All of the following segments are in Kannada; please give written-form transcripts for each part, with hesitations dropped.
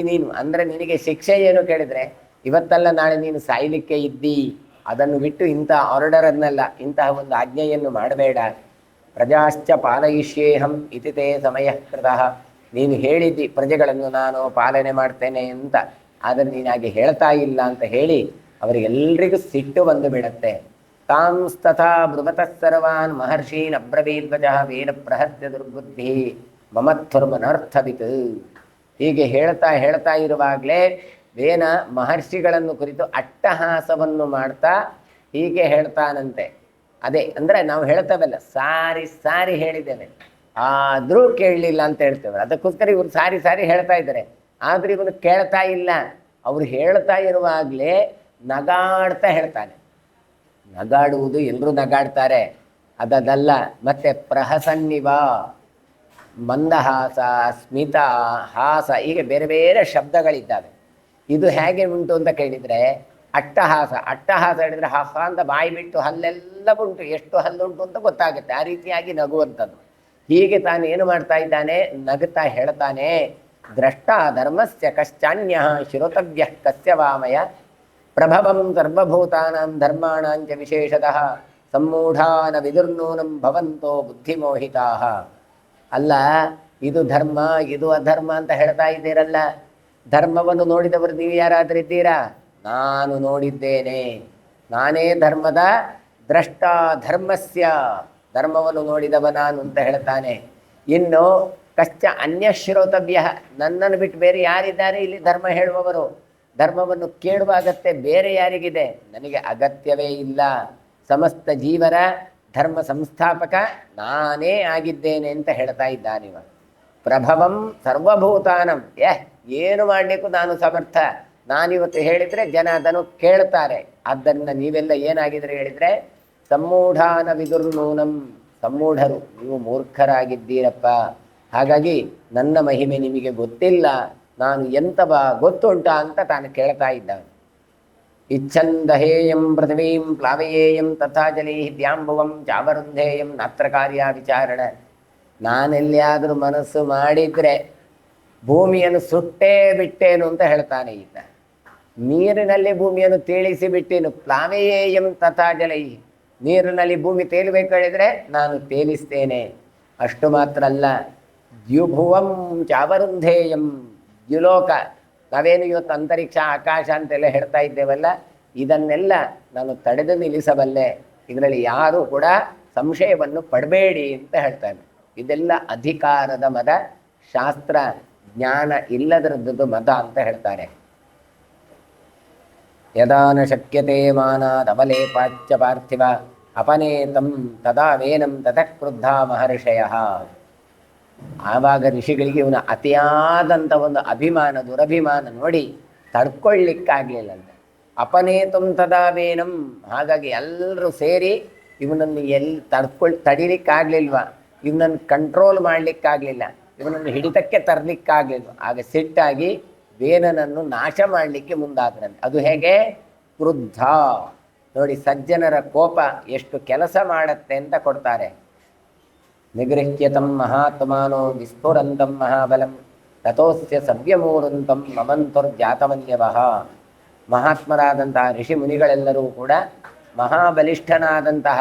ನೀನು ಅಂದರೆ ನಿನಗೆ ಶಿಕ್ಷೆ ಏನು ಕೇಳಿದರೆ ಇವತ್ತಲ್ಲ ನಾಳೆ ನೀನು ಸಾಯಲಿಕ್ಕೆ ಇದ್ದಿ, ಅದನ್ನು ಬಿಟ್ಟು ಇಂಥ ಆರ್ಡರನ್ನೆಲ್ಲ ಇಂತಹ ಒಂದು ಆಜ್ಞೆಯನ್ನು ಮಾಡಬೇಡ. ಪ್ರಜಾಶ್ಚ ಪಾಲಯಿಷ್ಯೇಹಂ ಇತಿ ತೇ ಸಮಯ ಕೃತಃ. ನೀನು ಹೇಳಿದ್ದಿ ಪ್ರಜೆಗಳನ್ನು ನಾನು ಪಾಲನೆ ಮಾಡ್ತೇನೆ ಅಂತ, ಆದರೆ ನೀನಾಗಿ ಹೇಳ್ತಾ ಇಲ್ಲ ಅಂತ ಹೇಳಿ ಅವರಿಗೆಲ್ಲರಿಗೂ ಸಿಟ್ಟು ಬಂದು ಬಿಡತ್ತೆ. ತಾಂಸ್ತಥಾ ಬ್ರುವತಃ ಸರ್ವಾನ್ ಮಹರ್ಷೀನ್ ಅಬ್ರವೀದ್ವಜಃ ವೇದ ಪ್ರಹತ್ಯ ದುರ್ಬುದ್ಧಿ ಮಮತ್ವರ್ಮನರ್ಥವಿತ್. ಹೀಗೆ ಹೇಳ್ತಾ ಇರುವಾಗಲೇ ವೇನ ಮಹರ್ಷಿಗಳನ್ನು ಕುರಿತು ಅಟ್ಟಹಾಸವನ್ನು ಮಾಡ್ತಾ ಹೀಗೆ ಹೇಳ್ತಾನಂತೆ. ಅದೇ ಅಂದರೆ ನಾವು ಹೇಳ್ತೇವಲ್ಲ, ಸಾರಿ ಹೇಳಿದ್ದೇನೆ ಆದರೂ ಕೇಳಲಿಲ್ಲ ಅಂತ ಹೇಳ್ತೇವೆ. ಅದಕ್ಕೋಸ್ಕರ ಇವರು ಸಾರಿ ಹೇಳ್ತಾ ಇದ್ದಾರೆ, ಆದರೂ ಇವನು ಕೇಳ್ತಾ ಇಲ್ಲ. ಅವರು ಹೇಳ್ತಾ ಇರುವಾಗಲೇ ನಗಾಡ್ತಾ ಹೇಳ್ತಾನೆ. ನಗಾಡುವುದು ಎಲ್ಲರೂ ನಗಾಡ್ತಾರೆ, ಅದಲ್ಲ. ಮತ್ತೆ ಪ್ರಹಸನ್ನಿವ, ಮಂದಹಾಸ, ಸ್ಮಿತ, ಹಾಸ, ಹೀಗೆ ಬೇರೆ ಬೇರೆ ಶಬ್ದಗಳಿದ್ದಾವೆ. ಇದು ಹೇಗೆ ಉಂಟು ಅಂತ ಕೇಳಿದರೆ ಅಟ್ಟಹಾಸ ಹೇಳಿದರೆ ಹಾಸ ಅಂತ ಬಾಯಿ ಬಿಟ್ಟು ಹಲ್ಲೆಲ್ಲ ಉಂಟು, ಎಷ್ಟು ಹಲ್ಲುಂಟು ಅಂತ ಗೊತ್ತಾಗುತ್ತೆ, ಆ ರೀತಿಯಾಗಿ ನಗುವಂಥದ್ದು. ಹೀಗೆ ತಾನು ಏನು ಮಾಡ್ತಾ ಇದ್ದಾನೆ, ನಗುತ್ತಾ ಹೇಳ್ತಾನೆ. ದ್ರಷ್ಟ ಧರ್ಮಸ್ಯ ಕಶ್ಚಾನ್ಯ ಶ್ರೋತವ್ಯ ಕಸ್ಯ ವಾಮಯ ಪ್ರಭವಂ ಸರ್ವಭೂತಾನಾಂ ಧರ್ಮಾಣಾಂಚ ವಿಶೇಷತಃ ಸಮ್ಮೂಢಾನ ವಿದುರ್ನೂನಂ ಭವಂತೋ ಬುದ್ಧಿಮೋಹಿತಾ. ಅಲ್ಲ, ಇದು ಧರ್ಮ ಇದು ಅಧರ್ಮ ಅಂತ ಹೇಳ್ತಾ ಇದ್ದೀರಲ್ಲ, ಧರ್ಮವನ್ನು ನೋಡಿದವರು ನೀವು ಯಾರಾದರೂ ಇದ್ದೀರಾ? ನಾನು ನೋಡಿದ್ದೇನೆ, ನಾನೇ ಧರ್ಮದ ದ್ರಷ್ಟ, ಧರ್ಮಸ್ಯ, ಧರ್ಮವನ್ನು ನೋಡಿದವ ನಾನು ಅಂತ ಹೇಳ್ತಾನೆ. ಇನ್ನು ಕಶ್ಚ ಅನ್ಯಶ್ರೋತವ್ಯ, ನನ್ನನ್ನು ಬಿಟ್ಟು ಬೇರೆ ಯಾರಿದ್ದಾರೆ ಇಲ್ಲಿ ಧರ್ಮ ಹೇಳುವವರು? ಧರ್ಮವನ್ನು ಕೇಳುವ ಅಗತ್ಯ ಬೇರೆ ಯಾರಿಗಿದೆ? ನನಗೆ ಅಗತ್ಯವೇ ಇಲ್ಲ. ಸಮಸ್ತ ಜೀವರ ಧರ್ಮ ಸಂಸ್ಥಾಪಕ ನಾನೇ ಆಗಿದ್ದೇನೆ ಅಂತ ಹೇಳ್ತಾ ಇದ್ದಾನಿವ. ಪ್ರಭವಂ ಸರ್ವಭೂತಾನಂ, ಏನು ಮಾಡಲಿಕ್ಕೂ ನಾನು ಸಮರ್ಥ. ನಾನಿವತ್ತು ಹೇಳಿದರೆ ಜನ ಅದನ್ನು ಕೇಳ್ತಾರೆ. ಆದ್ದರಿಂದ ನೀವೆಲ್ಲ ಏನಾಗಿದ್ರೆ ಹೇಳಿದರೆ ಸಮ್ಮೂಢಾನ ವಿದುರ್ನೂನಂ, ಸಮ್ಮೂಢರು, ನೀವು ಮೂರ್ಖರಾಗಿದ್ದೀರಪ್ಪ. ಹಾಗಾಗಿ ನನ್ನ ಮಹಿಮೆ ನಿಮಗೆ ಗೊತ್ತಿಲ್ಲ, ನಾನು ಎಂತವ ಗೊತ್ತುಂಟಾ ಅಂತ ತಾನು ಕೇಳ್ತಾ ಇದ್ದಾನೆ. ಇಚ್ಛಂದಹೇಯಂ ಪೃಥ್ವೀಂ ಪ್ಲಾವಯೇಯಂ ತಥಾ ಜಲೈ ದ್ಯಾಂಬುವಂ ಚಾವರುಂಧೇಯಂ ನಾತ್ರ ಕಾರ್ಯ ವಿಚಾರಣ. ನಾನೆಲ್ಲಿಯಾದರೂ ಮನಸ್ಸು ಮಾಡಿದರೆ ಭೂಮಿಯನ್ನು ಸುಟ್ಟೇ ಬಿಟ್ಟೇನು ಅಂತ ಹೇಳ್ತಾನೆ ಈತ. ನೀರಿನಲ್ಲಿ ಭೂಮಿಯನ್ನು ತೇಲಿಸಿ ಬಿಟ್ಟೇನು. ಪ್ಲಾವಯೇಯಂ ತಥಾ ಜಲೈ, ನೀರಿನಲ್ಲಿ ಭೂಮಿ ತೇಲಬೇಕು ಹೇಳಿದರೆ ನಾನು ತೇಲಿಸ್ತೇನೆ. ಅಷ್ಟು ಮಾತ್ರ ಅಲ್ಲ, ದ್ಯುಭುವಂ ಚಾವರುಂಧೇಯಂ, ದ್ಯುಲೋಕ, ನಾವೇನು ಇವತ್ತು ಅಂತರಿಕ್ಷ ಆಕಾಶ ಅಂತೆಲ್ಲ ಹೇಳ್ತಾ ಇದ್ದೇವಲ್ಲ, ಇದನ್ನೆಲ್ಲ ನಾನು ತಡೆದು ನಿಲ್ಲಿಸಬಲ್ಲೆ. ಇದರಲ್ಲಿ ಯಾರೂ ಕೂಡ ಸಂಶಯವನ್ನು ಪಡಬೇಡಿ ಅಂತ ಹೇಳ್ತಾನೆ. ಇದೆಲ್ಲ ಅಧಿಕಾರದ ಮದ, ಶಾಸ್ತ್ರ ಜ್ಞಾನ ಇಲ್ಲದರದ್ದು ಮದ ಅಂತ ಹೇಳ್ತಾರೆ. ಯದಾನ ಶಕ್ಯತೆ ಮಾನಾದವಲೇಪಾಚ್ಯ ಪಾರ್ಥಿವ ಅಪನೇತಂ ತದಾ ವೇನಂ ತತಃ ಕ್ರುದ್ಧ ಮಹರ್ಷಯ. ಆವಾಗ ಋಷಿಗಳಿಗೆ ಇವನ ಅತಿಯಾದಂಥ ಒಂದು ಅಭಿಮಾನ, ದುರಭಿಮಾನ ನೋಡಿ ತಡ್ಕೊಳ್ಳಿಕ್ಕಾಗಲಿಲ್ಲಂತೆ. ಅಪನೇತಂ ತದಾ ವೇನಂ, ಹಾಗಾಗಿ ಎಲ್ಲರೂ ಸೇರಿ ಇವನನ್ನು ತಡಿಲಿಕ್ಕಾಗಲಿಲ್ವ, ಇವನನ್ನು ಕಂಟ್ರೋಲ್ ಮಾಡಲಿಕ್ಕಾಗಲಿಲ್ಲ, ಇವನನ್ನು ಹಿಡಿತಕ್ಕೆ ತರಲಿಕ್ಕಾಗಲಿಲ್ವ. ಆಗ ಸಿಟ್ಟಾಗಿ ವೇನನನ್ನು ನಾಶ ಮಾಡಲಿಕ್ಕೆ ಮುಂದಾದ್ರಂತೆ. ಅದು ಹೇಗೆ? ಕ್ರುದ್ಧ. ನೋಡಿ, ಸಜ್ಜನರ ಕೋಪ ಎಷ್ಟು ಕೆಲಸ ಮಾಡತ್ತೆ ಅಂತ ಕೊಡ್ತಾರೆ. ನಿಗೃಹ್ಯತಂ ಮಹಾತ್ಮಾನೋ ವಿಸ್ಫುರಂತಂ ಮಹಾಬಲಂ ತಥೋಸ್ಯ ಸವ್ಯಮೂರಂತಂ ಮಮಂತುರ್ಜಾತವನ್ಯವಃ. ಮಹಾತ್ಮರಾದಂತಹ ಋಷಿ ಮುನಿಗಳೆಲ್ಲರೂ ಕೂಡ ಮಹಾಬಲಿಷ್ಠನಾದಂತಹ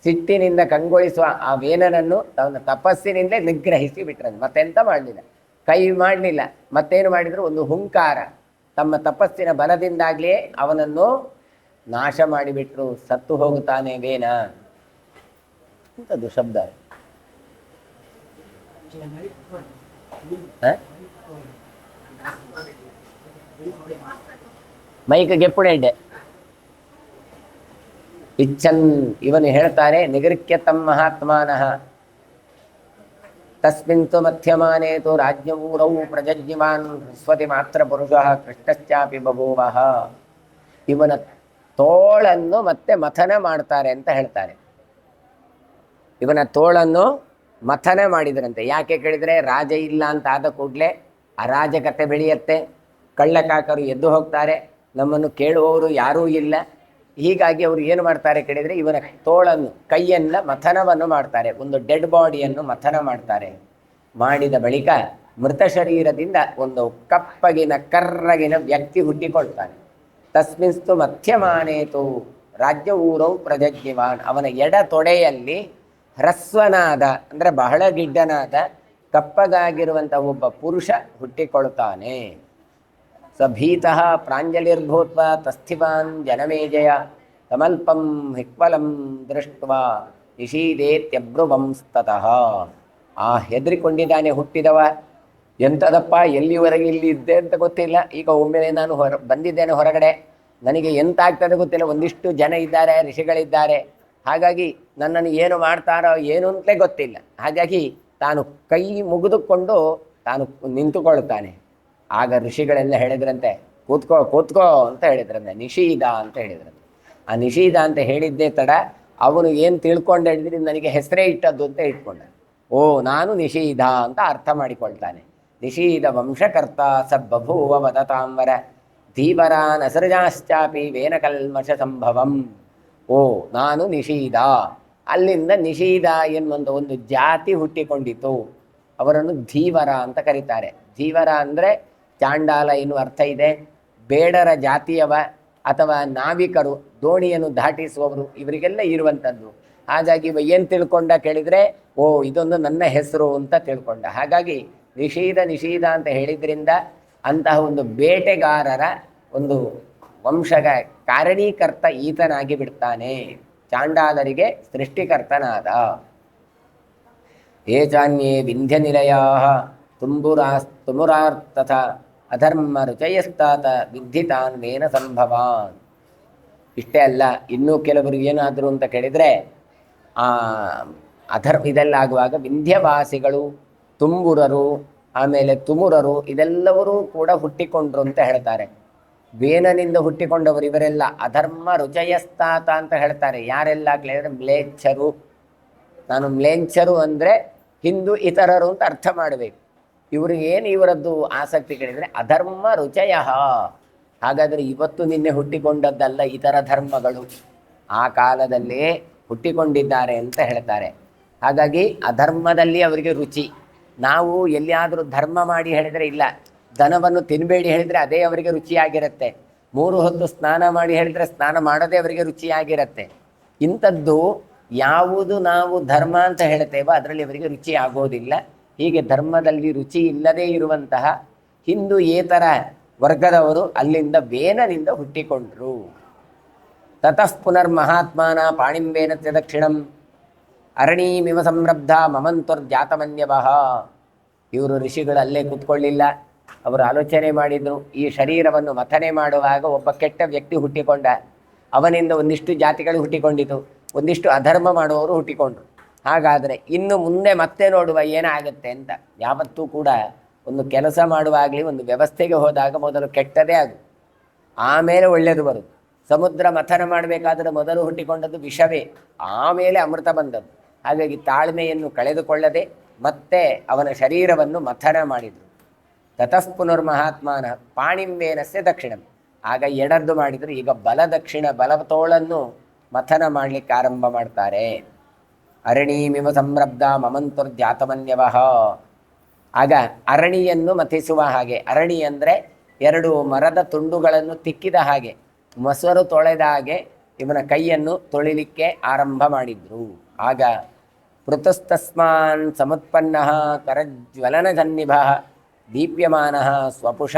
ಸಿಟ್ಟಿನಿಂದ ಕಂಗೊಳಿಸುವ ಆ ವೇನನನ್ನು ತನ್ನ ತಪಸ್ಸಿನಿಂದಲೇ ನಿಗ್ರಹಿಸಿ ಬಿಟ್ರಂತೆ. ಮತ್ತೆಂತ ಮಾಡಲಿಲ್ಲ, ಕೈ ಮಾಡಲಿಲ್ಲ. ಮತ್ತೇನು ಮಾಡಿದರು? ಒಂದು ಹುಂಕಾರ, ತಮ್ಮ ತಪಸ್ಸಿನ ಬಲದಿಂದಾಗಲೇ ಅವನನ್ನು ನಾಶ ಮಾಡಿಬಿಟ್ರು. ಸತ್ತು ಹೋಗುತ್ತಾನೆ ವೇನ ಅಂತದ್ದು ಶಬ್ದ. ಮೈಕ್ ಗೆಪ್ಪುಡೆ ಇಚ್ಛನ್ ಇವನು ಹೇಳ್ತಾರೆ. ನಿಗೃಹ್ಯತಂ ಮಹಾತ್ಮಾನಃ ತಸ್ಮಿಂತು ಮಧ್ಯಮಾನೇತು ರಾಜ್ಞವೂರೌ ಪ್ರಜಜ್ಞವಾನ್ ಸ್ವತಿ ಮಾತ್ರ ಪುರುಷಃ ಕೃಷ್ಣಶ್ಚಾಪಿ ಬಭೂವಃ. ಇವನ ತೋಳನ್ನು ಮತ್ತೆ ಮಥನ ಮಾಡ್ತಾರೆ ಅಂತ ಹೇಳ್ತಾರೆ. ಇವನ ತೋಳನ್ನು ಮಥನ ಮಾಡಿದ್ರಂತೆ. ಯಾಕೆ ಕೇಳಿದರೆ, ರಾಜ ಇಲ್ಲ ಅಂತ ಆದ ಕೂಡಲೇ ಅರಾಜಕತೆ ಬೆಳೆಯುತ್ತೆ, ಕಳ್ಳಕಾಕರು ಎದ್ದು ಹೋಗ್ತಾರೆ, ನಮ್ಮನ್ನು ಕೇಳುವವರು ಯಾರೂ ಇಲ್ಲ. ಹೀಗಾಗಿ ಅವರು ಏನು ಮಾಡ್ತಾರೆ ಕೇಳಿದರೆ, ಇವನ ತೋಳನ್ನು, ಕೈಯನ್ನು ಮಥನವನ್ನು ಮಾಡ್ತಾರೆ. ಒಂದು ಡೆಡ್ ಬಾಡಿಯನ್ನು ಮಥನ ಮಾಡ್ತಾರೆ. ಮಾಡಿದ ಬಳಿಕ ಮೃತ ಶರೀರದಿಂದ ಒಂದು ಕಪ್ಪಗಿನ ಕರ್ರಗಿನ ವ್ಯಕ್ತಿ ಹುಟ್ಟಿಕೊಳ್ತಾನೆ. ತಸ್ಮಿನ್ಸ್ತು ಮಧ್ಯಮಾನೇತು ರಾಜ್ಯ ಊರೌ ಪ್ರಜಜ್ಞಿವಾನ್. ಅವನ ಎಡ ತೊಡೆಯಲ್ಲಿ ಹ್ರಸ್ವನಾದ ಅಂದರೆ ಬಹಳ ಗಿಡ್ಡನಾದ ಕಪ್ಪಗಾಗಿರುವಂಥ ಒಬ್ಬ ಪುರುಷ ಹುಟ್ಟಿಕೊಳ್ತಾನೆ. ಸ ಭೀತಃ ಪ್ರಾಂಜಲಿರ್ಭೂತ್ವ ತಸ್ಥಿವಾನ್ ಜನಮೇಜಯ ತಮಲ್ಪಂ ಹಿಕ್ವಲಂ ದೃಷ್ಟ್ವಾ ನಿಷೀದೇತ್ಯಬ್ರುವಂಸ್ತತಃ. ಹೆದರಿಕೊಂಡಿದ್ದಾನೆ ಹುಟ್ಟಿದವ. ಎಂಥದಪ್ಪ, ಎಲ್ಲಿವರೆಗೆ ಇಲ್ಲಿ ಇದ್ದೆ ಅಂತ ಗೊತ್ತಿಲ್ಲ, ಈಗ ಒಮ್ಮೆ ನಾನು ಬಂದಿದ್ದೇನೆ ಹೊರಗಡೆ, ನನಗೆ ಎಂತ ಆಗ್ತದೆ ಗೊತ್ತಿಲ್ಲ, ಒಂದಿಷ್ಟು ಜನ ಇದ್ದಾರೆ, ಋಷಿಗಳಿದ್ದಾರೆ, ಹಾಗಾಗಿ ನನ್ನನ್ನು ಏನು ಮಾಡ್ತಾರೋ ಏನು ಅಂತಲೇ ಗೊತ್ತಿಲ್ಲ. ಹಾಗಾಗಿ ತಾನು ಕೈ ಮುಗಿದುಕೊಂಡು ತಾನು ನಿಂತುಕೊಳ್ತಾನೆ. ಆಗ ಋಷಿಗಳೆಲ್ಲ ಹೇಳಿದ್ರಂತೆ, ಕೂತ್ಕೋ ಅಂತ ಹೇಳಿದ್ರಂತೆ, ನಿಷೀದ ಅಂತ ಹೇಳಿದ್ರಂತೆ. ಆ ನಿಷೀದ ಅಂತ ಹೇಳಿದ್ದೇ ತಡ ಅವನು ಏನು ತಿಳ್ಕೊಂಡು ಹೇಳಿದ್ರೆ ನನಗೆ ಹೆಸರೇ ಇಟ್ಟದ್ದು ಅಂತ ಇಟ್ಕೊಂಡ. ಓ, ನಾನು ನಿಷೀದ ಅಂತ ಅರ್ಥ ಮಾಡಿಕೊಳ್ತಾನೆ. ನಿಷೀದ ವಂಶಕರ್ತ ಸಬ್ಬಭೂವ ವದತಾಂಬರ ಧೀವರ ನಸೃಜಾಶ್ಚಾಪಿ ವೇನ ಕಲ್ಮಶ ಸಂಭವಂ. ಓ, ನಾನು ನಿಷೀದ. ಅಲ್ಲಿಂದ ನಿಷೀದ ಎನ್ನುವಂಥ ಒಂದು ಜಾತಿ ಹುಟ್ಟಿಕೊಂಡಿತು. ಅವರನ್ನು ಧೀವರ ಅಂತ ಕರೀತಾರೆ. ಧೀವರ ಅಂದರೆ ಚಾಂಡಾಲ ಎನ್ನುವ ಅರ್ಥ ಇದೆ. ಬೇಡರ ಜಾತಿಯವ ಅಥವಾ ನಾವಿಕರು, ದೋಣಿಯನ್ನು ದಾಟಿಸುವವರು, ಇವರಿಗೆಲ್ಲ ಇರುವಂಥದ್ದು. ಹಾಗಾಗಿ ಇವ ಏನು ತಿಳ್ಕೊಂಡ ಕೇಳಿದರೆ, ಓ, ಇದೊಂದು ನನ್ನ ಹೆಸರು ಅಂತ ತಿಳ್ಕೊಂಡ. ಹಾಗಾಗಿ ನಿಷೀದ ಅಂತ ಹೇಳಿದ್ರಿಂದ ಅಂತಹ ಒಂದು ಬೇಟೆಗಾರರ ಒಂದು ವಂಶದ ಕಾರಣೀಕರ್ತ ಈತನಾಗಿ ಬಿಡ್ತಾನೆ. ಚಾಂಡಾಲರಿಗೆ ಸೃಷ್ಟಿಕರ್ತನಾದ. ಏಚಾನ್ಯೇ ವಿಂಧ್ಯ ನಿಲಯಾ ತುಮುರಾರ್ತಥ ಅಧರ್ಮ ರುಚಯಸ್ತಾತ ವಿದ್ಧಿತಾನ್ ವೇನ ಸಂಭವಾನ್. ಇಷ್ಟೇ ಅಲ್ಲ, ಇನ್ನೂ ಕೆಲವರು ಏನಾದರೂ ಅಂತ ಕೇಳಿದರೆ, ಇದೆಲ್ಲ ಆಗುವಾಗ ವಿಂಧ್ಯವಾಸಿಗಳು, ತುಂಬುರರು, ಆಮೇಲೆ ತುಮುರರು, ಇದೆಲ್ಲವರೂ ಕೂಡ ಹುಟ್ಟಿಕೊಂಡ್ರು ಅಂತ ಹೇಳ್ತಾರೆ. ವೇನನಿಂದ ಹುಟ್ಟಿಕೊಂಡವರು ಇವರೆಲ್ಲ ಅಧರ್ಮ ರುಚಯಸ್ತಾತ ಅಂತ ಹೇಳ್ತಾರೆ. ಯಾರೆಲ್ಲ ಕೇಳಿದರೆ ಮ್ಲೇಚ್ಛರು. ನಾನು ಮ್ಲೇಚ್ಛರು ಅಂದರೆ ಹಿಂದೂ ಇತರರು ಅಂತ ಅರ್ಥ ಮಾಡಬೇಕು. ಇವ್ರಿಗೆ ಏನು ಇವರದ್ದು ಆಸಕ್ತಿ ಕೇಳಿದರೆ ಅಧರ್ಮ ರುಚಯ. ಹಾಗಾದರೆ ಇವತ್ತು ನಿನ್ನೆ ಹುಟ್ಟಿಕೊಂಡದ್ದಲ್ಲ ಇತರ ಧರ್ಮಗಳು, ಆ ಕಾಲದಲ್ಲೇ ಹುಟ್ಟಿಕೊಂಡಿದ್ದಾರೆ ಅಂತ ಹೇಳ್ತಾರೆ. ಹಾಗಾಗಿ ಅಧರ್ಮದಲ್ಲಿ ಅವರಿಗೆ ರುಚಿ. ನಾವು ಎಲ್ಲಿಯಾದರೂ ಧರ್ಮ ಮಾಡಿ ಹೇಳಿದರೆ ಇಲ್ಲ, ದನವನ್ನು ತಿನ್ನಬೇಡಿ ಹೇಳಿದರೆ ಅದೇ ಅವರಿಗೆ ರುಚಿಯಾಗಿರುತ್ತೆ. 3 ಹೊತ್ತು ಸ್ನಾನ ಮಾಡಿ ಹೇಳಿದರೆ ಸ್ನಾನ ಮಾಡೋದೇ ಅವರಿಗೆ ರುಚಿಯಾಗಿರುತ್ತೆ. ಇಂಥದ್ದು ಯಾವುದು ನಾವು ಧರ್ಮ ಅಂತ ಹೇಳ್ತೇವೋ ಅದರಲ್ಲಿ ಅವರಿಗೆ ರುಚಿ ಆಗೋದಿಲ್ಲ. ಹೀಗೆ ಧರ್ಮದಲ್ಲಿ ರುಚಿ ಇಲ್ಲದೇ ಇರುವಂತಹ ಹಿಂದೂಯೇತರ ವರ್ಗದವರು ಅಲ್ಲಿಂದ ವೇನನಿಂದ ಹುಟ್ಟಿಕೊಂಡ್ರು. ತತಃ ಪುನರ್ಮಹಾತ್ಮಾನ ಪಾಣಿಂಬೇನಸ್ಯ ದಕ್ಷಿಣಂ ಅರಣೀಮಿವ ಸಂರಬ್ಧ ಮಮಂತುರ್ಜಾತಮನ್ಯವಃ. ಇವರು ಋಷಿಗಳು ಅಲ್ಲೇ ಕೂತ್ಕೊಳ್ಳಿಲ್ಲ, ಅವರು ಆಲೋಚನೆ ಮಾಡಿದರು. ಈ ಶರೀರವನ್ನು ಮಥನೆ ಮಾಡುವಾಗ ಒಬ್ಬ ಕೆಟ್ಟ ವ್ಯಕ್ತಿ ಹುಟ್ಟಿಕೊಂಡ, ಅವನಿಂದ ಒಂದಿಷ್ಟು ಜಾತಿಗಳು ಹುಟ್ಟಿಕೊಂಡಿತು, ಒಂದಿಷ್ಟು ಅಧರ್ಮ ಮಾಡುವವರು ಹುಟ್ಟಿಕೊಂಡ್ರು. ಹಾಗಾದರೆ ಇನ್ನು ಮುಂದೆ ಮತ್ತೆ ನೋಡುವ ಏನಾಗುತ್ತೆ ಅಂತ. ಯಾವತ್ತೂ ಕೂಡ ಒಂದು ಕೆಲಸ ಮಾಡುವಾಗಲಿ, ಒಂದು ವ್ಯವಸ್ಥೆಗೆ ಹೋದಾಗ ಮೊದಲು ಕೆಟ್ಟದೇ ಅದು, ಆಮೇಲೆ ಒಳ್ಳೆಯದು ಬರುವುದು. ಸಮುದ್ರ ಮಥನ ಮಾಡಬೇಕಾದ್ರೆ ಮೊದಲು ಹುಟ್ಟಿಕೊಂಡದ್ದು ವಿಷವೇ, ಆಮೇಲೆ ಅಮೃತ ಬಂದದ್ದು. ಹಾಗಾಗಿ ತಾಳ್ಮೆಯನ್ನು ಕಳೆದುಕೊಳ್ಳದೆ ಮತ್ತೆ ಅವನ ಶರೀರವನ್ನು ಮಥನ ಮಾಡಿದರು. ತತಃ ಪುನರ್ಮಹಾತ್ಮಾನ ಪಾಣಿಂಬೇನಸ್ಯ ದಕ್ಷಿಣಂ. ಆಗ ಎಡದ್ದು ಮಾಡಿದರು. ಈಗ ಬಲದಕ್ಷಿಣ ಬಲತೋಳನ್ನು ಮಥನ ಮಾಡಲಿಕ್ಕೆ ಆರಂಭ ಮಾಡ್ತಾರೆ. ಅರಣೀಮಿವ ಸಂರಬ್ಧ ಮಮಂತುರ್ಜಾತಮನ್ಯವಃ. ಆಗ ಅರಣಿಯನ್ನು ಮಥಿಸುವ ಹಾಗೆ, ಅರಣಿ ಅಂದರೆ 2 ಮರದ ತುಂಡುಗಳನ್ನು ತಿಕ್ಕಿದ ಹಾಗೆ, ಮೊಸರು ತೊಳೆದ ಹಾಗೆ ಇವನ ಕೈಯನ್ನು ತೊಳಿಲಿಕ್ಕೆ ಆರಂಭ ಮಾಡಿದ್ರು. ಆಗ ಪೃತಸ್ತಸ್ಮಾನ್ ಸಮತ್ಪನ್ನ ಕರಜ್ವಲನಸನ್ನಿಭ ದೀಪ್ಯಮಾನ ಸ್ವಪುಷ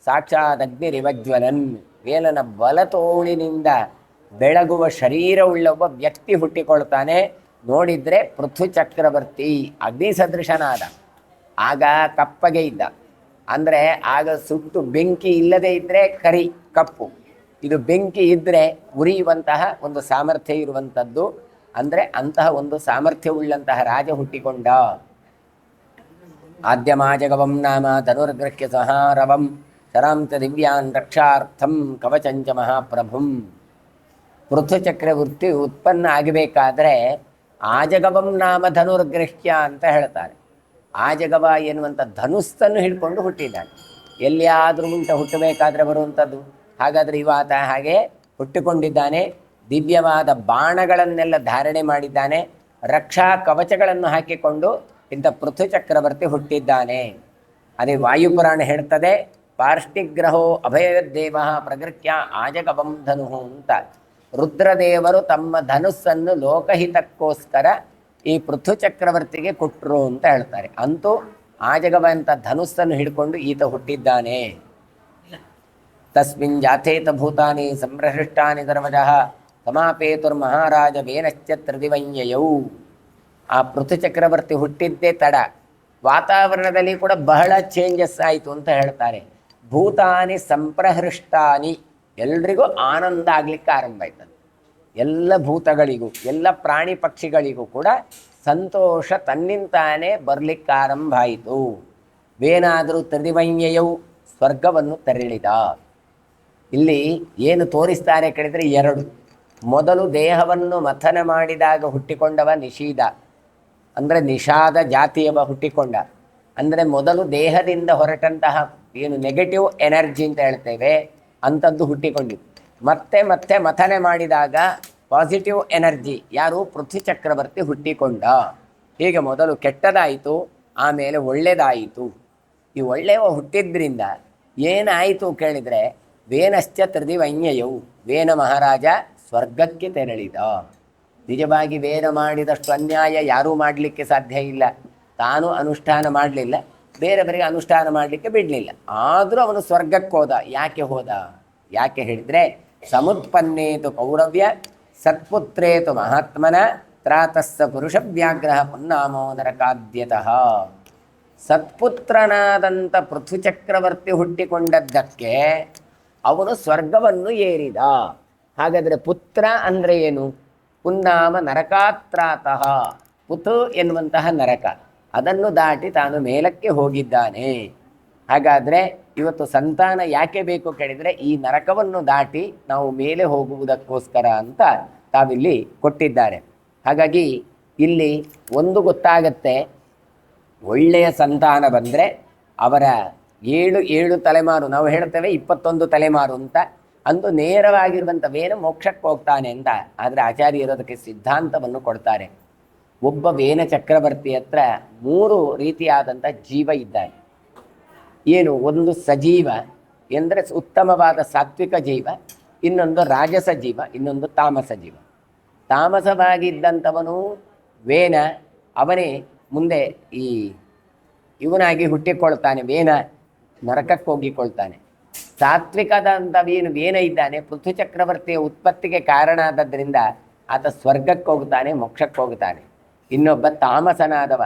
ಸಾಕ್ಷಾದಗ್ನಿರಿವಜ್ವಲನ್. ವೇಲನ ಬಲತೋಳಿನಿಂದ ಬೆಳಗುವ ಶರೀರವುಳ್ಳ ಒಬ್ಬ ವ್ಯಕ್ತಿ ಹುಟ್ಟಿಕೊಳ್ತಾನೆ. ನೋಡಿದರೆ ಪೃಥ್ವಿ ಚಕ್ರವರ್ತಿ ಅಗ್ನಿ ಸದೃಶನಾದ. ಆಗ ಕಪ್ಪಗೆ ಇದ್ದ, ಅಂದರೆ ಆಗ ಸುಟ್ಟು ಬೆಂಕಿ ಇಲ್ಲದೇ ಇದ್ದರೆ ಕರಿ ಕಪ್ಪು, ಇದು ಬೆಂಕಿ ಇದ್ದರೆ ಉರಿಯುವಂತಹ ಒಂದು ಸಾಮರ್ಥ್ಯ ಇರುವಂಥದ್ದು. ಅಂದರೆ ಅಂತಹ ಒಂದು ಸಾಮರ್ಥ್ಯವುಳ್ಳಂತಹ ರಾಜ ಹುಟ್ಟಿಕೊಂಡ. ಆದ್ಯಮಾಜಗವಂ ನಾಮ ಧನುರ್ಗೃಹ್ಯ ಸಹಾರವಂ ಶರಾಂತ ದಿವ್ಯಾನ್ ರಕ್ಷಾರ್ಥಂ ಕವಚಂಚ ಮಹಾಪ್ರಭುಂ. ಪೃಥ್ವಿಚಕ್ರವರ್ತಿ ಉತ್ಪನ್ನ ಆಗಬೇಕಾದ್ರೆ ಆಜಗವಂ ನಾಮ ಧನುರ್ಗೃಹ್ಯ ಅಂತ ಹೇಳ್ತಾರೆ. ಆಜಗವ ಎನ್ನುವಂಥ ಧನುಸ್ಸನ್ನು ಹಿಡ್ಕೊಂಡು ಹುಟ್ಟಿದ್ದಾನೆ. ಎಲ್ಲಿಯಾದರೂ ಹುಟ್ಟಬೇಕಾದ್ರೆ ಬರುವಂಥದ್ದು. ಹಾಗಾದರೆ ಇವಾತ ಹಾಗೆ ಹುಟ್ಟಿಕೊಂಡಿದ್ದಾನೆ. ದಿವ್ಯವಾದ ಬಾಣಗಳನ್ನೆಲ್ಲ ಧಾರಣೆ ಮಾಡಿದ್ದಾನೆ. ರಕ್ಷಾ ಕವಚಗಳನ್ನು ಹಾಕಿಕೊಂಡು ಇಂಥ ಪೃಥ್ವಿ ಚಕ್ರವರ್ತಿ ಹುಟ್ಟಿದ್ದಾನೆ. ಅದೇ ವಾಯುಪುರಾಣ ಹೇಳ್ತದೆ, ಪಾರ್ಷ್ಟಿಗ್ರಹೋ ಅಭಯದೇವ ಪ್ರಗೃತ್ಯ ಆಜಗವಂ ಧನು ಅಂತ. ರುದ್ರದೇವರು ತಮ್ಮ ಧನುಸ್ಸನ್ನು ಲೋಕಹಿತಕ್ಕೋಸ್ಕರ ಈ ಪೃಥು ಚಕ್ರವರ್ತಿಗೆ ಕೊಟ್ಟರು ಅಂತ ಹೇಳ್ತಾರೆ. ಅಂತೂ ಆಜಗವ ಅಂತ ಧನುಸ್ಸನ್ನು ಹಿಡ್ಕೊಂಡು ಈತ ಹುಟ್ಟಿದ್ದಾನೆ. ತಸ್ಮಿನ್ ಜಾಥೇತ ಭೂತಾನಿ ಸಂಪ್ರಹೃಷ್ಟಾನಿ ಧರ್ಮಜಃ ಸಮಾಪೇತುರ್ಮಹಾರಾಜ ವೇನಶ್ಚ ತ್ರಿದಿವೈನ್ಯಯೌ. ಆ ಪೃಥು ಚಕ್ರವರ್ತಿ ಹುಟ್ಟಿದ್ದೇ ತಡ, ವಾತಾವರಣದಲ್ಲಿ ಕೂಡ ಬಹಳ ಚೇಂಜಸ್ ಆಯಿತು ಅಂತ ಹೇಳ್ತಾರೆ. ಭೂತಾನಿ ಸಂಪ್ರಹೃಷ್ಟಾನಿ, ಎಲ್ರಿಗೂ ಆನಂದ ಆಗಲಿಕ್ಕೆ ಆರಂಭ ಆಯ್ತದೆ. ಎಲ್ಲ ಭೂತಗಳಿಗೂ ಎಲ್ಲ ಪ್ರಾಣಿ ಪಕ್ಷಿಗಳಿಗೂ ಕೂಡ ಸಂತೋಷ ತನ್ನಿಂತಾನೇ ಬರಲಿಕ್ಕೆ ಆರಂಭ ಆಯಿತು. ವೇನಾದರೂ ತ್ರಿದಿವೈನ್ಯಯವು ಸ್ವರ್ಗವನ್ನು ತೆರಳಿದ. ಇಲ್ಲಿ ಏನು ತೋರಿಸ್ತಾರೆ ಕೇಳಿದರೆ ಎರಡು. ಮೊದಲು ದೇಹವನ್ನು ಮಥನ ಮಾಡಿದಾಗ ಹುಟ್ಟಿಕೊಂಡವ ನಿಷೀದ, ಅಂದರೆ ನಿಷಾದ ಜಾತಿಯವ ಹುಟ್ಟಿಕೊಂಡ. ಅಂದರೆ ಮೊದಲು ದೇಹದಿಂದ ಹೊರಟಂತಹ ಏನು ನೆಗೆಟಿವ್ ಎನರ್ಜಿ ಅಂತ ಹೇಳ್ತೇವೆ ಅಂಥದ್ದು ಹುಟ್ಟಿಕೊಂಡಿತ್ತು. ಮತ್ತೆ ಮತ್ತೆ ಮಥನ ಮಾಡಿದಾಗ ಪಾಸಿಟಿವ್ ಎನರ್ಜಿ ಯಾರು ಪೃಥ್ವಿ ಚಕ್ರವರ್ತಿ ಹುಟ್ಟಿಕೊಂಡ. ಹೀಗೆ ಮೊದಲು ಕೆಟ್ಟದಾಯಿತು, ಆಮೇಲೆ ಒಳ್ಳೆಯದಾಯಿತು. ಈ ಒಳ್ಳೆಯವ ಹುಟ್ಟಿದ್ರಿಂದ ಏನಾಯಿತು ಕೇಳಿದರೆ ವೇನಶ್ಚ ತ್ರಿದಿವೈನ್ಯಯವು, ವೇನ ಮಹಾರಾಜ ಸ್ವರ್ಗಕ್ಕೆ ತೆರಳಿದ. ನಿಜವಾಗಿ ವೇನ ಮಾಡಿದಷ್ಟು ಅನ್ಯಾಯ ಯಾರೂ ಮಾಡಲಿಕ್ಕೆ ಸಾಧ್ಯ ಇಲ್ಲ. ತಾನು ಅನುಷ್ಠಾನ ಮಾಡಲಿಲ್ಲ, ಬೇರೆಯವರಿಗೆ ಅನುಷ್ಠಾನ ಮಾಡಲಿಕ್ಕೆ ಬಿಡಲಿಲ್ಲ. ಆದರೂ ಅವನು ಸ್ವರ್ಗಕ್ಕೆ ಹೋದ. ಯಾಕೆ ಹೋದ? ಯಾಕೆ ಹೇಳಿದರೆ ಸಮುತ್ಪನ್ನೇತು ಕೌರವ್ಯ ಸತ್ಪುತ್ರೇತು ಮಹಾತ್ಮನ ತ್ರಾತಸ್ಸ ಪುರುಷ ವ್ಯಾಗ್ರಹ ಪುನ್ನಾಮೋ ನರಕಾದ್ಯತಃ. ಸತ್ಪುತ್ರನಾದಂಥ ಪೃಥು ಚಕ್ರವರ್ತಿ ಹುಟ್ಟಿಕೊಂಡದ್ದಕ್ಕೆ ಅವನು ಸ್ವರ್ಗವನ್ನು ಏರಿದ. ಹಾಗಾದರೆ ಪುತ್ರ ಅಂದರೆ ಏನು? ಪುನ್ನಾಮ ನರಕಾತ್ರಾತಃ. ಪುತು ಎನ್ನುವಂತಹ ನರಕ, ಅದನ್ನು ದಾಟಿ ತಾನು ಮೇಲಕ್ಕೆ ಹೋಗಿದ್ದಾನೆ. ಹಾಗಾದರೆ ಇವತ್ತು ಸಂತಾನ ಯಾಕೆ ಬೇಕು ಕೇಳಿದರೆ ಈ ನರಕವನ್ನು ದಾಟಿ ನಾವು ಮೇಲೆ ಹೋಗುವುದಕ್ಕೋಸ್ಕರ ಅಂತ ತಾವಿಲ್ಲಿ ಕೊಟ್ಟಿದ್ದಾರೆ. ಹಾಗಾಗಿ ಇಲ್ಲಿ ಒಂದು ಗೊತ್ತಾಗತ್ತೆ, ಒಳ್ಳೆಯ ಸಂತಾನ ಬಂದರೆ ಅವರ ಏಳು ತಲೆಮಾರು, ನಾವು ಹೇಳ್ತೇವೆ 21 ತಲೆಮಾರು ಅಂತ, ಅಂದು ನೇರವಾಗಿರುವಂಥ ವೇನ ಮೋಕ್ಷಕ್ಕೆ ಹೋಗ್ತಾನೆ ಅಂತ. ಆದರೆ ಆಚಾರ್ಯರು ಅದಕ್ಕೆ ಸಿದ್ಧಾಂತವನ್ನು ಕೊಡ್ತಾರೆ. ಒಬ್ಬ ವೇನ ಚಕ್ರವರ್ತಿ ಹತ್ರ 3 ರೀತಿಯಾದಂಥ ಜೀವ ಇದ್ದಾನೆ. ಏನು? ಒಂದು ಸಜೀವ ಎಂದರೆ ಉತ್ತಮವಾದ ಸಾತ್ವಿಕ ಜೀವ, ಇನ್ನೊಂದು ರಾಜಸ ಜೀವ, ಇನ್ನೊಂದು ತಾಮಸ ಜೀವ. ತಾಮಸವಾಗಿದ್ದಂಥವನು ವೇನ, ಅವನೇ ಮುಂದೆ ಇವನಾಗಿ ಹುಟ್ಟಿಕೊಳ್ತಾನೆ, ವೇನ ನರಕಕ್ಕೆ ಹೋಗಿಕೊಳ್ತಾನೆ. ಸಾತ್ವಿಕದಂಥವೇನು ವೇನ ಇದ್ದಾನೆ, ಪೃಥ್ವಿ ಚಕ್ರವರ್ತಿಯ ಉತ್ಪತ್ತಿಗೆ ಕಾರಣ ಆದದ್ದರಿಂದ ಆತ ಸ್ವರ್ಗಕ್ಕೆ ಹೋಗ್ತಾನೆ, ಮೋಕ್ಷಕ್ಕೆ ಹೋಗ್ತಾನೆ. ಇನ್ನೊಬ್ಬ ತಾಮಸನಾದವ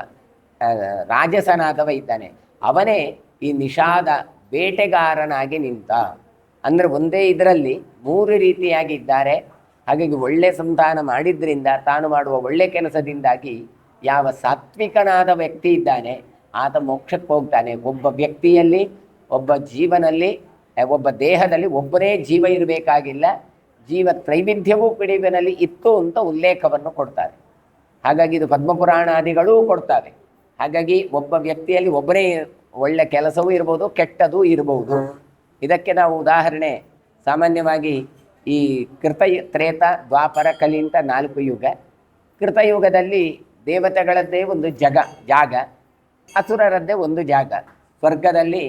ರಾಜಸನಾದವ ಇದ್ದಾನೆ, ಅವನೇ ಈ ನಿಷಾದ ಬೇಟೆಗಾರನಾಗಿ ನಿಂತ. ಅಂದರೆ ಒಂದೇ ಇದರಲ್ಲಿ 3 ರೀತಿಯಾಗಿದ್ದಾರೆ. ಹಾಗಾಗಿ ಒಳ್ಳೆ ಸಂತಾನ ಮಾಡಿದ್ರಿಂದ, ತಾನು ಮಾಡುವ ಒಳ್ಳೆ ಕೆಲಸದಿಂದಾಗಿ ಯಾವ ಸಾತ್ವಿಕನಾದ ವ್ಯಕ್ತಿ ಇದ್ದಾನೆ ಆತ ಮೋಕ್ಷಕ್ಕೆ ಹೋಗ್ತಾನೆ. ಒಬ್ಬ ವ್ಯಕ್ತಿಯಲ್ಲಿ, ಒಬ್ಬ ಜೀವನಲ್ಲಿ, ಒಬ್ಬ ದೇಹದಲ್ಲಿ ಒಬ್ಬನೇ ಜೀವ ಇರಬೇಕಾಗಿಲ್ಲ, ಜೀವ ತ್ರೈವಿಧ್ಯವೂ ಪಿಡಿವಿನಲ್ಲಿ ಇತ್ತು ಅಂತ ಉಲ್ಲೇಖವನ್ನು ಕೊಡ್ತಾರೆ. ಹಾಗಾಗಿ ಇದು ಪದ್ಮಪುರಾಣಾದಿಗಳೂ ಕೊಡ್ತಾರೆ. ಹಾಗಾಗಿ ಒಬ್ಬ ವ್ಯಕ್ತಿಯಲ್ಲಿ ಒಬ್ಬನೇ ಒಳ್ಳೆ ಕೆಲಸವೂ ಇರ್ಬೋದು, ಕೆಟ್ಟದೂ ಇರ್ಬೋದು. ಇದಕ್ಕೆ ನಾವು ಉದಾಹರಣೆ ಸಾಮಾನ್ಯವಾಗಿ ಈ ತ್ರೇತ, ದ್ವಾಪರ, ಕಲಿ ಅಂತ 4 ಯುಗ. ಕೃತಯುಗದಲ್ಲಿ ದೇವತೆಗಳದ್ದೇ ಒಂದು ಜಾಗ, ಅಸುರರದ್ದೇ ಒಂದು ಜಾಗ. ಸ್ವರ್ಗದಲ್ಲಿ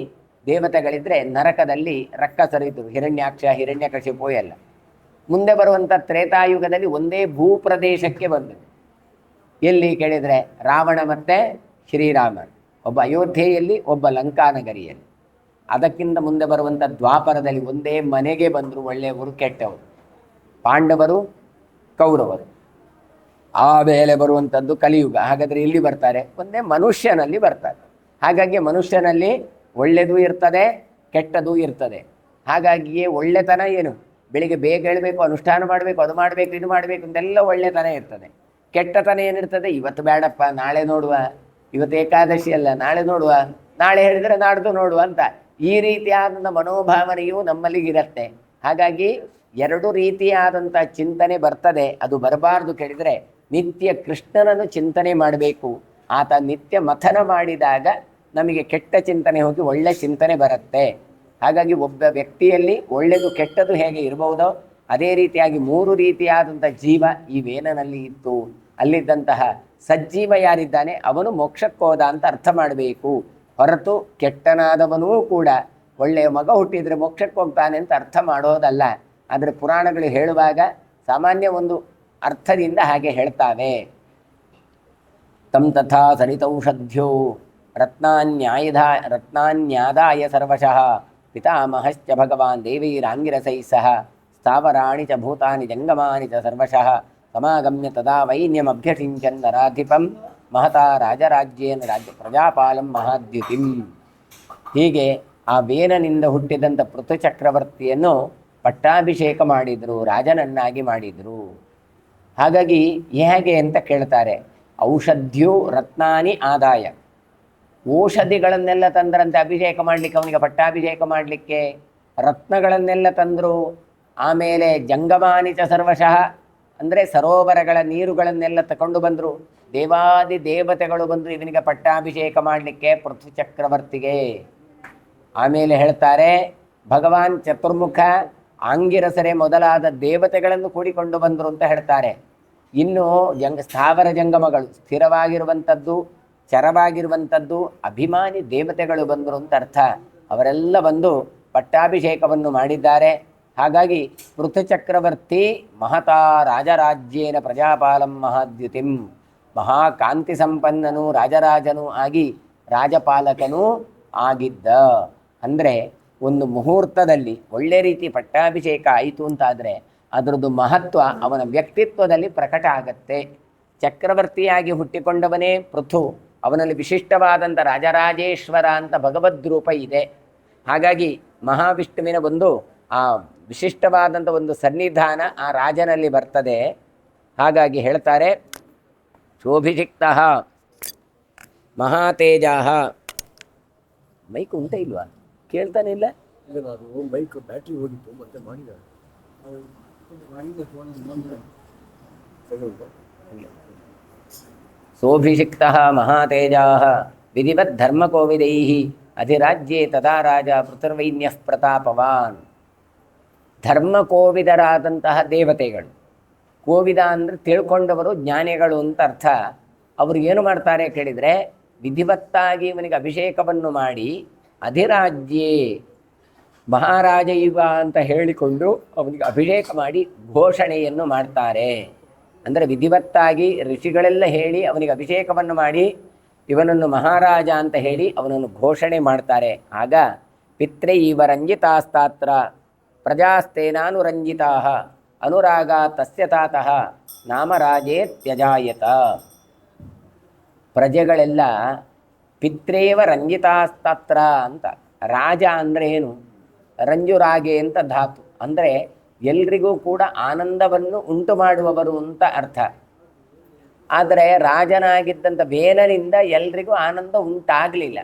ದೇವತೆಗಳಿದ್ದರೆ ನರಕದಲ್ಲಿ ರಕ್ಕಸರಿದ್ದರು, ಹಿರಣ್ಯಾಕ್ಷ, ಹಿರಣ್ಯಕಶಿಪು ಎಲ್ಲ. ಮುಂದೆ ಬರುವಂಥ ತ್ರೇತಾಯುಗದಲ್ಲಿ ಒಂದೇ ಭೂಪ್ರದೇಶಕ್ಕೆ ಬಂದರು. ಎಲ್ಲಿ ಕೇಳಿದರೆ ರಾವಣ ಮತ್ತು ಶ್ರೀರಾಮ, ಒಬ್ಬ ಅಯೋಧ್ಯೆಯಲ್ಲಿ, ಒಬ್ಬ ಲಂಕಾನಗರಿಯಲ್ಲಿ. ಅದಕ್ಕಿಂತ ಮುಂದೆ ಬರುವಂಥ ದ್ವಾಪರದಲ್ಲಿ ಒಂದೇ ಮನೆಗೆ ಬಂದರು ಒಳ್ಳೆಯವರು ಕೆಟ್ಟವರು, ಪಾಂಡವರು ಕೌರವರು. ಆಮೇಲೆ ಬರುವಂಥದ್ದು ಕಲಿಯುಗ. ಹಾಗಾದರೆ ಇಲ್ಲಿ ಬರ್ತಾರೆ, ಒಂದೇ ಮನುಷ್ಯನಲ್ಲಿ ಬರ್ತಾರೆ. ಹಾಗಾಗಿ ಮನುಷ್ಯನಲ್ಲಿ ಒಳ್ಳೆಯದು ಇರ್ತದೆ, ಕೆಟ್ಟದ್ದು ಇರ್ತದೆ. ಹಾಗಾಗಿಯೇ ಒಳ್ಳೆತನ ಏನು? ಬೆಳಿಗ್ಗೆ ಬೇಗ ಹೇಳಬೇಕು, ಅನುಷ್ಠಾನ ಮಾಡಬೇಕು, ಅದು ಮಾಡಬೇಕು, ಇದು ಮಾಡಬೇಕು ಅಂತೆಲ್ಲ ಒಳ್ಳೆತನ ಇರ್ತದೆ. ಕೆಟ್ಟತನ ಏನಿರ್ತದೆ? ಇವತ್ತು ಬೇಡಪ್ಪ, ನಾಳೆ ನೋಡುವ, ಇವತ್ತು ಏಕಾದಶಿ ಅಲ್ಲ, ನಾಳೆ ನೋಡುವ, ನಾಳೆ ಹೇಳಿದರೆ ನಾಡ್ದು ನೋಡುವ ಅಂತ ಈ ರೀತಿಯಾದ ಮನೋಭಾವನೆಯು ನಮ್ಮಲ್ಲಿ ಇರುತ್ತೆ. ಹಾಗಾಗಿ 2 ರೀತಿಯಾದಂಥ ಚಿಂತನೆ ಬರ್ತದೆ. ಅದು ಬರಬಾರ್ದು ಕೇಳಿದರೆ ನಿತ್ಯ ಕೃಷ್ಣನನ್ನು ಚಿಂತನೆ ಮಾಡಬೇಕು. ಆತ ನಿತ್ಯ ಮಥನ ಮಾಡಿದಾಗ ನಮಗೆ ಕೆಟ್ಟ ಚಿಂತನೆ ಹೋಗಿ ಒಳ್ಳೆ ಚಿಂತನೆ ಬರುತ್ತೆ. ಹಾಗಾಗಿ ಒಬ್ಬ ವ್ಯಕ್ತಿಯಲ್ಲಿ ಒಳ್ಳೆಯದು ಕೆಟ್ಟದ್ದು ಹೇಗೆ ಇರಬಹುದೋ ಅದೇ ರೀತಿಯಾಗಿ 3 ರೀತಿಯಾದಂಥ ಜೀವ ಈ ವೇನನಲ್ಲಿ ಇತ್ತು. ಅಲ್ಲಿದ್ದಂತಹ ಸಜ್ಜೀವ ಯಾರಿದ್ದಾನೆ ಅವನು ಮೋಕ್ಷಕ್ಕೆ ಹೋದ ಅಂತ ಅರ್ಥ ಮಾಡಬೇಕು. ಹೊರತು ಕೆಟ್ಟನಾದವನೂ ಕೂಡ ಒಳ್ಳೆಯ ಮಗ ಹುಟ್ಟಿದರೆ ಮೋಕ್ಷಕ್ಕೆ ಹೋಗ್ತಾನೆ ಅಂತ ಅರ್ಥ ಮಾಡೋದಲ್ಲ. ಆದರೆ ಪುರಾಣಗಳು ಹೇಳುವಾಗ ಸಾಮಾನ್ಯ ಒಂದು ಅರ್ಥದಿಂದ ಹಾಗೆ ಹೇಳ್ತಾವೆ. ತಂ ತಥಾ ಸರಿತೌಷಧ್ಯೋ ರತ್ನಾನ್ಯಾದಾಯ ಸರ್ವಶಃ ಪಿತಾಮಹಶ್ಚ ಭಗವಾನ್ ದೇವೈರಾಂಗಿರಸೈಃ ಸಹ ಸ್ಥಾವರಾಣಿ ಚ ಭೂತಾನಿ ಜಂಗಮಾನಿ ಚ ಸರ್ವಶಃ ಸಮಾಗಮ್ಯ ತದಾ ವೈನ್ಯಮಭ್ಯಸಿಂಚನ್ ನರಾಧಿಪಂ ಮಹತಾ ರಾಜರಾಜ್ಯೇನ ಪ್ರಜಾಪಾಲಂ ಮಹಾದ್ಯುತಿಂ. ಹೀಗೆ ಆ ವೇನನಿಂದ ಹುಟ್ಟಿದಂಥ ಪೃಥು ಚಕ್ರವರ್ತಿಯನ್ನು ಪಟ್ಟಾಭಿಷೇಕ ಮಾಡಿದರು, ರಾಜನನ್ನಾಗಿ ಮಾಡಿದರು. ಹಾಗಾಗಿ ಹೇಗೆ ಅಂತ ಕೇಳ್ತಾರೆ. ಔಷಧ್ಯೋ ರತ್ನಾನಿ ಆದಾಯ, ಔಷಧಿಗಳನ್ನೆಲ್ಲ ತಂದ್ರಂತೆ ಅಭಿಷೇಕ ಮಾಡಲಿಕ್ಕೆ, ಅವನಿಗೆ ಪಟ್ಟಾಭಿಷೇಕ ಮಾಡಲಿಕ್ಕೆ ರತ್ನಗಳನ್ನೆಲ್ಲ ತಂದರು. ಆಮೇಲೆ ಜಂಗಮಾನಿಚ ಸರ್ವಶಃ ಅಂದರೆ ಸರೋವರಗಳ ನೀರುಗಳನ್ನೆಲ್ಲ ತಗೊಂಡು ಬಂದರು. ದೇವಾದಿ ದೇವತೆಗಳು ಬಂದರು ಇವನಿಗೆ ಪಟ್ಟಾಭಿಷೇಕ ಮಾಡಲಿಕ್ಕೆ ಪೃಥು ಚಕ್ರವರ್ತಿಗೆ. ಆಮೇಲೆ ಹೇಳ್ತಾರೆ ಭಗವಾನ್ ಚತುರ್ಮುಖ ಆಂಗಿರಸರೆ ಮೊದಲಾದ ದೇವತೆಗಳನ್ನು ಕೂಡಿಕೊಂಡು ಬಂದರು ಅಂತ ಹೇಳ್ತಾರೆ. ಇನ್ನು ಸ್ಥಾವರ ಜಂಗಮಗಳು, ಸ್ಥಿರವಾಗಿರುವಂಥದ್ದು, ಚರವಾಗಿರುವಂಥದ್ದು ಅಭಿಮಾನಿ ದೇವತೆಗಳು ಬಂದರು ಅಂತ ಅರ್ಥ. ಅವರೆಲ್ಲ ಬಂದು ಪಟ್ಟಾಭಿಷೇಕವನ್ನು ಮಾಡಿದ್ದಾರೆ. ಹಾಗಾಗಿ ಪೃಥು ಚಕ್ರವರ್ತಿ ಮಹತಾ ರಾಜರಾಜ್ಯೇನ ಪ್ರಜಾಪಾಲಂ ಮಹಾದ್ಯುತಿಂ, ಮಹಾಕಾಂತಿ ಸಂಪನ್ನನೂ ರಾಜರಾಜನೂ ಆಗಿ ರಾಜಪಾಲಕನೂ ಆಗಿದ್ದ. ಅಂದರೆ ಒಂದು ಮುಹೂರ್ತದಲ್ಲಿ ಒಳ್ಳೆ ರೀತಿ ಪಟ್ಟಾಭಿಷೇಕ ಆಯಿತು ಅಂತಾದರೆ ಅದರದ್ದು ಮಹತ್ವ ಅವನ ವ್ಯಕ್ತಿತ್ವದಲ್ಲಿ ಪ್ರಕಟ ಆಗತ್ತೆ. ಚಕ್ರವರ್ತಿಯಾಗಿ ಹುಟ್ಟಿಕೊಂಡವನೇ ಪೃಥು, ಅವನಲ್ಲಿ ವಿಶಿಷ್ಟವಾದಂಥ ರಾಜರಾಜೇಶ್ವರ ಅಂತ ಭಗವದ್ರೂಪ ಇದೆ. ಹಾಗಾಗಿ ಮಹಾವಿಷ್ಣುವಿನ ಒಂದು ಆ ವಿಶಿಷ್ಟವಾದಂಥ ಒಂದು ಸನ್ನಿಧಾನ ಆ ರಾಜನಲ್ಲಿ ಬರ್ತದೆ. ಹಾಗಾಗಿ ಹೇಳ್ತಾರೆ ಶೋಭಿಷಿಕ್ತಃ ಮಹಾತೇಜಾಹ. ಮೈಕ್ ಉಂಟ ಇಲ್ವಾ? ಕೇಳ್ತಾನೆ ಇಲ್ಲ. ಬೈಕ್ ಬ್ಯಾಟ್ರಿ ಹೋಗಿತ್ತು ಮತ್ತೆ ಮಾಡಿದ್ದಾರೆ. ಶೋಭಿಷಿಕ್ತಃ ಮಹಾತೇಜಾಹ ವಿಧಿವತ್ ಧರ್ಮಕೋವಿದೈಃ ಅಧಿರಾಜ್ಯೇ ತದಾ ರಾಜ ಪೃಥುರ್ವೈನ್ಯಃ ಪ್ರತಾಪವಾನ್. ಧರ್ಮಕೋವಿದರಾದಂತಹ ದೇವತೆಗಳು, ಕೋವಿದ ಅಂದರೆ ತಿಳ್ಕೊಂಡವರು, ಜ್ಞಾನಿಗಳು ಅಂತ ಅರ್ಥ. ಅವರು ಏನು ಮಾಡ್ತಾರೆ ಕೇಳಿದರೆ ವಿಧಿವತ್ತಾಗಿ ಇವನಿಗೆ ಅಭಿಷೇಕವನ್ನು ಮಾಡಿ ಅಧಿರಾಜ್ಯೇ ಮಹಾರಾಜ ಯುಗ ಅಂತ ಹೇಳಿಕೊಂಡು ಅವನಿಗೆ ಅಭಿಷೇಕ ಮಾಡಿ ಘೋಷಣೆಯನ್ನು ಮಾಡ್ತಾರೆ. ಅಂದರೆ ವಿಧಿವತ್ತಾಗಿ ಋಷಿಗಳೆಲ್ಲ ಹೇಳಿ ಅವನಿಗೆ ಅಭಿಷೇಕವನ್ನು ಮಾಡಿ ಇವನನ್ನು ಮಹಾರಾಜ ಅಂತ ಹೇಳಿ ಅವನನ್ನು ಘೋಷಣೆ ಮಾಡ್ತಾರೆ. ಆಗ ಪಿತೃೈವ ರಂಜಿತಾಸ್ತಾತ್ರ ಪ್ರಜಾಸ್ತೇನಾನುರಂಜಿತಾ ಅನುರಾಗ ತಸ್ಯ ತಾತಃ ನಾಮರಾಜೇ ತ್ಯಜಾಯತ. ಪ್ರಜೆಗಳೆಲ್ಲ ಪಿತ್ರೇವ ರಂಜಿತಾಸ್ತತ್ರ ಅಂತ. ರಾಜ ಅಂದರೆ ಏನು? ರಂಜುರಾಗೆ ಅಂತ ಧಾತು, ಅಂದರೆ ಎಲ್ರಿಗೂ ಕೂಡ ಆನಂದವನ್ನು ಉಂಟು ಮಾಡುವವರು ಅಂತ ಅರ್ಥ. ಆದರೆ ರಾಜನಾಗಿದ್ದಂಥ ವೇನನಿಂದ ಎಲ್ರಿಗೂ ಆನಂದ ಉಂಟಾಗಲಿಲ್ಲ.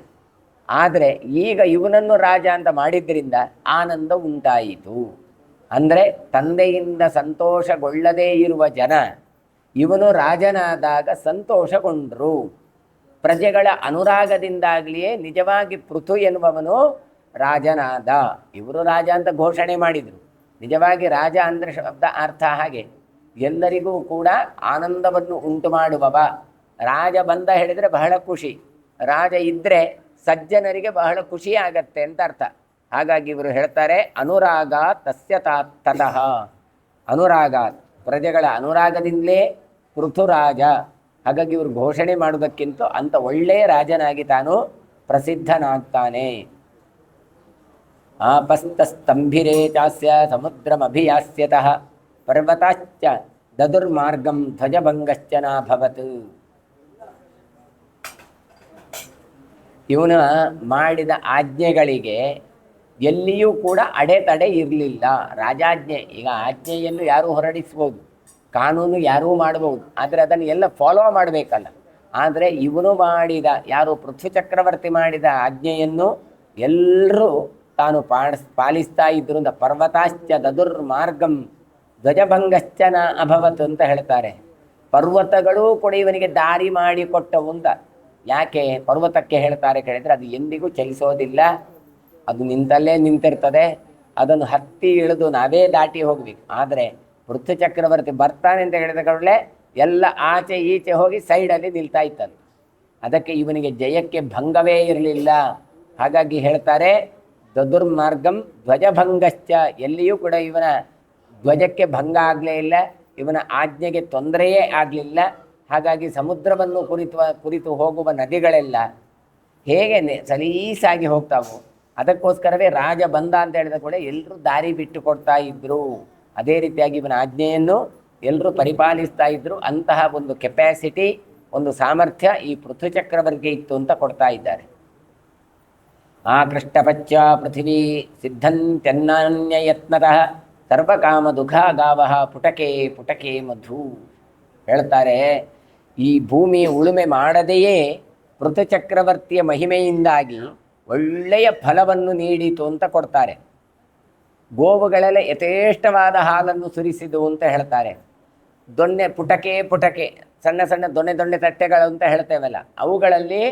ಆದರೆ ಈಗ ಇವನನ್ನು ರಾಜ ಅಂತ ಮಾಡಿದ್ದರಿಂದ ಆನಂದ ಉಂಟಾಯಿತು. ಅಂದರೆ ತಂದೆಯಿಂದ ಸಂತೋಷಗೊಳ್ಳದೇ ಇರುವ ಜನ ಇವನು ರಾಜನಾದಾಗ ಸಂತೋಷಗೊಂಡರು. ಪ್ರಜೆಗಳ ಅನುರಾಗದಿಂದಾಗಲಿಯೇ ನಿಜವಾಗಿ ಪೃಥು ಎನ್ನುವವನು ರಾಜನಾದ. ಇವರು ರಾಜ ಅಂತ ಘೋಷಣೆ ಮಾಡಿದರು. ನಿಜವಾಗಿ ರಾಜ ಅಂದರೆ ಶಬ್ದ ಅರ್ಥ ಹಾಗೆ, ಎಲ್ಲರಿಗೂ ಕೂಡ ಆನಂದವನ್ನು ಉಂಟು ಮಾಡುವವ. ರಾಜ ಬಂದ ಹೇಳಿದರೆ ಬಹಳ ಖುಷಿ, ರಾಜ ಇದ್ದರೆ ಸಜ್ಜನರಿಗೆ ಬಹಳ ಖುಷಿ ಆಗತ್ತೆ ಅಂತ ಅರ್ಥ. ಹಾಗಾಗಿ ಇವರು ಹೇಳ್ತಾರೆ ಅನುರಾಗ ತಸ್ಯ ತತಃ. ಅನುರಾಗ ಪ್ರಜೆಗಳ ಅನುರಾಗದಿಂದಲೇ ಪೃಥುರಾಜ. ಹಾಗಾಗಿ ಇವರು ಘೋಷಣೆ ಮಾಡೋದಕ್ಕಿಂತ ಅಂಥ ಒಳ್ಳೆಯ ರಾಜನಾಗಿ ತಾನು ಪ್ರಸಿದ್ಧನಾಗ್ತಾನೆ. ಆಪಸ್ತಸ್ತಂಭಿರೇ ಚಾಸ್ಯ ಸಮುದ್ರಮಭಿಯಾಸ್ಯತಃ ಪರ್ವತಾಶ್ಚ ದದುರ್ಮಾರ್ಗಂ ಧ್ವಜಭಂಗಶ್ಚ ನಾಭವತ್. ಇವನು ಮಾಡಿದ ಆಜ್ಞೆಗಳಿಗೆ ಎಲ್ಲಿಯೂ ಕೂಡ ಅಡೆತಡೆ ಇರಲಿಲ್ಲ. ರಾಜಾಜ್ಞೆ, ಈಗ ಆಜ್ಞೆಯನ್ನು ಯಾರೂ ಹೊರಡಿಸ್ಬೋದು, ಕಾನೂನು ಯಾರೂ ಮಾಡ್ಬೋದು, ಆದರೆ ಅದನ್ನು ಎಲ್ಲ ಫಾಲೋ ಮಾಡಬೇಕಲ್ಲ. ಆದರೆ ಇವನು ಮಾಡಿದ, ಯಾರು ಪೃಥು ಚಕ್ರವರ್ತಿ ಮಾಡಿದ ಆಜ್ಞೆಯನ್ನು ಎಲ್ಲರೂ ತಾನು ಪಾಲಿಸ್ತಾ ಇದ್ರು ಅಂತ. ಪರ್ವತಾಶ್ಚ ದದುರ್ಮಾರ್ಗಂ ಧ್ವಜಭಂಗಶ್ಚನ ಅಭವತ್ ಅಂತ ಹೇಳ್ತಾರೆ. ಪರ್ವತಗಳೂ ಕೂಡ ಇವನಿಗೆ ದಾರಿ ಮಾಡಿಕೊಟ್ಟವು ಅಂತ. ಯಾಕೆ ಪರ್ವತಕ್ಕೆ ಹೇಳ್ತಾರೆ ಕೇಳಿದರೆ ಅದು ಎಂದಿಗೂ ಚಲಿಸೋದಿಲ್ಲ, ಅದು ನಿಂತಲ್ಲೇ ನಿಂತಿರ್ತದೆ. ಅದನ್ನು ಹತ್ತಿ ಇಳಿದು ನಾವೇ ದಾಟಿ ಹೋಗ್ಬೇಕು. ಆದರೆ ಪೃಥು ಚಕ್ರವರ್ತಿ ಬರ್ತಾನೆ ಅಂತ ಹೇಳಿದ ಕೂಡಲೇ ಎಲ್ಲ ಆಚೆ ಈಚೆ ಹೋಗಿ ಸೈಡಲ್ಲಿ ನಿಲ್ತಾ ಇತ್ತಂತೆ. ಅದಕ್ಕೆ ಇವನಿಗೆ ಜಯಕ್ಕೆ ಭಂಗವೇ ಇರಲಿಲ್ಲ. ಹಾಗಾಗಿ ಹೇಳ್ತಾರೆ ದದುರ್ಮಾರ್ಗಂ ಧ್ವಜಭಂಗಶ್ಚ, ಎಲ್ಲಿಯೂ ಕೂಡ ಇವನ ಧ್ವಜಕ್ಕೆ ಭಂಗ ಆಗಲೇ ಇಲ್ಲ, ಇವನ ಆಜ್ಞೆಗೆ ತೊಂದರೆಯೇ ಆಗಲಿಲ್ಲ. ಹಾಗಾಗಿ ಸಮುದ್ರವನ್ನು ಕುರಿತು ಹೋಗುವ ನದಿಗಳೆಲ್ಲ ಹೇಗೆ ಸಲೀಸಾಗಿ ಹೋಗ್ತಾವು. ಅದಕ್ಕೋಸ್ಕರವೇ ರಾಜ ಬಂದ ಅಂತ ಹೇಳಿದ ಕೂಡ ಎಲ್ಲರೂ ದಾರಿ ಬಿಟ್ಟು ಕೊಡ್ತಾ ಇದ್ರು. ಅದೇ ರೀತಿಯಾಗಿ ಇವನ ಆಜ್ಞೆಯನ್ನು ಎಲ್ಲರೂ ಪರಿಪಾಲಿಸ್ತಾ ಇದ್ರು. ಅಂತಹ ಒಂದು ಕೆಪ್ಯಾಸಿಟಿ, ಒಂದು ಸಾಮರ್ಥ್ಯ ಈ ಪೃಥು ಚಕ್ರವರ್ತಿಗೆ ಇತ್ತು ಅಂತ ಕೊಡ್ತಾ ಇದ್ದಾರೆ. ಆಕೃಷ್ಟಪಚ್ಚ ಪೃಥಿವೀ ಸಿದ್ಧಂತ್ಯನ್ಯಯತ್ನತಃ ಸರ್ವಕಾಮ ದುಃಖಾಗಾವ ಪುಟಕೆ ಪುಟಕೆ ಮಧು. ಹೇಳ್ತಾರೆ, ಈ ಭೂಮಿ ಉಳುಮೆ ಮಾಡದೆಯೇ ಪೃಥು ಚಕ್ರವರ್ತಿಯ ಮಹಿಮೆಯಿಂದಾಗಿ ಒಳ್ಳೆಯ ಫಲವನ್ನು ನೀಡಿತು ಅಂತ ಕೊಡ್ತಾರೆ. ಗೋವುಗಳೆಲ್ಲ ಯಥೇಷ್ಟವಾದ ಹಾಲನ್ನು ಸುರಿಸಿದವು ಅಂತ ಹೇಳ್ತಾರೆ. ದೊಣ್ಣೆ ಪುಟಕೆ ಪುಟಕೆ, ಸಣ್ಣ ಸಣ್ಣ ದೊಣ್ಣೆ ತಟ್ಟೆಗಳು ಅಂತ ಹೇಳ್ತೇವಲ್ಲ, ಅವುಗಳಲ್ಲಿ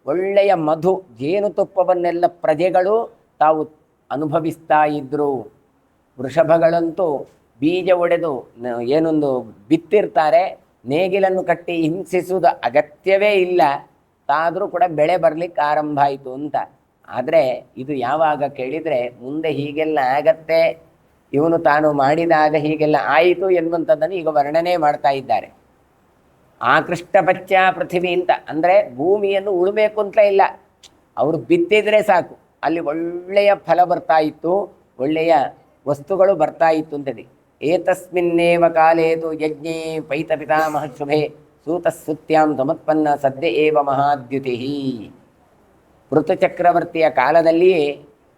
ಒಳ್ಳೆಯ ಮಧು, ಜೇನುತುಪ್ಪವನ್ನೆಲ್ಲ ಪ್ರಜೆಗಳು ತಾವು ಅನುಭವಿಸ್ತಾ ಇದ್ದರು. ವೃಷಭಗಳಂತೂ ಬೀಜ ಒಡೆದು ಏನೊಂದು ಬಿತ್ತಿರ್ತಾರೆ, ನೇಗಿಲನ್ನು ಕಟ್ಟಿ ಹಿಂಸಿಸುವುದು ಅಗತ್ಯವೇ ಇಲ್ಲ, ತಾದರೂ ಕೂಡ ಬೆಳೆ ಬರಲಿಕ್ಕೆ ಆರಂಭ ಆಯಿತು ಅಂತ. ಆದರೆ ಇದು ಯಾವಾಗ ಕೇಳಿದರೆ ಮುಂದೆ ಹೀಗೆಲ್ಲ ಆಗತ್ತೆ, ಇವನು ತಾನು ಮಾಡಿದಾಗ ಹೀಗೆಲ್ಲ ಆಯಿತು ಎನ್ನುವಂಥದ್ದನ್ನು ಈಗ ವರ್ಣನೆ ಮಾಡ್ತಾ ಇದ್ದಾರೆ. ಆಕೃಷ್ಟಪಚ್ಚ ಪೃಥಿವಿ ಅಂತ ಅಂದರೆ ಭೂಮಿಯನ್ನು ಉಳಬೇಕು ಅಂತಲೇ ಇಲ್ಲ, ಅವರು ಬಿತ್ತಿದ್ರೆ ಸಾಕು, ಅಲ್ಲಿ ಒಳ್ಳೆಯ ಫಲ ಬರ್ತಾ ಇತ್ತು, ಒಳ್ಳೆಯ ವಸ್ತುಗಳು ಬರ್ತಾ ಇತ್ತು ಅಂತೇಳಿ. ಏತಸ್ಮಿನ್ನೇವ ಕಾಲೇತು ಯಜ್ಞೇ ಪೈತ ಪಿತಾಮಹ ಶುಭೆ ಸೂತಸ್ತುತ್ಯಾಂ ಸಮತ್ಪನ್ನ ಸದ್ಯ ಏವ ಮಹಾದ್ಯುತಿ. ಪೃಥು ಚಕ್ರವರ್ತಿಯ ಕಾಲದಲ್ಲಿಯೇ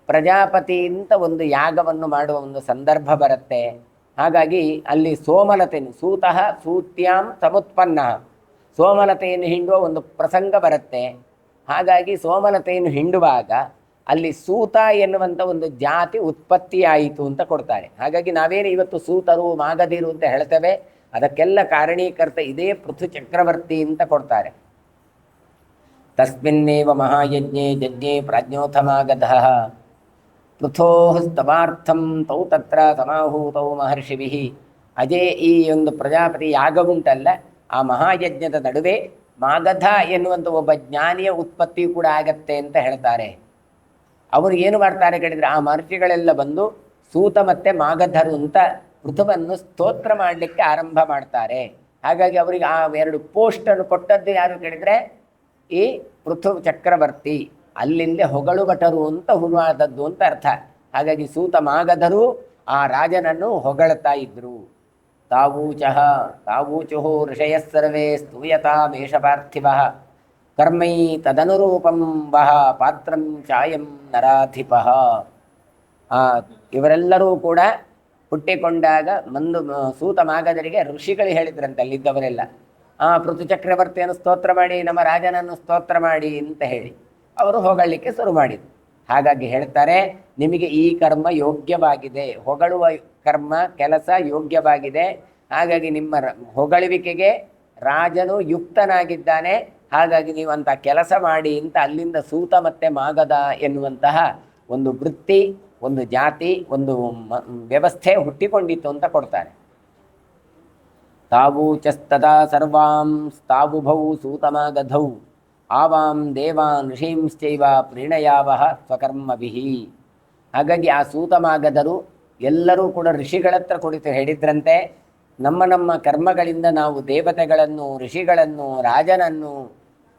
ಪ್ರಜಾಪತಿ ಅಂತ ಒಂದು ಯಾಗವನ್ನು ಮಾಡುವ ಒಂದು ಸಂದರ್ಭ ಬರುತ್ತೆ. ಹಾಗಾಗಿ ಅಲ್ಲಿ ಸೋಮಲತೆಯನ್ನು ಸೂತಃ ಸೂತ್ಯಾಂ ಸಮುತ್ಪನ್ನ, ಸೋಮಲತೆಯನ್ನು ಹಿಂಡುವ ಒಂದು ಪ್ರಸಂಗ ಬರುತ್ತೆ. ಹಾಗಾಗಿ ಸೋಮಲತೆಯನ್ನು ಹಿಂಡುವಾಗ ಅಲ್ಲಿ ಸೂತ ಎನ್ನುವಂಥ ಒಂದು ಜಾತಿ ಉತ್ಪತ್ತಿಯಾಯಿತು ಅಂತ ಕೊಡ್ತಾರೆ. ಹಾಗಾಗಿ ನಾವೇನು ಇವತ್ತು ಸೂತರು ಮಾಗಧೀರು ಅಂತ ಹೇಳ್ತೇವೆ, ಅದಕ್ಕೆಲ್ಲ ಕಾರಣೀಕರ್ತ ಇದೇ ಪೃಥು ಚಕ್ರವರ್ತಿ ಅಂತ ಕೊಡ್ತಾರೆ. ತಸ್ಮಿನ್ನೇವ ಮಹಾಯಜ್ಞೆ ಯಜ್ಞೆ ಪ್ರಾಜ್ಞೋಥಮಾಗಧಃ ಪೃಥೋ ಸ್ತವಾರ್ಥಂ ತೌ ತತ್ರ ಸಮಾಹೂತೌ ಮಹರ್ಷಿಭಿಃ. ಅಜೇ ಈ ಒಂದು ಪ್ರಜಾಪತಿ ಯಾಗವುಂಟಲ್ಲ, ಆ ಮಹಾಯಜ್ಞದ ನಡುವೆ ಮಾಗಧ ಎನ್ನುವಂಥ ಒಬ್ಬ ಜ್ಞಾನಿಯ ಉತ್ಪತ್ತಿ ಕೂಡ ಆಗತ್ತೆ ಅಂತ ಹೇಳ್ತಾರೆ. ಅವರು ಏನು ಮಾಡ್ತಾರೆ ಕೇಳಿದರೆ, ಆ ಮಹರ್ಷಿಗಳೆಲ್ಲ ಬಂದು ಸೂತ ಮತ್ತು ಮಾಗಧರು ಅಂತ ಪೃಥುವನ್ನು ಸ್ತೋತ್ರ ಮಾಡಲಿಕ್ಕೆ ಆರಂಭ ಮಾಡ್ತಾರೆ. ಹಾಗಾಗಿ ಅವರಿಗೆ ಆ ಎರಡು ಪೋಸ್ಟನ್ನು ಕೊಟ್ಟದ್ದು ಯಾರು ಕೇಳಿದರೆ ಈ ಪೃಥು ಚಕ್ರವರ್ತಿ, ಅಲ್ಲಿಂದ ಹೊಗಳು ಭಟರು ಅಂತ ಹುಡುವಾದದ್ದು ಅಂತ ಅರ್ಥ. ಹಾಗಾಗಿ ಸೂತ ಮಾಗಧರು ಆ ರಾಜನನ್ನು ಹೊಗಳ್ತಾ ಇದ್ರು. ತಾವೂಚುಹು ಋಷಯಃ ಸರ್ವೇ ಸ್ತೂಯತಾ ಮೇಷಪಾರ್ಥಿವಃ ಕರ್ಮೈ ತದನುರೂಪಂ ವಹ ಪಾತ್ರಂ ಚಾಯಂ ನರಾಧಿಪಃ. ಇವರೆಲ್ಲರೂ ಕೂಡ ಹುಟ್ಟಿಕೊಂಡಾಗ ಸೂತ ಮಾಗಧರಿಗೆ ಋಷಿಗಳು ಹೇಳಿದ್ರಂತೆ ಅಲ್ಲಿದ್ದವರೆಲ್ಲ, ಪೃಥು ಚಕ್ರವರ್ತಿಯನ್ನು ಸ್ತೋತ್ರ ಮಾಡಿ, ನಮ್ಮ ರಾಜನನ್ನು ಸ್ತೋತ್ರ ಮಾಡಿ ಅಂತ ಹೇಳಿ ಅವರು ಹೊಗಳಲಿಕ್ಕೆ ಶುರು ಮಾಡಿದರು. ಹಾಗಾಗಿ ಹೇಳ್ತಾರೆ, ನಿಮಗೆ ಈ ಕರ್ಮ ಯೋಗ್ಯವಾಗಿದೆ, ಹೊಗಳುವ ಕರ್ಮ ಕೆಲಸ ಯೋಗ್ಯವಾಗಿದೆ. ಹಾಗಾಗಿ ನಿಮ್ಮ ಹೊಗಳುವಿಕೆಗೆ ರಾಜನು ಯುಕ್ತನಾಗಿದ್ದಾನೆ, ಹಾಗಾಗಿ ನೀವು ಅಂಥ ಕೆಲಸ ಮಾಡಿ ಅಂತ ಅಲ್ಲಿಂದ ಸೂತ ಮತ್ತು ಮಾಗಧ ಎನ್ನುವಂತಹ ಒಂದು ವೃತ್ತಿ, ಒಂದು ಜಾತಿ, ಒಂದು ವ್ಯವಸ್ಥೆ ಹುಟ್ಟಿಕೊಂಡಿತ್ತು ಅಂತ ಕೊಡ್ತಾರೆ. ತಾವೂಚಸ್ತದಾ ಸರ್ವಾಂ ಸ್ಥಾವುಭೌ ಸೂತಮಾಗಧೌ ಆವಾಂ ದೇವಾನ್ ಋಷೀಂಶ್ಚೈವ ಪ್ರೀಣಯಾವಹ ಸ್ವಕರ್ಮಭಿಃ. ಹಾಗಾಗಿ ಆ ಸೂತಮಾಗಧರು ಎಲ್ಲರೂ ಕೂಡ ಋಷಿಗಳ ಹತ್ರ ಕುಳಿತು ಹೇಳಿದ್ರಂತೆ, ನಮ್ಮ ಕರ್ಮಗಳಿಂದ ನಾವು ದೇವತೆಗಳನ್ನು, ಋಷಿಗಳನ್ನು, ರಾಜನನ್ನು,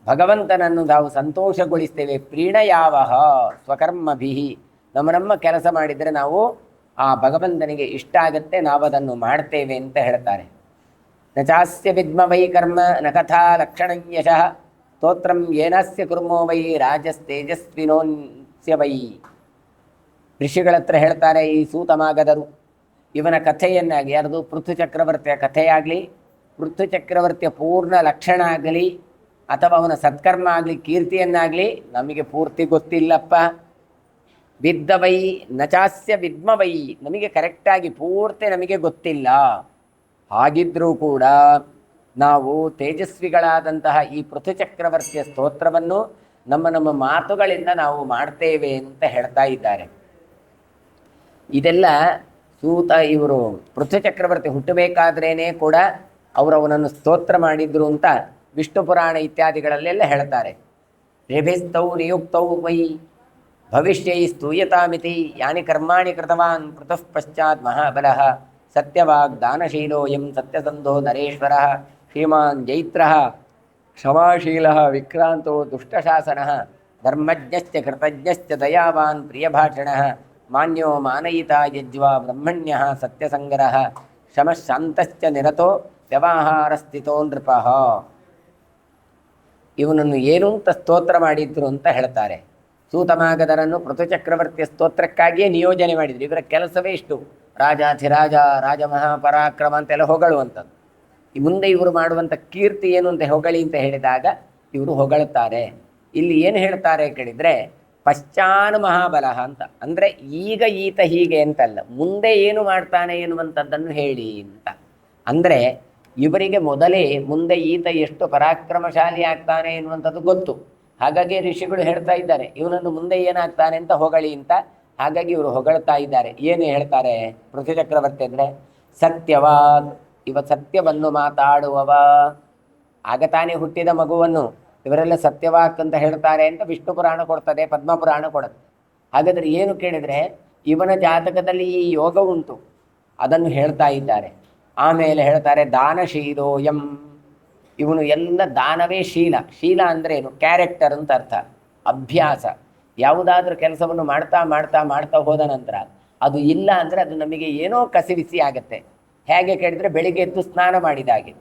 ಭಗವಂತನನ್ನು ನಾವು ಸಂತೋಷಗೊಳಿಸ್ತೇವೆ. ಪ್ರೀಣಯಾವಹ ಸ್ವಕರ್ಮಭಿಃ, ನಮ್ಮ ಕೆಲಸ ಮಾಡಿದರೆ ನಾವು ಆ ಭಗವಂತನಿಗೆ ಇಷ್ಟ ಆಗುತ್ತೆ, ನಾವು ಅದನ್ನು ಮಾಡ್ತೇವೆ ಅಂತ ಹೇಳ್ತಾರೆ. ನ ಚಾಸ್ಯ ವಿದ್ಮ ವೈ ಕರ್ಮ ನ ಕಥಾ ಲಕ್ಷಣಂ ಯಶಃ ಸ್ತೋತ್ರಂ ಏನಸ್ಯ ಕುರ್ಮೋ ವೈ ರಾಜಸ್ತೇಜಸ್ವಿನೋನ್ಸ್ಯ ವೈ. ಋಷಿಗಳ ಹತ್ರ ಹೇಳ್ತಾರೆ ಈ ಸೂತಮಾಗಧರು, ಇವನ ಕಥೆಯನ್ನಾಗಿ, ಯಾರ್ದು ಪೃಥು ಚಕ್ರವರ್ತಿಯ ಕಥೆಯಾಗಲಿ, ಪೃಥು ಚಕ್ರವರ್ತಿಯ ಪೂರ್ಣ ಲಕ್ಷಣ ಆಗಲಿ, ಅಥವಾ ಅವನ ಸತ್ಕರ್ಮ ಆಗಲಿ, ಕೀರ್ತಿಯನ್ನಾಗಲಿ ನಮಗೆ ಪೂರ್ತಿ ಗೊತ್ತಿಲ್ಲಪ್ಪ. ವಿದ್ವೈ ನಚಾಸ್ಯ ವಿದ್ಮವೈ, ನಮಗೆ ಕರೆಕ್ಟಾಗಿ ಪೂರ್ತಿ ನಮಗೆ ಗೊತ್ತಿಲ್ಲ. ಹಾಗಿದ್ರೂ ಕೂಡ ನಾವು ತೇಜಸ್ವಿಗಳಾದಂತಹ ಈ ಪೃಥು ಚಕ್ರವರ್ತಿಯ ಸ್ತೋತ್ರವನ್ನು ನಮ್ಮ ಮಾತುಗಳಿಂದ ನಾವು ಮಾಡ್ತೇವೆ ಅಂತ ಹೇಳ್ತಾ ಇದ್ದಾರೆ. ಇದೆಲ್ಲ ಇವರು ಪೃಥು ಚಕ್ರವರ್ತಿ ಹುಟ್ಟಬೇಕಾದ್ರೇ ಕೂಡ ಅವನನ್ನು ಸ್ತೋತ್ರ ಮಾಡಿದ್ರು ಅಂತ ವಿಷ್ಣು ಪುರಾಣ ಇತ್ಯಾದಿಗಳಲ್ಲೆಲ್ಲ ಹೇಳ್ತಾರೆ. ರೇಭಿಸ್ತೌ ನಿಯುಕ್ತೌ ವೈ ಭವಿಷ್ಯೈ ಸ್ತೂಯತಾಮಿತಿ ಯಾನಿ ಕರ್ಮಾಣಿ ಕೃತವಾನ್ ಪೃತಃ ಪಶ್ಚಾತ್ ಮಹಾಬಲಃ ಸತ್ಯವಾಗ್ ದಾನಶೀಲೋಯಂ ಸತ್ಯಸಂಧೋ ನರೇಶ್ವರಃ ಶ್ರೀಮಾನ್ ಜೈತ್ರಃ ಕ್ಷಮಾಶೀಲಃ ವಿಕ್ರಾಂತೋ ದುಷ್ಟಶಾಸನಃ ಧರ್ಮಜ್ಞಶ್ಚ ಕೃತಜ್ಞಶ್ಚ ದಯಾವಾನ್ ಪ್ರಿಯಭಾಷಣಃ ಮಾನ್ಯೋ ಮಾನಯಿತಾ ಯಜ್ವಾ ಬ್ರಹ್ಮಣ್ಯಃ ಸತ್ಯಸಂಗರಃ ಶಮಃಶಾಂತಶ್ಚ ನಿರತೋ ವ್ಯವಹಾರಸ್ಥಿತೋ ನೃಪಃ. ಇವನನ್ನು ಏನು ಅಂತ ಸ್ತೋತ್ರ ಮಾಡಿದ್ರು ಅಂತ ಹೇಳ್ತಾರೆ. ಸೂತಮಾಗಧರನ್ನು ಪೃಥುಚಕ್ರವರ್ತಿಯ ಸ್ತೋತ್ರಕ್ಕಾಗಿಯೇ ನಿಯೋಜನೆ ಮಾಡಿದ್ರು. ಇವರ ಕೆಲಸವೇ ಇಷ್ಟು, ರಾಜಾಧಿರಾಜ ರಾಜ ಮಹಾಪರಾಕ್ರಮ ಅಂತೆಲ್ಲ ಹೊಗಳುವಂಥದ್ದು. ಮುಂದೆ ಇವರು ಮಾಡುವಂಥ ಕೀರ್ತಿ ಏನು ಅಂತ ಹೊಗಳಿ ಅಂತ ಹೇಳಿದಾಗ ಇವರು ಹೊಗಳುತ್ತಾರೆ. ಇಲ್ಲಿ ಏನು ಹೇಳ್ತಾರೆ ಕೇಳಿದರೆ ಪಶ್ಚಾನ್ ಮಹಾಬಲಃ ಅಂತ, ಅಂದರೆ ಈಗ ಈತ ಹೀಗೆ ಅಂತಲ್ಲ, ಮುಂದೆ ಏನು ಮಾಡ್ತಾನೆ ಎನ್ನುವಂಥದ್ದನ್ನು ಹೇಳಿ ಅಂತ. ಅಂದರೆ ಇವರಿಗೆ ಮೊದಲೇ ಮುಂದೆ ಈತ ಎಷ್ಟು ಪರಾಕ್ರಮಶಾಲಿ ಆಗ್ತಾನೆ ಎನ್ನುವಂಥದ್ದು ಗೊತ್ತು. ಹಾಗಾಗಿ ಋಷಿಗಳು ಹೇಳ್ತಾ ಇದ್ದಾರೆ ಇವನನ್ನು ಮುಂದೆ ಏನಾಗ್ತಾನೆ ಅಂತ ಹೊಗಳಿ ಅಂತ. ಹಾಗಾಗಿ ಇವರು ಹೊಗಳ್ತಾ ಇದ್ದಾರೆ. ಏನು ಹೇಳ್ತಾರೆ ಪೃಥ್ವಿ ಚಕ್ರವರ್ತಿ ಅಂದರೆ ಸತ್ಯವಾದ್, ಇವ ಸತ್ಯವನ್ನು ಮಾತಾಡುವವ. ಆಗ ತಾನೇ ಹುಟ್ಟಿದ ಮಗುವನ್ನು ಇವರೆಲ್ಲ ಸತ್ಯವಾಕ್ ಅಂತ ಹೇಳ್ತಾರೆ ಅಂತ ವಿಷ್ಣು ಪುರಾಣ ಕೊಡ್ತದೆ, ಪದ್ಮಪುರಾಣ ಕೊಡುತ್ತೆ. ಹಾಗಾದರೆ ಏನು ಕೇಳಿದರೆ ಇವನ ಜಾತಕದಲ್ಲಿ ಈ ಯೋಗ ಉಂಟು, ಅದನ್ನು ಹೇಳ್ತಾ ಇದ್ದಾರೆ. ಆಮೇಲೆ ಹೇಳ್ತಾರೆ ದಾನಶೀಲೋಯಂ, ಇವನು ಎಲ್ಲ ದಾನವೇ ಶೀಲ. ಶೀಲ ಅಂದರೆ ಏನು? ಕ್ಯಾರೆಕ್ಟರ್ ಅಂತ ಅರ್ಥ, ಅಭ್ಯಾಸ. ಯಾವುದಾದ್ರೂ ಕೆಲಸವನ್ನು ಮಾಡ್ತಾ ಮಾಡ್ತಾ ಮಾಡ್ತಾ ಹೋದ ನಂತರ ಅದು ಇಲ್ಲ ಅಂದರೆ ಅದು ನಮಗೆ ಏನೋ ಕಸಿವಿಸಿ ಆಗುತ್ತೆ. ಹೇಗೆ ಕೇಳಿದರೆ ಬೆಳಿಗ್ಗೆ ಎದ್ದು ಸ್ನಾನ ಮಾಡಿದ ಹಾಗೆ.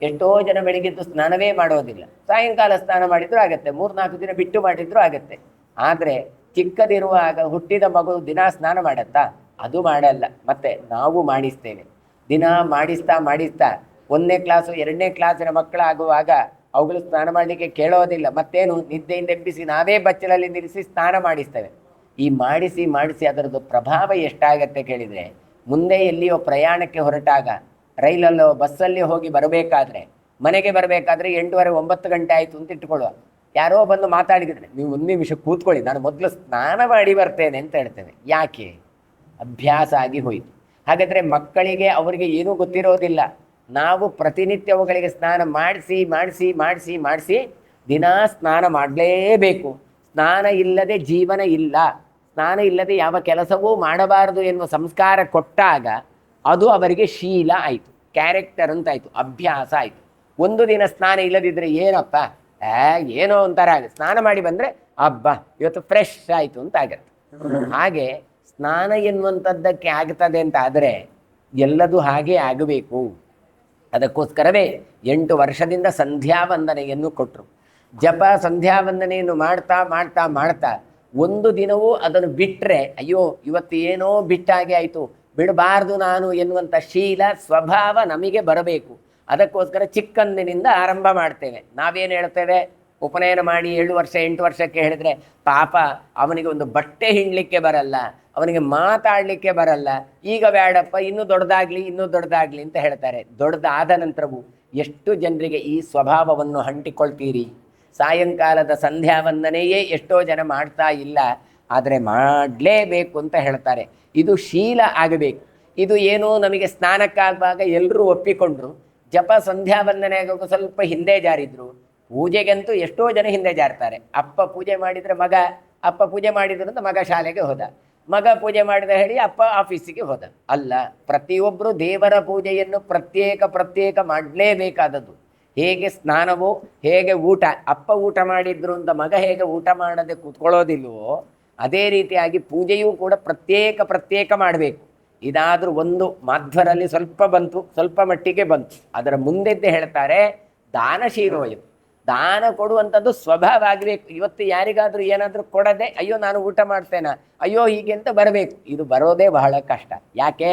ಎಷ್ಟೋ ಜನ ಬೆಳಿಗ್ಗೆ ಎದ್ದು ಸ್ನಾನವೇ ಮಾಡೋದಿಲ್ಲ, ಸಾಯಂಕಾಲ ಸ್ನಾನ ಮಾಡಿದರೂ ಆಗುತ್ತೆ, 3-4 ದಿನ ಬಿಟ್ಟು ಮಾಡಿದರೂ ಆಗುತ್ತೆ. ಆದರೆ ಚಿಕ್ಕದಿರುವಾಗ ಹುಟ್ಟಿದ ಮಗು ದಿನ ಸ್ನಾನ ಮಾಡತ್ತಾ? ಅದು ಮಾಡಲ್ಲ. ಮತ್ತು ನಾವು ಮಾಡಿಸ್ತೇವೆ, ದಿನ ಮಾಡಿಸ್ತಾ 1ನೇ ಕ್ಲಾಸು 2ನೇ ಕ್ಲಾಸಿನ ಮಕ್ಕಳಾಗುವಾಗ ಅವುಗಳು ಸ್ನಾನ ಮಾಡಲಿಕ್ಕೆ ಕೇಳೋದಿಲ್ಲ. ಮತ್ತೇನು, ನಿದ್ದೆಯಿಂದ ಎಬ್ಬಿಸಿ ನಾವೇ ಬಚ್ಚಲಲ್ಲಿ ನಿಲ್ಲಿಸಿ ಸ್ನಾನ ಮಾಡಿಸ್ತೇವೆ. ಈ ಮಾಡಿಸಿ ಅದರದ್ದು ಪ್ರಭಾವ ಎಷ್ಟಾಗತ್ತೆ ಕೇಳಿದರೆ, ಮುಂದೆ ಎಲ್ಲಿಯೋ ಪ್ರಯಾಣಕ್ಕೆ ಹೊರಟಾಗ ರೈಲಲ್ಲೋ ಬಸ್ಸಲ್ಲಿ ಹೋಗಿ ಬರಬೇಕಾದ್ರೆ, ಮನೆಗೆ ಬರಬೇಕಾದ್ರೆ 8:30-9 ಗಂಟೆ ಆಯಿತು ಅಂತ ಇಟ್ಕೊಳ್ಳುವ, ಯಾರೋ ಬಂದು ಮಾತಾಡಿದ್ರೆ ನೀವು 1 ನಿಮಿಷ ಕೂತ್ಕೊಳ್ಳಿ, ನಾನು ಮೊದಲು ಸ್ನಾನ ಮಾಡಿ ಬರ್ತೇನೆ ಅಂತ ಹೇಳ್ತೇವೆ. ಯಾಕೆ? ಅಭ್ಯಾಸ ಆಗಿ ಹೋಯಿತು. ಹಾಗಾದರೆ ಮಕ್ಕಳಿಗೆ ಅವರಿಗೆ ಏನೂ ಗೊತ್ತಿರೋದಿಲ್ಲ. ನಾವು ಪ್ರತಿನಿತ್ಯ ಅವುಗಳಿಗೆ ಸ್ನಾನ ಮಾಡಿಸಿ ದಿನಾ ಸ್ನಾನ ಮಾಡಲೇಬೇಕು. ಸ್ನಾನ ಇಲ್ಲದೆ ಜೀವನ ಇಲ್ಲ, ಸ್ನಾನ ಇಲ್ಲದೆ ಯಾವ ಕೆಲಸವೂ ಮಾಡಬಾರದು ಎನ್ನುವ ಸಂಸ್ಕಾರ ಕೊಟ್ಟಾಗ ಅದು ಅವರಿಗೆ ಶೀಲ ಆಯಿತು, ಕ್ಯಾರೆಕ್ಟರ್ ಅಂತಾಯಿತು, ಅಭ್ಯಾಸ ಆಯಿತು. ಒಂದು ದಿನ ಸ್ನಾನ ಇಲ್ಲದಿದ್ದರೆ ಏನಪ್ಪ ಏನೋ ಒಂಥರ ಆಗುತ್ತೆ. ಸ್ನಾನ ಮಾಡಿ ಬಂದರೆ ಹಬ್ಬ ಇವತ್ತು ಫ್ರೆಶ್ ಆಯಿತು ಅಂತ ಆಗತ್ತೆ. ಹಾಗೆ ಸ್ನಾನ ಎನ್ನುವಂಥದ್ದಕ್ಕೆ ಆಗ್ತದೆ ಅಂತ ಆದರೆ ಎಲ್ಲದೂ ಹಾಗೇ ಆಗಬೇಕು. ಅದಕ್ಕೋಸ್ಕರವೇ 8 ವರ್ಷದಿಂದ ಸಂಧ್ಯಾವಂದನೆಯನ್ನು ಕೊಟ್ಟರು. ಜಪ ಸಂಧ್ಯಾವಂದನೆಯನ್ನು ಮಾಡ್ತಾ ಒಂದು ದಿನವೂ ಅದನ್ನು ಬಿಟ್ಟರೆ ಅಯ್ಯೋ ಇವತ್ತು ಏನೋ ಬಿಟ್ಟಾಗೆ ಆಯಿತು, ಬಿಡಬಾರ್ದು ನಾನು ಎನ್ನುವಂಥ ಶೀಲ ಸ್ವಭಾವ ನಮಗೆ ಬರಬೇಕು. ಅದಕ್ಕೋಸ್ಕರ ಚಿಕ್ಕಂದಿನಿಂದ ಆರಂಭ ಮಾಡ್ತೇವೆ. ನಾವೇನು ಹೇಳ್ತೇವೆ, ಉಪನಯನ ಮಾಡಿ 7 ವರ್ಷ 8 ವರ್ಷಕ್ಕೆ ಹೇಳಿದರೆ ಪಾಪ ಅವನಿಗೆ ಒಂದು ಬಟ್ಟೆ ಹಿಂಡಲಿಕ್ಕೆ ಬರಲ್ಲ, ಅವನಿಗೆ ಮಾತಾಡಲಿಕ್ಕೆ ಬರಲ್ಲ, ಈಗ ಬೇಡಪ್ಪ ಇನ್ನೂ ದೊಡ್ಡದಾಗಲಿ ಅಂತ ಹೇಳ್ತಾರೆ. ದೊಡ್ಡದಾದ ನಂತರವೂ ಎಷ್ಟು ಜನರಿಗೆ ಈ ಸ್ವಭಾವವನ್ನು ಅಂಟಿಕೊಳ್ತೀರಿ? ಸಾಯಂಕಾಲದ ಸಂಧ್ಯಾವಂದನೆಯೇ ಎಷ್ಟೋ ಜನ ಮಾಡ್ತಾ ಇಲ್ಲ, ಆದರೆ ಮಾಡಲೇಬೇಕು ಅಂತ ಹೇಳ್ತಾರೆ. ಇದು ಶೀಲ ಆಗಬೇಕು. ಇದು ಏನೋ ನಮಗೆ ಸ್ನಾನಕ್ಕಾಗುವಾಗ ಎಲ್ಲರೂ ಒಪ್ಪಿಕೊಂಡ್ರು, ಜಪ ಸಂಧ್ಯಾವಂದನೆ ಆಗೋಕೆ ಸ್ವಲ್ಪ ಹಿಂದೆ ಜಾರಿದ್ರು. ಪೂಜೆಗಂತೂ ಎಷ್ಟೋ ಜನ ಹಿಂದೆ ಜಾರ್ತಾರೆ. ಅಪ್ಪ ಪೂಜೆ ಮಾಡಿದರೆ ಅಪ್ಪ ಪೂಜೆ ಮಾಡಿದ್ರು ಅಂತ ಮಗ ಶಾಲೆಗೆ ಹೋದ, ಮಗ ಪೂಜೆ ಮಾಡಿದ ಹೇಳಿ ಅಪ್ಪ ಆಫೀಸಿಗೆ ಹೋದ. ಅಲ್ಲ, ಪ್ರತಿಯೊಬ್ಬರು ದೇವರ ಪೂಜೆಯನ್ನು ಪ್ರತ್ಯೇಕ ಮಾಡಲೇಬೇಕಾದದ್ದು. ಹೇಗೆ ಸ್ನಾನವೋ, ಹೇಗೆ ಊಟ, ಅಪ್ಪ ಊಟ ಮಾಡಿದ್ರು ಅಂತ ಮಗ ಹೇಗೆ ಊಟ ಮಾಡದೆ ಕೂತ್ಕೊಳ್ಳೋದಿಲ್ವೋ, ಅದೇ ರೀತಿಯಾಗಿ ಪೂಜೆಯೂ ಕೂಡ ಪ್ರತ್ಯೇಕ ಮಾಡಬೇಕು. ಇದಾದರೂ ಒಂದು ಮಾಧ್ವರಲ್ಲಿ ಸ್ವಲ್ಪ ಮಟ್ಟಿಗೆ ಬಂತು. ಅದರ ಮುಂದೆದ್ದೇ ಹೇಳ್ತಾರೆ ದಾನಶೀಲೋಯಂ, ದಾನ ಕೊಡುವಂಥದ್ದು ಸ್ವಭಾವ ಆಗಬೇಕು. ಇವತ್ತು ಯಾರಿಗಾದರೂ ಏನಾದರೂ ಕೊಡದೆ ಅಯ್ಯೋ ನಾನು ಊಟ ಮಾಡ್ತೇನೆ, ಅಯ್ಯೋ ಹೀಗೆ ಅಂತ ಬರಬೇಕು, ಇದು ಬರೋದೇ ಬಹಳ ಕಷ್ಟ. ಯಾಕೆ?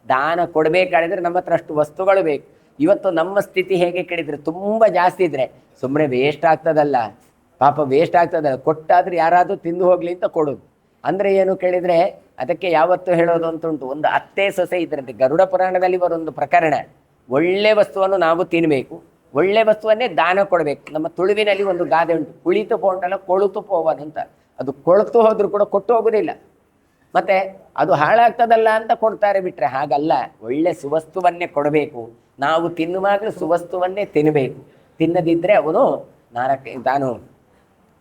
ದಾನ ಕೊಡಬೇಕಾದ್ರೆ ನಮ್ಮ ಹತ್ರ ಅಷ್ಟು ವಸ್ತುಗಳು ಬೇಕು. ಇವತ್ತು ನಮ್ಮ ಸ್ಥಿತಿ ಹೇಗೆ ಕೇಳಿದರೆ ತುಂಬ ಜಾಸ್ತಿ ಇದ್ದರೆ ಸುಮ್ಮನೆ ವೇಸ್ಟ್ ಆಗ್ತದಲ್ಲ, ಪಾಪ ವೇಸ್ಟ್ ಆಗ್ತದಲ್ಲ, ಕೊಟ್ಟಾದರೆ ಯಾರಾದರೂ ತಿಂದು ಹೋಗಲಿ ಅಂತ ಕೊಡೋದು. ಅಂದರೆ ಏನು ಕೇಳಿದರೆ ಅದಕ್ಕೆ ಯಾವತ್ತೂ ಹೇಳೋದು ಅಂತ ಉಂಟು. ಒಂದು ಅತ್ತೆ ಸೊಸೆ ಇದ್ರಂತೆ. ಗರುಡ ಪುರಾಣದಲ್ಲಿ ಬರೋದು ಪ್ರಕರಣ, ಒಳ್ಳೆ ವಸ್ತುವನ್ನು ನಾವು ತಿನ್ನಬೇಕು, ಒಳ್ಳೆ ವಸ್ತುವನ್ನೇ ದಾನ ಕೊಡಬೇಕು. ನಮ್ಮ ತುಳುವಿನಲ್ಲಿ ಒಂದು ಗಾದೆ ಉಂಟು, ಕುಳಿತು ಪೋಂಟಲ್ಲ ಕೊಳುತು ಪೋವನು ಅಂತ. ಅದು ಕೊಳ್ತು ಹೋದರೂ ಕೂಡ ಕೊಟ್ಟು ಹೋಗೋದಿಲ್ಲ, ಮತ್ತು ಅದು ಹಾಳಾಗ್ತದಲ್ಲ ಅಂತ ಕೊಡ್ತಾರೆ ಬಿಟ್ಟರೆ ಹಾಗಲ್ಲ. ಒಳ್ಳೆ ಸುವಸ್ತುವನ್ನೇ ಕೊಡಬೇಕು. ನಾವು ತಿನ್ನುವಾಗಲೂ ಸುವಸ್ತುವನ್ನೇ ತಿನ್ನಬೇಕು. ತಿನ್ನದಿದ್ದರೆ ಅವನು ತಾನು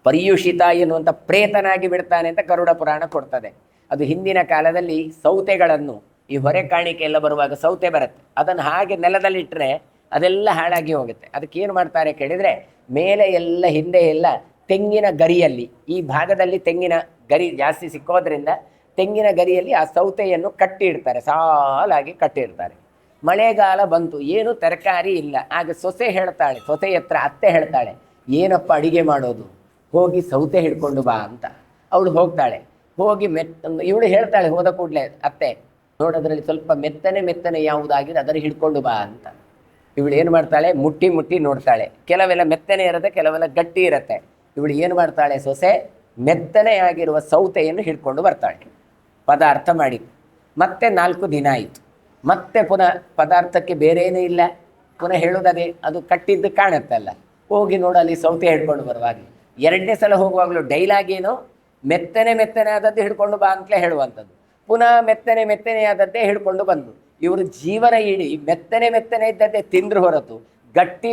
ಪರ್ಯುಷಿತ ಎನ್ನುವಂಥ ಪ್ರೇತನಾಗಿ ಬಿಡ್ತಾನೆ ಅಂತ ಗರುಡ ಪುರಾಣ ಕೊಡ್ತದೆ. ಅದು ಹಿಂದಿನ ಕಾಲದಲ್ಲಿ ಸೌತೆಗಳನ್ನು ಈ ಹೊರೆ ಕಾಣಿಕೆ ಎಲ್ಲ ಬರುವಾಗ ಸೌತೆ ಬರುತ್ತೆ, ಅದನ್ನು ಹಾಗೆ ನೆಲದಲ್ಲಿಟ್ಟರೆ ಅದೆಲ್ಲ ಹಾಳಾಗಿ ಹೋಗುತ್ತೆ. ಅದಕ್ಕೆ ಏನು ಮಾಡ್ತಾರೆ ಕೇಳಿದರೆ, ಮೇಲೆ ಎಲ್ಲ ಹಿಂದೆ ಎಲ್ಲ ತೆಂಗಿನ ಗರಿಯಲ್ಲಿ, ಈ ಭಾಗದಲ್ಲಿ ತೆಂಗಿನ ಗರಿ ಜಾಸ್ತಿ ಸಿಕ್ಕೋದ್ರಿಂದ ತೆಂಗಿನ ಗರಿಯಲ್ಲಿ ಆ ಸೌತೆಯನ್ನು ಕಟ್ಟಿಡ್ತಾರೆ, ಸಾಲಾಗಿ ಕಟ್ಟಿರ್ತಾರೆ. ಮಳೆಗಾಲ ಬಂತು, ಏನು ತರಕಾರಿ ಇಲ್ಲ. ಆಗ ಸೊಸೆ ಹೇಳ್ತಾಳೆ, ಸೊಸೆ ಹತ್ರ ಅತ್ತೆ ಹೇಳ್ತಾಳೆ, ಏನಪ್ಪ ಅಡಿಗೆ ಮಾಡೋದು, ಹೋಗಿ ಸೌತೆ ಹಿಡ್ಕೊಂಡು ಬಾ ಅಂತ. ಅವಳು ಹೋಗ್ತಾಳೆ, ಹೋಗಿ ಇವಳು ಹೇಳ್ತಾಳೆ ಹೋದ ಕೂಡಲೇ ಅತ್ತೆ, ನೋಡೋದ್ರಲ್ಲಿ ಸ್ವಲ್ಪ ಮೆತ್ತನೆ ಯಾವುದಾಗಿದೆ ಅದನ್ನು ಹಿಡ್ಕೊಂಡು ಬಾ ಅಂತ. ಇವಳು ಏನು ಮಾಡ್ತಾಳೆ, ಮುಟ್ಟಿ ಮುಟ್ಟಿ ನೋಡ್ತಾಳೆ, ಕೆಲವೆಲ್ಲ ಮೆತ್ತನೆ ಇರುತ್ತೆ, ಕೆಲವೆಲ್ಲ ಗಟ್ಟಿ ಇರುತ್ತೆ. ಇವಳು ಏನು ಮಾಡ್ತಾಳೆ, ಸೊಸೆ ಮೆತ್ತನೆ ಆಗಿರುವ ಸೌತೆಯನ್ನು ಹಿಡ್ಕೊಂಡು ಬರ್ತಾಳೆ, ಪದಾರ್ಥ ಮಾಡಿ. ಮತ್ತೆ 4 ದಿನ ಆಯಿತು, ಮತ್ತೆ ಪುನಃ ಪದಾರ್ಥಕ್ಕೆ ಬೇರೇನೂ ಇಲ್ಲ, ಪುನಃ ಹೇಳೋದದೇ, ಅದು ಕಟ್ಟಿದ್ದು ಕಾಣುತ್ತಲ್ಲ. ಹೋಗಿ ನೋಡಲ್ಲಿ ಸೌತೆ ಹಿಡ್ಕೊಂಡು ಬರುವಾಗ 2ನೇ ಸಲ ಹೋಗುವಾಗಲೂ ಡೈಲಾಗ್ ಏನು, ಮೆತ್ತನೆ ಆದದ್ದು ಹಿಡ್ಕೊಂಡು ಬಾ ಅಂತಲೇ ಹೇಳುವಂಥದ್ದು. ಪುನಃ ಮೆತ್ತನೆ ಆದದ್ದೇ ಹಿಡ್ಕೊಂಡು ಬಂದು, ಇವರು ಜೀವನ ಇಡೀ ಮೆತ್ತನೆ ಇದ್ದದ್ದೇ ತಿಂದ್ರು ಹೊರತು ಗಟ್ಟಿ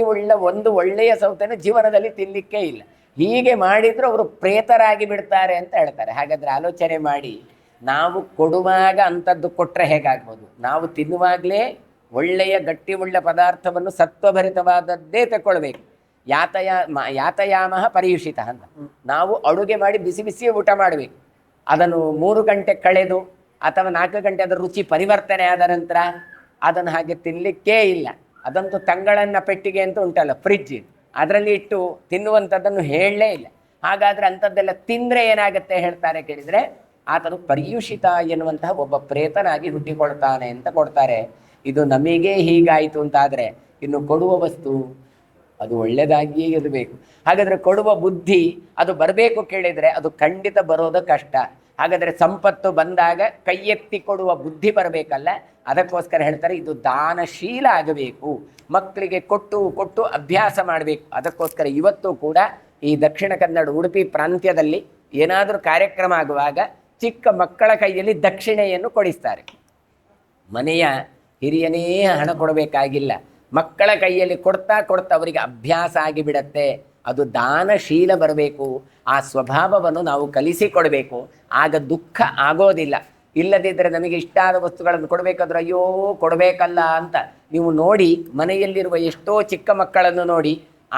ಒಂದು ಒಳ್ಳೆಯ ಸೌತೆನ ಜೀವನದಲ್ಲಿ ತಿನ್ನಲಿಕ್ಕೇ ಇಲ್ಲ. ಹೀಗೆ ಮಾಡಿದ್ರು ಅವರು ಪ್ರೇತರಾಗಿ ಬಿಡ್ತಾರೆ ಅಂತ ಹೇಳ್ತಾರೆ. ಹಾಗಾದರೆ ಆಲೋಚನೆ ಮಾಡಿ, ನಾವು ಕೊಡುವಾಗ ಅಂಥದ್ದು ಕೊಟ್ಟರೆ ಹೇಗಾಗ್ಬೋದು? ನಾವು ತಿನ್ನುವಾಗಲೇ ಒಳ್ಳೆಯ ಗಟ್ಟಿ ಒಳ್ಳೆಯ ಪದಾರ್ಥವನ್ನು ಸತ್ವಭರಿತವಾದದ್ದೇ ತಗೊಳ್ಬೇಕು. ಯಾತಯಾಮಃ ಪರಿಯುಷಿತ ಅಂತ. ನಾವು ಅಡುಗೆ ಮಾಡಿ ಬಿಸಿ ಊಟ ಮಾಡಬೇಕು. ಅದನ್ನು 3 ಗಂಟೆ ಕಳೆದು ಅಥವಾ 4 ಗಂಟೆ ಅದರ ರುಚಿ ಪರಿವರ್ತನೆ ಆದ ನಂತರ ಅದನ್ನು ಹಾಗೆ ತಿನ್ನಲಿಕ್ಕೇ ಇಲ್ಲ. ಅದಂತೂ ತಂಗಳನ್ನ ಪೆಟ್ಟಿಗೆ ಅಂತ ಉಂಟಲ್ಲ, ಫ್ರಿಡ್ಜ್, ಅದರಲ್ಲಿ ಇಟ್ಟು ತಿನ್ನುವಂಥದ್ದನ್ನು ಹೇಳಲೇ ಇಲ್ಲ. ಹಾಗಾದರೆ ಅಂಥದ್ದೆಲ್ಲ ತಿಂದರೆ ಏನಾಗುತ್ತೆ ಹೇಳ್ತಾರೆ ಕೇಳಿದರೆ, ಆತನು ಪರ್ಯುಷಿತ ಎನ್ನುವಂತಹ ಒಬ್ಬ ಪ್ರೇತನಾಗಿ ಹುಟ್ಟಿಕೊಳ್ತಾನೆ ಅಂತ ಕೊಡ್ತಾರೆ. ಇದು ನಮಗೆ ಹೀಗಾಯಿತು ಅಂತಾದರೆ ಇನ್ನು ಕೊಡುವ ವಸ್ತು ಅದು ಒಳ್ಳೆಯದಾಗಿಯೇ ಇರಬೇಕು. ಹಾಗಾದರೆ ಕೊಡುವ ಬುದ್ಧಿ ಅದು ಬರಬೇಕು ಕೇಳಿದರೆ ಅದು ಖಂಡಿತ ಬರೋದು ಕಷ್ಟ. ಹಾಗಾದರೆ ಸಂಪತ್ತು ಬಂದಾಗ ಕೈ ಎತ್ತಿ ಕೊಡುವ ಬುದ್ಧಿ ಬರಬೇಕಲ್ಲ, ಅದಕ್ಕೋಸ್ಕರ ಹೇಳ್ತಾರೆ ಇದು ದಾನಶೀಲ ಆಗಬೇಕು. ಮಕ್ಕಳಿಗೆ ಕೊಟ್ಟು ಅಭ್ಯಾಸ ಮಾಡಬೇಕು. ಅದಕ್ಕೋಸ್ಕರ ಇವತ್ತು ಕೂಡ ಈ ದಕ್ಷಿಣ ಕನ್ನಡ ಉಡುಪಿ ಪ್ರಾಂತ್ಯದಲ್ಲಿ ಏನಾದರೂ ಕಾರ್ಯಕ್ರಮ ಆಗುವಾಗ ಚಿಕ್ಕ ಮಕ್ಕಳ ಕೈಯಲ್ಲಿ ದಕ್ಷಿಣೆಯನ್ನು ಕೊಡಿಸ್ತಾರೆ. ಮನೆಯ ಹಿರಿಯನೇ ಹಣ ಕೊಡಬೇಕಾಗಿಲ್ಲ, ಮಕ್ಕಳ ಕೈಯಲ್ಲಿ ಕೊಡ್ತಾ ಅವರಿಗೆ ಅಭ್ಯಾಸ ಆಗಿಬಿಡತ್ತೆ. ಅದು ದಾನಶೀಲ ಬರಬೇಕು. ಆ ಸ್ವಭಾವವನ್ನು ನಾವು ಕಲಿಸಿಕೊಡಬೇಕು. ಆಗ ದುಃಖ ಆಗೋದಿಲ್ಲ. ಇಲ್ಲದಿದ್ದರೆ ನಮಗೆ ಇಷ್ಟ ಆದ ವಸ್ತುಗಳನ್ನು ಕೊಡಬೇಕಾದ್ರೆ ಅಯ್ಯೋ ಕೊಡಬೇಕಲ್ಲ ಅಂತ. ನೀವು ನೋಡಿ, ಮನೆಯಲ್ಲಿರುವ ಎಷ್ಟೋ ಚಿಕ್ಕ ಮಕ್ಕಳನ್ನು ನೋಡಿ,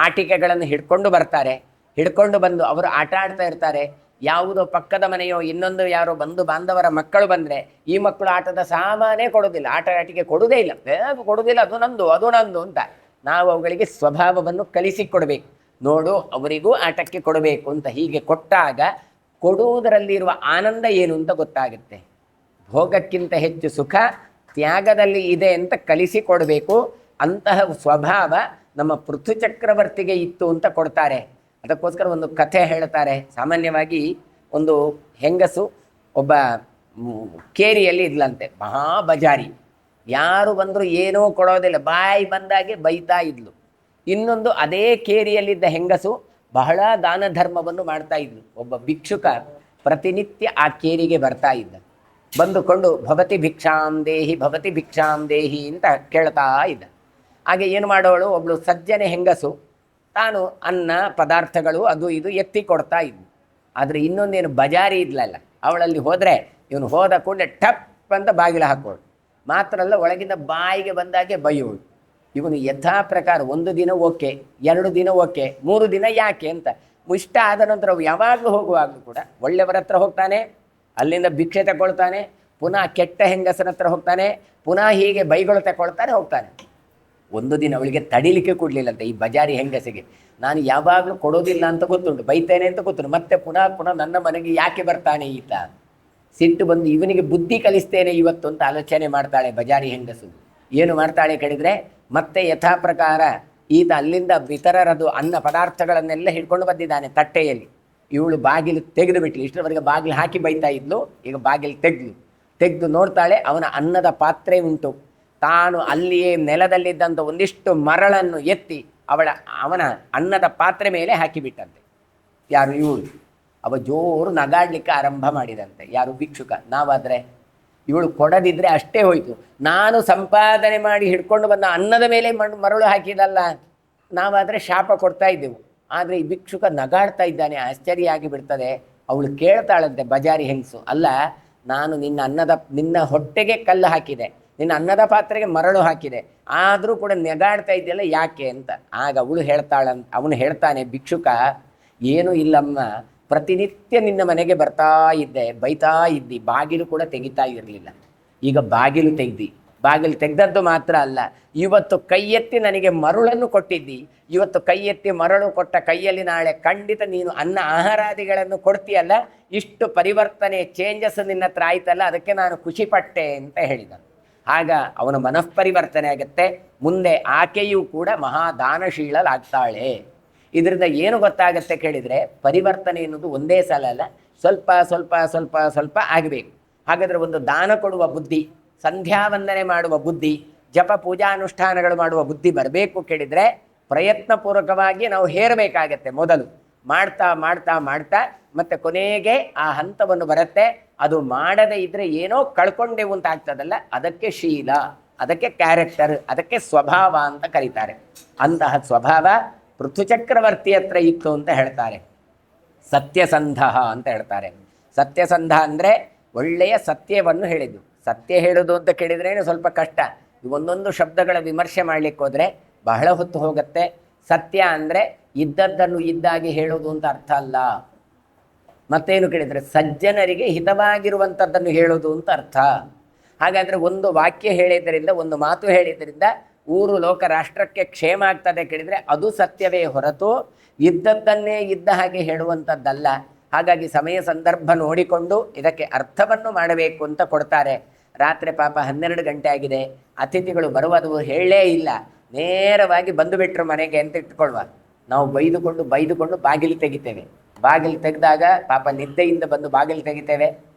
ಆಟಿಕೆಗಳನ್ನು ಹಿಡ್ಕೊಂಡು ಬರ್ತಾರೆ. ಹಿಡ್ಕೊಂಡು ಬಂದು ಅವರು ಆಟ ಆಡ್ತಾ ಇರ್ತಾರೆ. ಯಾವುದೋ ಪಕ್ಕದ ಮನೆಯೋ ಇನ್ನೊಂದು ಯಾರೋ ಬಂಧು ಬಾಂಧವರ ಮಕ್ಕಳು ಬಂದರೆ ಈ ಮಕ್ಕಳು ಆಟದ ಸಾಮಾನೇ ಕೊಡೋದಿಲ್ಲ, ಆಟಿಕೆ ಕೊಡುವುದೇ ಇಲ್ಲ, ಕೊಡುವುದಿಲ್ಲ, ಅದು ನಂದು ಅಂತ. ನಾವು ಅವುಗಳಿಗೆ ಸ್ವಭಾವವನ್ನು ಕಲಿಸಿಕೊಡಬೇಕು. ನೋಡು ಅವರಿಗೂ ಆಟಕ್ಕೆ ಕೊಡಬೇಕು ಅಂತ. ಹೀಗೆ ಕೊಟ್ಟಾಗ ಕೊಡುವುದರಲ್ಲಿರುವ ಆನಂದ ಏನು ಅಂತ ಗೊತ್ತಾಗುತ್ತೆ. ಭೋಗಕ್ಕಿಂತ ಹೆಚ್ಚು ಸುಖ ತ್ಯಾಗದಲ್ಲಿ ಇದೆ ಅಂತ ಕಲಿಸಿಕೊಡಬೇಕು. ಅಂತಹ ಸ್ವಭಾವ ನಮ್ಮ ಪೃಥು ಚಕ್ರವರ್ತಿಗೆ ಇತ್ತು ಅಂತ ಕೊಡ್ತಾರೆ. ಅದಕ್ಕೋಸ್ಕರ ಒಂದು ಕಥೆ ಹೇಳ್ತಾರೆ. ಸಾಮಾನ್ಯವಾಗಿ ಒಂದು ಹೆಂಗಸು ಒಬ್ಬ ಕೇರಿಯಲ್ಲಿ ಇದ್ಲಂತೆ, ಮಹಾ ಬಜಾರಿ. ಯಾರು ಬಂದರೂ ಏನೂ ಕೊಡೋದಿಲ್ಲ, ಬಾಯಿ ಬಂದಾಗೆ ಬೈತಾ ಇದ್ಲು. ಇನ್ನೊಂದು ಅದೇ ಕೇರಿಯಲ್ಲಿದ್ದ ಹೆಂಗಸು ಬಹಳ ದಾನ ಧರ್ಮವನ್ನು ಮಾಡ್ತಾ ಇದ್ಲು. ಒಬ್ಬ ಭಿಕ್ಷುಕ ಪ್ರತಿನಿತ್ಯ ಆ ಕೇರಿಗೆ ಬರ್ತಾ ಇದ್ದ. ಬಂದುಕೊಂಡು ಭವತಿ ಭಿಕ್ಷಾಂ ದೇಹಿ ಅಂತ ಕೇಳ್ತಾ ಇದ್ದ. ಹಾಗೆ ಏನು ಮಾಡೋಳು, ಒಬ್ಬಳು ಸಜ್ಜನೆ ಹೆಂಗಸು ತಾನು ಅನ್ನ ಪದಾರ್ಥಗಳು ಅದು ಇದು ಎತ್ತಿ ಕೊಡ್ತಾ ಇದ್ಲು. ಆದರೆ ಇನ್ನೊಂದೇನು ಬಜಾರಿ ಇದ್ಲಲ್ಲ, ಅವಳಲ್ಲಿ ಹೋದರೆ ಇವನು ಹೋದ ಕೂಡಲೇ ಟಪ್ ಅಂತ ಬಾಗಿಲ ಹಾಕೋಳು. ಮಾತ್ರ ಅಲ್ಲ, ಒಳಗಿಂದ ಬಾಯಿಗೆ ಬಂದಾಗೆ ಬೈಯೋಳು. ಇವನು ಯಥಾ ಪ್ರಕಾರ 1 ದಿನ ಓಕೆ, 2 ದಿನ ಓಕೆ, 3 ದಿನ ಯಾಕೆ ಅಂತ ಇಷ್ಟ ಆದ ನಂತರ ಯಾವಾಗಲೂ ಹೋಗುವಾಗಲೂ ಕೂಡ ಒಳ್ಳೆಯವರ ಹತ್ರ ಹೋಗ್ತಾನೆ, ಅಲ್ಲಿಂದ ಭಿಕ್ಷೆ ತಗೊಳ್ತಾನೆ, ಪುನಃ ಕೆಟ್ಟ ಹೆಂಗಸನ ಹತ್ರ ಹೋಗ್ತಾನೆ, ಪುನಃ ಹೀಗೆ ಬೈಗಳು ತಗೊಳ್ತಾನೆ ಹೋಗ್ತಾನೆ. 1 ದಿನ ಅವಳಿಗೆ ತಡಿಲಿಕ್ಕೆ ಕೊಡಲಿಲ್ಲಂತೆ ಈ ಬಜಾರಿ ಹೆಂಗಸಿಗೆ. ನಾನು ಯಾವಾಗಲೂ ಕೊಡೋದಿಲ್ಲ ಅಂತ ಗೊತ್ತುಂಟು, ಬೈತೇನೆ ಅಂತ ಗೊತ್ತುಂಟು, ಮತ್ತೆ ಪುನಃ ನನ್ನ ಮನೆಗೆ ಯಾಕೆ ಬರ್ತಾನೆ ಈತ? ಸಿಟ್ಟು ಬಂದು ಇವನಿಗೆ ಬುದ್ಧಿ ಕಲಿಸ್ತೇನೆ ಇವತ್ತು ಅಂತ ಆಲೋಚನೆ ಮಾಡ್ತಾಳೆ ಬಜಾರಿ ಹೆಂಗಸು. ಏನು ಮಾಡ್ತಾಳೆ ಕೇಳಿದರೆ, ಮತ್ತೆ ಯಥಾ ಪ್ರಕಾರ ಈತ ಅಲ್ಲಿಂದ ಇತರರದು ಅನ್ನ ಪದಾರ್ಥಗಳನ್ನೆಲ್ಲ ಹಿಡ್ಕೊಂಡು ಬಂದಿದ್ದಾನೆ ತಟ್ಟೆಯಲ್ಲಿ. ಇವಳು ಬಾಗಿಲು ತೆಗೆದು ಬಿಟ್ಲು. ಇಷ್ಟರವರೆಗೆ ಬಾಗಿಲು ಹಾಕಿ ಬೈತಾ ಇದ್ಲು, ಈಗ ಬಾಗಿಲು ತೆಗೆದು ನೋಡ್ತಾಳೆ, ಅವನ ಅನ್ನದ ಪಾತ್ರೆ ಉಂಟು. ತಾನು ಅಲ್ಲಿಯೇ ನೆಲದಲ್ಲಿದ್ದಂಥ ಒಂದಿಷ್ಟು ಮರಳನ್ನು ಎತ್ತಿ ಅವನ ಅನ್ನದ ಪಾತ್ರೆ ಮೇಲೆ ಹಾಕಿಬಿಟ್ಟಂತೆ. ಯಾರು? ಇವಳು. ಅವ ಜೋರು ನಗಾಡ್ಲಿಕ್ಕೆ ಆರಂಭ ಮಾಡಿದಂತೆ. ಯಾರು? ಭಿಕ್ಷುಕ. ನಾವಾದರೆ ಇವಳು ಕೊಡದಿದ್ದರೆ ಅಷ್ಟೇ ಹೋಯಿತು. ನಾನು ಸಂಪಾದನೆ ಮಾಡಿ ಹಿಡ್ಕೊಂಡು ಬಂದ ಅನ್ನದ ಮೇಲೆ ಮರಳು ಹಾಕಿದಲ್ಲ, ನಾವಾದರೆ ಶಾಪ ಕೊಡ್ತಾ ಇದ್ದೆವು. ಆದರೆ ಈ ಭಿಕ್ಷುಕ ನಗಾಡ್ತಾ ಇದ್ದಾನೆ, ಆಶ್ಚರ್ಯ ಆಗಿ ಬಿಡ್ತದೆ. ಅವಳು ಕೇಳ್ತಾಳಂತೆ ಬಜಾರಿ ಹೆಂಗಸು, ಅಲ್ಲ ನಾನು ನಿನ್ನ ಹೊಟ್ಟೆಗೆ ಕಲ್ಲು ಹಾಕಿದೆ, ನಿನ್ನ ಅನ್ನದ ಪಾತ್ರೆಗೆ ಮರಳು ಹಾಕಿದೆ, ಆದರೂ ಕೂಡ ನೆಗಾಡ್ತಾ ಇದೆಯಲ್ಲ ಯಾಕೆ ಅಂತ. ಆಗ ಅವನು ಹೇಳ್ತಾನೆ, ಭಿಕ್ಷುಕ ಏನೂ ಇಲ್ಲಮ್ಮ, ಪ್ರತಿನಿತ್ಯ ನಿನ್ನ ಮನೆಗೆ ಬರ್ತಾ ಇದ್ದೆ, ಬೈತಾ ಇದ್ದಿ, ಬಾಗಿಲು ಕೂಡ ತೆಗಿತಾ ಇರಲಿಲ್ಲ. ಈಗ ಬಾಗಿಲು ತೆಗೆದದ್ದು ಮಾತ್ರ ಅಲ್ಲ, ಇವತ್ತು ಕೈ ಎತ್ತಿ ನನಗೆ ಮರಳನ್ನು ಕೊಟ್ಟಿದ್ದಿ. ಇವತ್ತು ಕೈ ಎತ್ತಿ ಮರಳು ಕೊಟ್ಟ ಕೈಯಲ್ಲಿ ನಾಳೆ ಖಂಡಿತ ನೀನು ಆಹಾರಾದಿಗಳನ್ನು ಕೊಡ್ತೀಯಲ್ಲ, ಇಷ್ಟು ಪರಿವರ್ತನೆ ಚೇಂಜಸ್ ನಿನ್ನ ಹತ್ರ ಆಯ್ತಲ್ಲ, ಅದಕ್ಕೆ ನಾನು ಖುಷಿಪಟ್ಟೆ ಅಂತ ಹೇಳಿದ. ಆಗ ಅವನ ಮನಃಪರಿವರ್ತನೆ ಆಗುತ್ತೆ. ಮುಂದೆ ಆಕೆಯೂ ಕೂಡ ಮಹಾದಾನಶೀಲಲಾಗ್ತಾಳೆ. ಇದರಿಂದ ಏನು ಗೊತ್ತಾಗತ್ತೆ ಕೇಳಿದರೆ, ಪರಿವರ್ತನೆ ಎನ್ನುವುದು ಒಂದೇ ಸಲ ಅಲ್ಲ, ಸ್ವಲ್ಪ ಸ್ವಲ್ಪ ಸ್ವಲ್ಪ ಸ್ವಲ್ಪ ಆಗಬೇಕು. ಹಾಗಾದರೆ ಒಂದು ದಾನ ಕೊಡುವ ಬುದ್ಧಿ, ಸಂಧ್ಯಾವಂದನೆ ಮಾಡುವ ಬುದ್ಧಿ, ಜಪ ಪೂಜಾನುಷ್ಠಾನಗಳು ಮಾಡುವ ಬುದ್ಧಿ ಬರಬೇಕು ಕೇಳಿದರೆ ಪ್ರಯತ್ನಪೂರ್ವಕವಾಗಿ ನಾವು ಹೇರಬೇಕಾಗತ್ತೆ. ಮೊದಲು ಮಾಡ್ತಾ ಮಾಡ್ತಾ ಮಾಡ್ತಾ ಮತ್ತು ಕೊನೆಗೆ ಆ ಹಂತವನ್ನು ಬರುತ್ತೆ. ಅದು ಮಾಡದೇ ಇದ್ದರೆ ಏನೋ ಕಳ್ಕೊಂಡೆವು ಅಂತ ಆಗ್ತದಲ್ಲ, ಅದಕ್ಕೆ ಶೀಲ, ಅದಕ್ಕೆ ಕ್ಯಾರೆಕ್ಟರ್, ಅದಕ್ಕೆ ಸ್ವಭಾವ ಅಂತ ಕರೀತಾರೆ. ಅಂತಹ ಸ್ವಭಾವ ಪೃಥುಚಕ್ರವರ್ತಿ ಹತ್ರ ಇತ್ತು ಅಂತ ಹೇಳ್ತಾರೆ. ಸತ್ಯಸಂಧ ಅಂತ ಹೇಳ್ತಾರೆ. ಸತ್ಯಸಂಧ ಅಂದರೆ ಒಳ್ಳೆಯ ಸತ್ಯವನ್ನು ಹೇಳಿದ್ದು. ಸತ್ಯ ಹೇಳೋದು ಅಂತ ಕೇಳಿದ್ರೇ ಸ್ವಲ್ಪ ಕಷ್ಟ. ಒಂದೊಂದು ಶಬ್ದಗಳ ವಿಮರ್ಶೆ ಮಾಡಲಿಕ್ಕೆ ಹೋದರೆ ಬಹಳ ಹೊತ್ತು ಹೋಗುತ್ತೆ. ಸತ್ಯ ಅಂದರೆ ಇದ್ದದ್ದನ್ನು ಇದ್ದಾಗಿ ಹೇಳೋದು ಅಂತ ಅರ್ಥ ಅಲ್ಲ. ಮತ್ತೇನು ಕೇಳಿದರೆ ಸಜ್ಜನರಿಗೆ ಹಿತವಾಗಿರುವಂಥದ್ದನ್ನು ಹೇಳೋದು ಅಂತ ಅರ್ಥ. ಹಾಗಾದರೆ ಒಂದು ವಾಕ್ಯ ಹೇಳಿದ್ದರಿಂದ, ಒಂದು ಮಾತು ಹೇಳಿದ್ದರಿಂದ ಊರು ಲೋಕ ರಾಷ್ಟ್ರಕ್ಕೆ ಕ್ಷೇಮ ಆಗ್ತದೆ ಕೇಳಿದರೆ ಅದು ಸತ್ಯವೇ ಹೊರತು ಇದ್ದದ್ದನ್ನೇ ಇದ್ದ ಹಾಗೆ ಹೇಳುವಂಥದ್ದಲ್ಲ. ಹಾಗಾಗಿ ಸಮಯ ಸಂದರ್ಭ ನೋಡಿಕೊಂಡು ಇದಕ್ಕೆ ಅರ್ಥವನ್ನು ಮಾಡಬೇಕು ಅಂತ ಕೊಡ್ತಾರೆ. ರಾತ್ರಿ ಪಾಪ 12 ಗಂಟೆ ಆಗಿದೆ, ಅತಿಥಿಗಳು ಬರುವುದು ಹೇಳೇ ಇಲ್ಲ, ನೇರವಾಗಿ ಬಂದು ಬಿಟ್ಟರು ಮನೆಗೆ ಅಂತ ಇಟ್ಕೊಳ್ವ. ನಾವು ಬೈದುಕೊಂಡು ಬಾಗಿಲು ತೆಗಿತೇವೆ. ಬಾಗಿಲು ತೆಗೆದಾಗ ಪಾಪ ನಿದ್ದೆಯಿಂದ ಬಂದು ಬಾಗಿಲು ತೆಗಿತೇವೆ,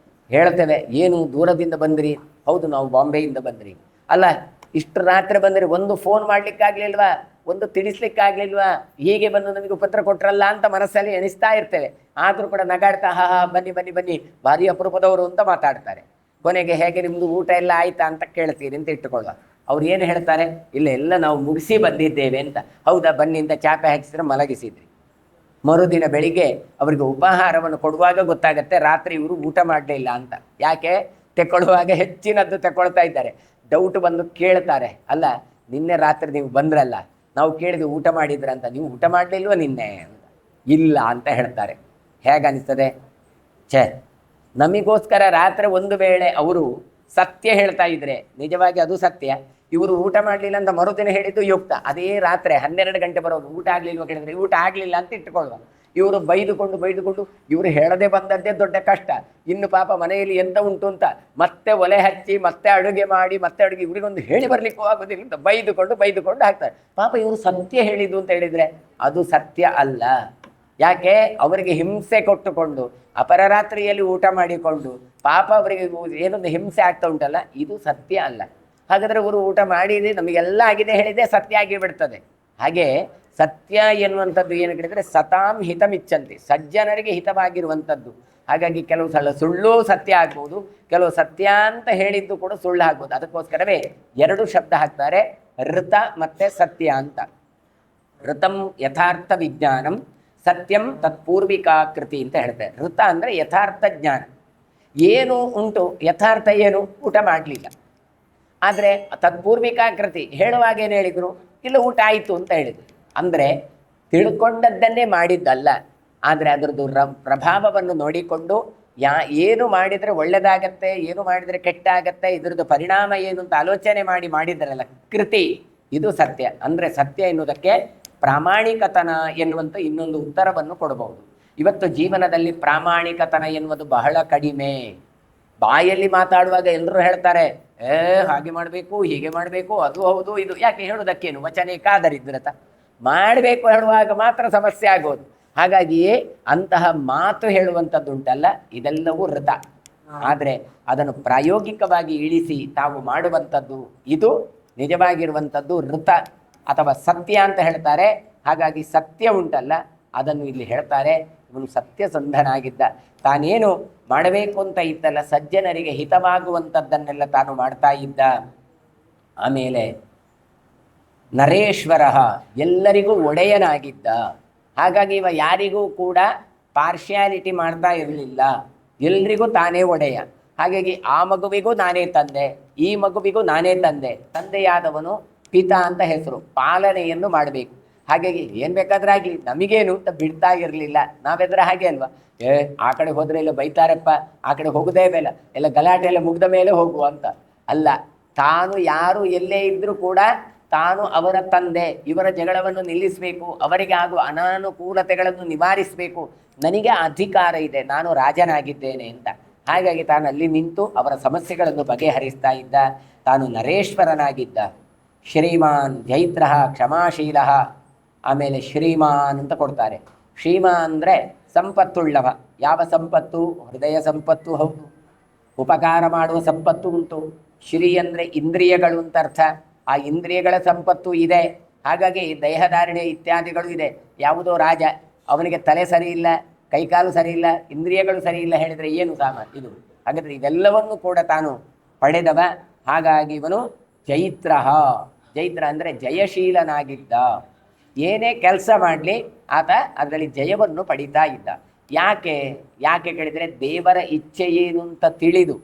ಹೇಳ್ತೇವೆ ಏನು ದೂರದಿಂದ ಬಂದ್ರಿ? ಹೌದು ನಾವು ಬಾಂಬೆಯಿಂದ ಬಂದ್ರಿ. ಅಲ್ಲ ಇಷ್ಟು ರಾತ್ರಿ ಬಂದ್ರಿ, ಒಂದು ಫೋನ್ ಮಾಡಲಿಕ್ಕಾಗಲಿಲ್ವಾ, ಒಂದು ತಿಳಿಸ್ಲಿಕ್ಕಾಗಲಿಲ್ವಾ, ಹೀಗೆ ಬಂದು ನಮಗೆ ಉಪದ್ರ ಕೊಟ್ರಲ್ಲ ಅಂತ ಮನಸ್ಸಲ್ಲಿ ಎಣಿಸ್ತಾ ಇರ್ತೇವೆ. ಆದರೂ ಕೂಡ ನಗಾಡ್ತಾ ಹಾ ಬನ್ನಿ ಬನ್ನಿ ಬನ್ನಿ ಭಾರಿ ಅಪರೂಪದವರು ಅಂತ ಮಾತಾಡ್ತಾರೆ. ಕೊನೆಗೆ ಹೇಗೆ ನಿಮ್ಮದು ಊಟ ಎಲ್ಲ ಆಯ್ತಾ ಅಂತ ಕೇಳ್ತೀರಿ ಅಂತ ಇಟ್ಟುಕೊಳ್ಳುವ. ಅವ್ರು ಏನು ಹೇಳ್ತಾರೆ, ಇಲ್ಲ ನಾವು ಮುಗಿಸಿ ಬಂದಿದ್ದೇವೆ ಅಂತ. ಹೌದಾ ಬನ್ನಿ ಅಂತ ಚಾಪೆ ಹಾಕಿಸಿದ್ರೆ ಮಲಗಿಸಿದ್ರಿ. ಮರುದಿನ ಬೆಳಿಗ್ಗೆ ಅವರಿಗೆ ಉಪಹಾರವನ್ನು ಕೊಡುವಾಗ ಗೊತ್ತಾಗತ್ತೆ ರಾತ್ರಿ ಇವರು ಊಟ ಮಾಡಲೇ ಇಲ್ಲ ಅಂತ. ಯಾಕೆ? ತೆಕ್ಕೊಳ್ಳುವಾಗ ಹೆಚ್ಚಿನದ್ದು ತಗೊಳ್ತಾ ಇದ್ದಾರೆ. ಡೌಟ್ ಬಂದು ಕೇಳ್ತಾರೆ, ಅಲ್ಲ ನಿನ್ನೆ ರಾತ್ರಿ ನೀವು ಬಂದ್ರಲ್ಲ, ನಾವು ಕೇಳಿದ್ವಿ ಊಟ ಮಾಡಿದ್ರಂತ, ನೀವು ಊಟ ಮಾಡಲಿಲ್ವ ನಿನ್ನೆ ಅಂತ. ಇಲ್ಲ ಅಂತ ಹೇಳ್ತಾರೆ. ಹೇಗನ್ನಿಸ್ತದೆ? ನಮಗೋಸ್ಕರ ರಾತ್ರಿ ಒಂದು ವೇಳೆ ಅವರು ಸತ್ಯ ಹೇಳ್ತಾ ಇದ್ರೆ ನಿಜವಾಗಿ ಅದು ಸತ್ಯ, ಇವರು ಊಟ ಮಾಡಲಿಲ್ಲ ಅಂತ ಮರುದಿನ ಹೇಳಿದ್ದು ಯುಕ್ತ. ಅದೇ ರಾತ್ರಿ 12 ಗಂಟೆ ಬರೋದು, ಊಟ ಆಗಲಿಲ್ವ ಕೇಳಿದ್ರೆ ಊಟ ಆಗಲಿಲ್ಲ ಅಂತ ಇಟ್ಟುಕೊಳ್ಳುವ. ಇವರು ಬೈದುಕೊಂಡು ಇವರು ಹೇಳದೆ ಬಂದದ್ದೇ ದೊಡ್ಡ ಕಷ್ಟ. ಇನ್ನು ಪಾಪ ಮನೆಯಲ್ಲಿ ಎಂತ ಉಂಟು ಅಂತ ಮತ್ತೆ ಒಲೆ ಹಚ್ಚಿ ಮತ್ತೆ ಅಡುಗೆ ಮಾಡಿ ಮತ್ತೆ ಅಡುಗೆ ಇವರಿಗೊಂದು ಹೇಳಿ ಬರಲಿಕ್ಕೂ ಆಗೋದಿಲ್ಲ ಅಂತ ಬೈದುಕೊಂಡು ಹಾಕ್ತಾರೆ. ಪಾಪ ಇವರು ಸತ್ಯ ಹೇಳಿದ್ದು ಅಂತ ಹೇಳಿದರೆ ಅದು ಸತ್ಯ ಅಲ್ಲ. ಯಾಕೆ? ಅವರಿಗೆ ಹಿಂಸೆ ಕೊಟ್ಟುಕೊಂಡು ಅಪರರಾತ್ರಿಯಲ್ಲಿ ಊಟ ಮಾಡಿಕೊಂಡು ಪಾಪ ಅವರಿಗೆ ಏನೊಂದು ಹಿಂಸೆ ಆಗ್ತಾ ಉಂಟಲ್ಲ, ಇದು ಸತ್ಯ ಅಲ್ಲ. ಹಾಗಾದರೆ ಅವರು ಊಟ ಮಾಡಿದೆ ನಮಗೆಲ್ಲ ಆಗಿದೆ ಹೇಳಿದೆ ಸತ್ಯ ಆಗಿ ಬಿಡ್ತದೆ. ಹಾಗೆ ಸತ್ಯ ಎನ್ನುವಂಥದ್ದು ಏನು ಕೇಳಿದರೆ ಸತಾಂ ಹಿತಮಿಚ್ಚಂತೆ, ಸಜ್ಜನರಿಗೆ ಹಿತವಾಗಿರುವಂಥದ್ದು. ಹಾಗಾಗಿ ಕೆಲವು ಸಲ ಸುಳ್ಳು ಸತ್ಯ ಆಗ್ಬೋದು, ಕೆಲವು ಸತ್ಯ ಅಂತ ಹೇಳಿದ್ದು ಕೂಡ ಸುಳ್ಳು ಆಗ್ಬೋದು. ಅದಕ್ಕೋಸ್ಕರವೇ 2 ಶಬ್ದ ಹಾಕ್ತಾರೆ, ಋತ ಮತ್ತು ಸತ್ಯ ಅಂತ. ಋತಂ ಯಥಾರ್ಥ ವಿಜ್ಞಾನಂ, ಸತ್ಯಂ ತತ್ಪೂರ್ವಿಕಾಕೃತಿ ಅಂತ ಹೇಳ್ತಾರೆ. ಋತ ಅಂದರೆ ಯಥಾರ್ಥ ಜ್ಞಾನ. ಏನು ಉಂಟು ಯಥಾರ್ಥ ಏನು? ಊಟ ಮಾಡಲಿಲ್ಲ. ಆದರೆ ತತ್ಪೂರ್ವಿಕಾಕೃತಿ ಹೇಳುವಾಗ ಏನು ಹೇಳಿದರು? ಇಲ್ಲ ಊಟ ಆಯಿತು ಅಂತ ಹೇಳಿದರು. ಅಂದರೆ ತಿಳ್ಕೊಂಡದ್ದನ್ನೇ ಮಾಡಿದ್ದಲ್ಲ, ಆದರೆ ಅದರದ್ದು ಪ್ರಭಾವವನ್ನು ನೋಡಿಕೊಂಡು ಏನು ಮಾಡಿದರೆ ಒಳ್ಳೆಯದಾಗತ್ತೆ, ಏನು ಮಾಡಿದರೆ ಕೆಟ್ಟಾಗತ್ತೆ, ಇದರದ್ದು ಪರಿಣಾಮ ಏನು ಅಂತ ಆಲೋಚನೆ ಮಾಡಿದ್ದರಲ್ಲ ಕೃತಿ, ಇದು ಸತ್ಯ. ಅಂದರೆ ಸತ್ಯ ಎನ್ನುವುದಕ್ಕೆ ಪ್ರಾಮಾಣಿಕತನ ಎನ್ನುವಂಥ ಇನ್ನೊಂದು ಉತ್ತರವನ್ನು ಕೊಡಬಹುದು. ಇವತ್ತು ಜೀವನದಲ್ಲಿ ಪ್ರಾಮಾಣಿಕತನ ಎನ್ನುವುದು ಬಹಳ ಕಡಿಮೆ. ಬಾಯಲ್ಲಿ ಮಾತಾಡುವಾಗ ಎಲ್ಲರೂ ಹೇಳ್ತಾರೆ ಹಾಗೆ ಮಾಡಬೇಕು, ಹೀಗೆ ಮಾಡಬೇಕು, ಅದು ಹೌದು ಇದು. ಯಾಕೆ ಹೇಳೋದಕ್ಕೇನು? ವಚನೆ ಕಾದರಿದ್ರತ ಮಾಡಬೇಕು ಹೇಳುವಾಗ ಮಾತ್ರ ಸಮಸ್ಯೆ ಆಗೋದು. ಹಾಗಾಗಿಯೇ ಅಂತಹ ಮಾತು ಹೇಳುವಂಥದ್ದುಂಟಲ್ಲ, ಇದೆಲ್ಲವೂ ಋತ. ಆದರೆ ಅದನ್ನು ಪ್ರಾಯೋಗಿಕವಾಗಿ ಇಳಿಸಿ ತಾವು ಮಾಡುವಂಥದ್ದು ಇದು ನಿಜವಾಗಿರುವಂಥದ್ದು ಋತ ಅಥವಾ ಸತ್ಯ ಅಂತ ಹೇಳ್ತಾರೆ. ಹಾಗಾಗಿ ಸತ್ಯ ಉಂಟಲ್ಲ, ಅದನ್ನು ಇಲ್ಲಿ ಹೇಳ್ತಾರೆ. ಇವನು ಸತ್ಯಸಂಧನಾಗಿದ್ದ, ತಾನೇನು ಮಾಡಬೇಕು ಅಂತ ಇದ್ದಲ್ಲ, ಸಜ್ಜನರಿಗೆ ಹಿತವಾಗುವಂಥದ್ದನ್ನೆಲ್ಲ ತಾನು ಮಾಡ್ತಾ ಇದ್ದ. ಆಮೇಲೆ ನರೇಶ್ವರ, ಎಲ್ಲರಿಗೂ ಒಡೆಯನಾಗಿದ್ದ. ಹಾಗಾಗಿ ಇವ ಯಾರಿಗೂ ಕೂಡ ಪಾರ್ಶ್ಯಾಲಿಟಿ ಮಾಡ್ತಾ ಇರಲಿಲ್ಲ, ಎಲ್ರಿಗೂ ತಾನೇ ಒಡೆಯ. ಹಾಗಾಗಿ ಆ ಮಗುವಿಗೂ ನಾನೇ ತಂದೆ, ಈ ಮಗುವಿಗೂ ನಾನೇ ತಂದೆ. ತಂದೆಯಾದವನು ಪಿತಾ ಅಂತ ಹೆಸರು, ಪಾಲನೆಯನ್ನು ಮಾಡಬೇಕು. ಹಾಗಾಗಿ ಏನು ಬೇಕಾದ್ರೆ ಆಗಲಿ ನಮಗೇನು ಅಂತ ಬಿಡ್ತಾ ಇರಲಿಲ್ಲ. ನಾವೆದ್ರೆ ಹಾಗೆ ಅಲ್ವಾ, ಆ ಕಡೆ ಹೋದರೆ ಇಲ್ಲ ಬೈತಾರಪ್ಪ, ಆ ಕಡೆ ಹೋಗೋದೇ ಬೇಡ, ಎಲ್ಲ ಗಲಾಟೆ ಎಲ್ಲ ಮುಗ್ದ ಮೇಲೆ ಹೋಗುವ ಅಂತ ಅಲ್ಲ. ತಾನು ಯಾರು ಎಲ್ಲೇ ಇದ್ದರೂ ಕೂಡ ತಾನು ಅವರ ತಂದೆ, ಇವರ ಜಗಳವನ್ನು ನಿಲ್ಲಿಸಬೇಕು, ಅವರಿಗೆ ಆಗುವ ಅನಾನುಕೂಲತೆಗಳನ್ನು ನಿವಾರಿಸಬೇಕು, ನನಗೆ ಅಧಿಕಾರ ಇದೆ, ನಾನು ರಾಜನಾಗಿದ್ದೇನೆ ಅಂತ. ಹಾಗಾಗಿ ತಾನು ಅಲ್ಲಿ ನಿಂತು ಅವರ ಸಮಸ್ಯೆಗಳನ್ನು ಬಗೆಹರಿಸ್ತಾ ಇದ್ದ. ತಾನು ನರೇಶ್ವರನಾಗಿದ್ದ. ಶ್ರೀಮಾನ್ ಜೈತ್ರ ಕ್ಷಮಾಶೀಲ. ಆಮೇಲೆ ಶ್ರೀಮಾನ್ ಅಂತ ಕೊಡ್ತಾರೆ. ಶ್ರೀಮಾನ್ ಅಂದರೆ ಸಂಪತ್ತುಳ್ಳವ. ಯಾವ ಸಂಪತ್ತು? ಹೃದಯ ಸಂಪತ್ತು ಹೌದು, ಉಪಕಾರ ಮಾಡುವ ಸಂಪತ್ತು ಉಂಟು. ಶ್ರೀ ಅಂದರೆ ಇಂದ್ರಿಯಗಳು ಅಂತ ಅರ್ಥ. ಆ ಇಂದ್ರಿಯಗಳ ಸಂಪತ್ತು ಇದೆ. ಹಾಗಾಗಿ ದೇಹಧಾರಣೆ ಇತ್ಯಾದಿಗಳು ಇದೆ. ಯಾವುದೋ ರಾಜ, ಅವನಿಗೆ ತಲೆ ಸರಿ ಇಲ್ಲ, ಕೈಕಾಲು ಸರಿ ಇಲ್ಲ, ಇಂದ್ರಿಯಗಳು ಸರಿ ಇಲ್ಲ ಹೇಳಿದರೆ ಏನು ಸಾಮಾನ್ಯ ಇದು? ಹಾಗಾದರೆ ಇದೆಲ್ಲವನ್ನು ಕೂಡ ತಾನು ಪಡೆದವ. ಹಾಗಾಗಿ ಇವನು ಜೈತ್ರ. ಜೈತ್ರ ಅಂದರೆ ಜಯಶೀಲನಾಗಿದ್ದ. ಏನೇ ಕೆಲಸ ಮಾಡಲಿ ಆತ ಅದರಲ್ಲಿ ಜಯವನ್ನು ಪಡೀತಾ ಇದ್ದ. ಯಾಕೆ ಕೇಳಿದರೆ ದೇವರ ಇಚ್ಛೆ ಏನು ಅಂತ ತಿಳಿದು,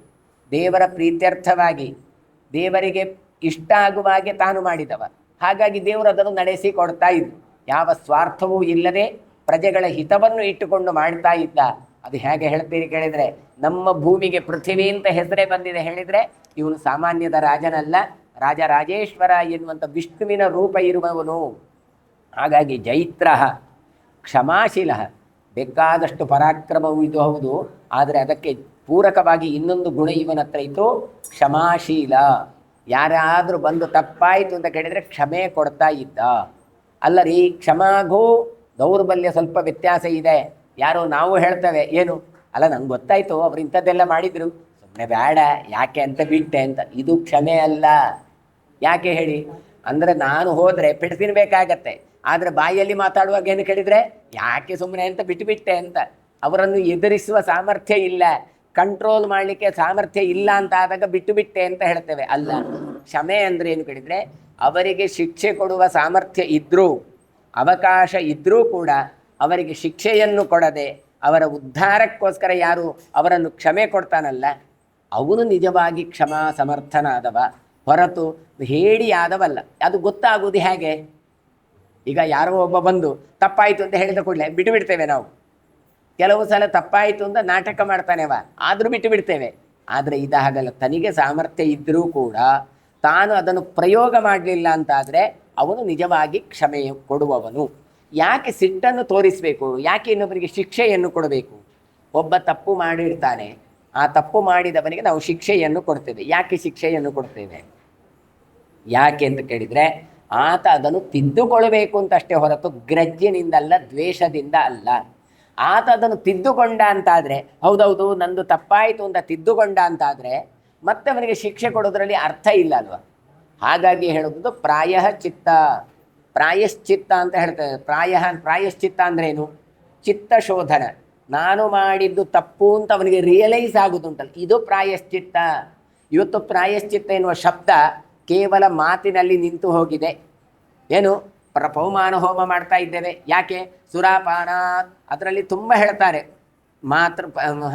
ದೇವರ ಪ್ರೀತ್ಯರ್ಥವಾಗಿ, ದೇವರಿಗೆ ಇಷ್ಟ ಆಗುವ ಹಾಗೆ ತಾನು ಮಾಡಿದವ. ಹಾಗಾಗಿ ದೇವರು ಅದನ್ನು ನಡೆಸಿ ಕೊಡ್ತಾ ಇದ್ದು. ಯಾವ ಸ್ವಾರ್ಥವೂ ಇಲ್ಲದೆ ಪ್ರಜೆಗಳ ಹಿತವನ್ನು ಇಟ್ಟುಕೊಂಡು ಮಾಡ್ತಾ ಇದ್ದ. ಅದು ಹೇಗೆ ಹೇಳ್ತೀರಿ ಕೇಳಿದರೆ, ನಮ್ಮ ಭೂಮಿಗೆ ಪೃಥ್ವಿ ಅಂತ ಹೆಸರೇ ಬಂದಿದೆ ಹೇಳಿದರೆ ಇವನು ಸಾಮಾನ್ಯದ ರಾಜನಲ್ಲ, ರಾಜರಾಜೇಶ್ವರ ಎನ್ನುವಂಥ ವಿಷ್ಣುವಿನ ರೂಪ ಇರುವವನು. ಹಾಗಾಗಿ ಜೈತ್ರ ಕ್ಷಮಾಶೀಲ. ಬೇಕಾದಷ್ಟು ಪರಾಕ್ರಮವೂ ಇದು ಹೌದು, ಆದರೆ ಅದಕ್ಕೆ ಪೂರಕವಾಗಿ ಇನ್ನೊಂದು ಗುಣ ಇವನ ಹತ್ರ ಇತ್ತು, ಕ್ಷಮಾಶೀಲ. ಯಾರಾದರೂ ಬಂದು ತಪ್ಪಾಯಿತು ಅಂತ ಕೇಳಿದರೆ ಕ್ಷಮೆ ಕೊಡ್ತಾ ಇದ್ದ. ಅಲ್ಲ ರೀ, ಕ್ಷಮಾಗೂ ದೌರ್ಬಲ್ಯ ಸ್ವಲ್ಪ ವ್ಯತ್ಯಾಸ ಇದೆ. ಯಾರೋ ನಾವು ಹೇಳ್ತೇವೆ ಏನು, ಅಲ್ಲ ನಂಗೆ ಗೊತ್ತಾಯಿತು ಅವ್ರು ಇಂಥದ್ದೆಲ್ಲ ಮಾಡಿದರು, ಸುಮ್ಮನೆ ಬೇಡ ಯಾಕೆ ಅಂತ ಬಿಟ್ಟೆ ಅಂತ. ಇದು ಕ್ಷಮೆ ಅಲ್ಲ. ಯಾಕೆ ಹೇಳಿ ಅಂದರೆ, ನಾನು ಹೋದರೆ ಪೆಟ್ಟು ತಿನ್ನಬೇಕಾಗತ್ತೆ, ಆದರೆ ಬಾಯಲ್ಲಿ ಮಾತಾಡುವಾಗ ಏನು ಕೇಳಿದರೆ ಯಾಕೆ ಸುಮ್ಮನೆ ಅಂತ ಬಿಟ್ಟುಬಿಟ್ಟೆ ಅಂತ. ಅವರನ್ನು ಎದುರಿಸುವ ಸಾಮರ್ಥ್ಯ ಇಲ್ಲ, ಕಂಟ್ರೋಲ್ ಮಾಡಲಿಕ್ಕೆ ಸಾಮರ್ಥ್ಯ ಇಲ್ಲ ಅಂತ ಆದಾಗ ಬಿಟ್ಟುಬಿಟ್ಟೆ ಅಂತ ಹೇಳ್ತೇವೆ. ಅಲ್ಲ, ಕ್ಷಮೆ ಅಂದರೆ ಏನು ಕೇಳಿದರೆ, ಅವರಿಗೆ ಶಿಕ್ಷೆ ಕೊಡುವ ಸಾಮರ್ಥ್ಯ ಇದ್ದರೂ, ಅವಕಾಶ ಇದ್ದರೂ ಕೂಡ ಅವರಿಗೆ ಶಿಕ್ಷೆಯನ್ನು ಕೊಡದೆ ಅವರ ಉದ್ಧಾರಕ್ಕೋಸ್ಕರ ಯಾರು ಅವರನ್ನು ಕ್ಷಮೆ ಕೊಡ್ತಾನಲ್ಲ, ಅವನು ನಿಜವಾಗಿ ಕ್ಷಮಾ ಸಮರ್ಥನಾದವ, ಹೊರತು ಹೇಳಿ ಆದವಲ್ಲ. ಅದು ಗೊತ್ತಾಗುವುದು ಹೇಗೆ? ಈಗ ಯಾರೋ ಒಬ್ಬ ಬಂದು ತಪ್ಪಾಯಿತು ಅಂತ ಹೇಳಿದ ಕೂಡಲೇ ಬಿಟ್ಟು ಬಿಡ್ತೇವೆ ನಾವು. ಕೆಲವು ಸಲ ತಪ್ಪಾಯಿತು ಅಂತ ನಾಟಕ ಮಾಡ್ತಾನೆವ, ಆದರೂ ಬಿಟ್ಟು ಬಿಡ್ತೇವೆ. ಆದರೆ ಇದು ಹಾಗಲ್ಲ. ತನಗೆ ಸಾಮರ್ಥ್ಯ ಇದ್ದರೂ ಕೂಡ ತಾನು ಅದನ್ನು ಪ್ರಯೋಗ ಮಾಡಲಿಲ್ಲ ಅಂತಾದರೆ ಅವನು ನಿಜವಾಗಿ ಕ್ಷಮೆ ಕೊಡುವವನು. ಯಾಕೆ ಸಿಟ್ಟನ್ನು ತೋರಿಸಬೇಕು? ಯಾಕೆ ಇನ್ನೊಬ್ಬರಿಗೆ ಶಿಕ್ಷೆಯನ್ನು ಕೊಡಬೇಕು? ಒಬ್ಬ ತಪ್ಪು ಮಾಡಿರ್ತಾನೆ, ಆ ತಪ್ಪು ಮಾಡಿದವನಿಗೆ ನಾವು ಶಿಕ್ಷೆಯನ್ನು ಕೊಡ್ತೇವೆ. ಯಾಕೆ ಶಿಕ್ಷೆಯನ್ನು ಕೊಡ್ತೇವೆ? ಯಾಕೆ ಅಂತ ಕೇಳಿದರೆ, ಆತ ಅದನ್ನು ತಿದ್ದುಕೊಳ್ಬೇಕು ಅಂತ ಅಷ್ಟೇ ಹೊರತು ಗ್ರಜ್ಜಿನಿಂದಲ್ಲ, ದ್ವೇಷದಿಂದ ಅಲ್ಲ. ಆತ ಅದನ್ನು ತಿದ್ದುಕೊಂಡ ಅಂತಾದರೆ, ಹೌದೌದು ನಂದು ತಪ್ಪಾಯಿತು ಅಂತ ತಿದ್ದುಕೊಂಡ ಅಂತಾದರೆ ಮತ್ತೆ ಅವನಿಗೆ ಶಿಕ್ಷೆ ಕೊಡೋದ್ರಲ್ಲಿ ಅರ್ಥ ಇಲ್ಲ ಅಲ್ವ. ಹಾಗಾಗಿ ಹೇಳೋದು ಪ್ರಾಯಶ್ಚಿತ್ತ ಅಂತ ಹೇಳ್ತೇವೆ. ಪ್ರಾಯಶ್ಚಿತ್ತ ಅಂದ್ರೇನು? ಚಿತ್ತ ಶೋಧನ. ನಾನು ಮಾಡಿದ್ದು ತಪ್ಪು ಅಂತ ಅವನಿಗೆ ರಿಯಲೈಸ್ ಆಗೋದುಂಟಲ್ಲ, ಇದು ಪ್ರಾಯಶ್ಚಿತ್ತ. ಇವತ್ತು ಪ್ರಾಯಶ್ಚಿತ್ತ ಎನ್ನುವ ಶಬ್ದ ಕೇವಲ ಮಾತಿನಲ್ಲಿ ನಿಂತು ಹೋಗಿದೆ. ಏನು ಪೌಮಾನ ಹೋಮ ಮಾಡ್ತಾ ಇದ್ದೇವೆ, ಯಾಕೆ? ಸುರಾಪಾನಾತ್ ಅದರಲ್ಲಿ ತುಂಬ ಹೇಳ್ತಾರೆ.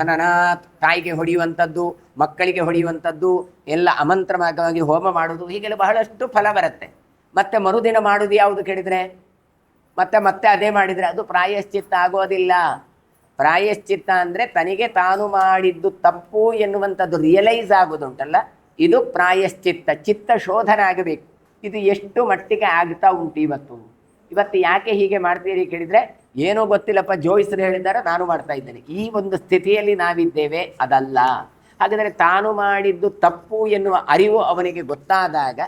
ಹನನಾಥ್ ತಾಯಿಗೆ ಹೊಡೆಯುವಂಥದ್ದು, ಮಕ್ಕಳಿಗೆ ಹೊಡೆಯುವಂಥದ್ದು, ಎಲ್ಲ ಅಮಂತ್ರವಾಗಿ ಹೋಮ ಮಾಡೋದು, ಹೀಗೆಲ್ಲ ಬಹಳಷ್ಟು ಫಲ ಬರುತ್ತೆ. ಮತ್ತೆ ಮರುದಿನ ಮಾಡೋದು ಯಾವುದು ಕೇಳಿದರೆ, ಮತ್ತೆ ಅದೇ ಮಾಡಿದರೆ ಅದು ಪ್ರಾಯಶ್ಚಿತ್ತ ಆಗೋದಿಲ್ಲ. ಪ್ರಾಯಶ್ಚಿತ್ತ ಅಂದರೆ ತನಗೆ ತಾನು ಮಾಡಿದ್ದು ತಪ್ಪು ಎನ್ನುವಂಥದ್ದು ರಿಯಲೈಸ್ ಆಗೋದುಂಟಲ್ಲ, ಇದು ಪ್ರಾಯಶ್ಚಿತ್ತ. ಚಿತ್ತ ಶೋಧನ ಆಗಬೇಕು. ಇದು ಎಷ್ಟು ಮಟ್ಟಿಗೆ ಆಗ್ತಾ ಉಂಟು ಇವತ್ತು ಯಾಕೆ ಹೀಗೆ ಮಾಡ್ತೀರಿ ಕೇಳಿದರೆ, ಏನೋ ಗೊತ್ತಿಲ್ಲಪ್ಪ, ಜೋಯಿಸರು ಹೇಳಿದ್ದಾರೆ ನಾನು ಮಾಡ್ತಾ ಇದ್ದೇನೆ, ಈ ಒಂದು ಸ್ಥಿತಿಯಲ್ಲಿ ನಾವಿದ್ದೇವೆ. ಅದಲ್ಲ. ಹಾಗಾದರೆ ತಾನು ಮಾಡಿದ್ದು ತಪ್ಪು ಎನ್ನುವ ಅರಿವು ಅವನಿಗೆ ಗೊತ್ತಾದಾಗ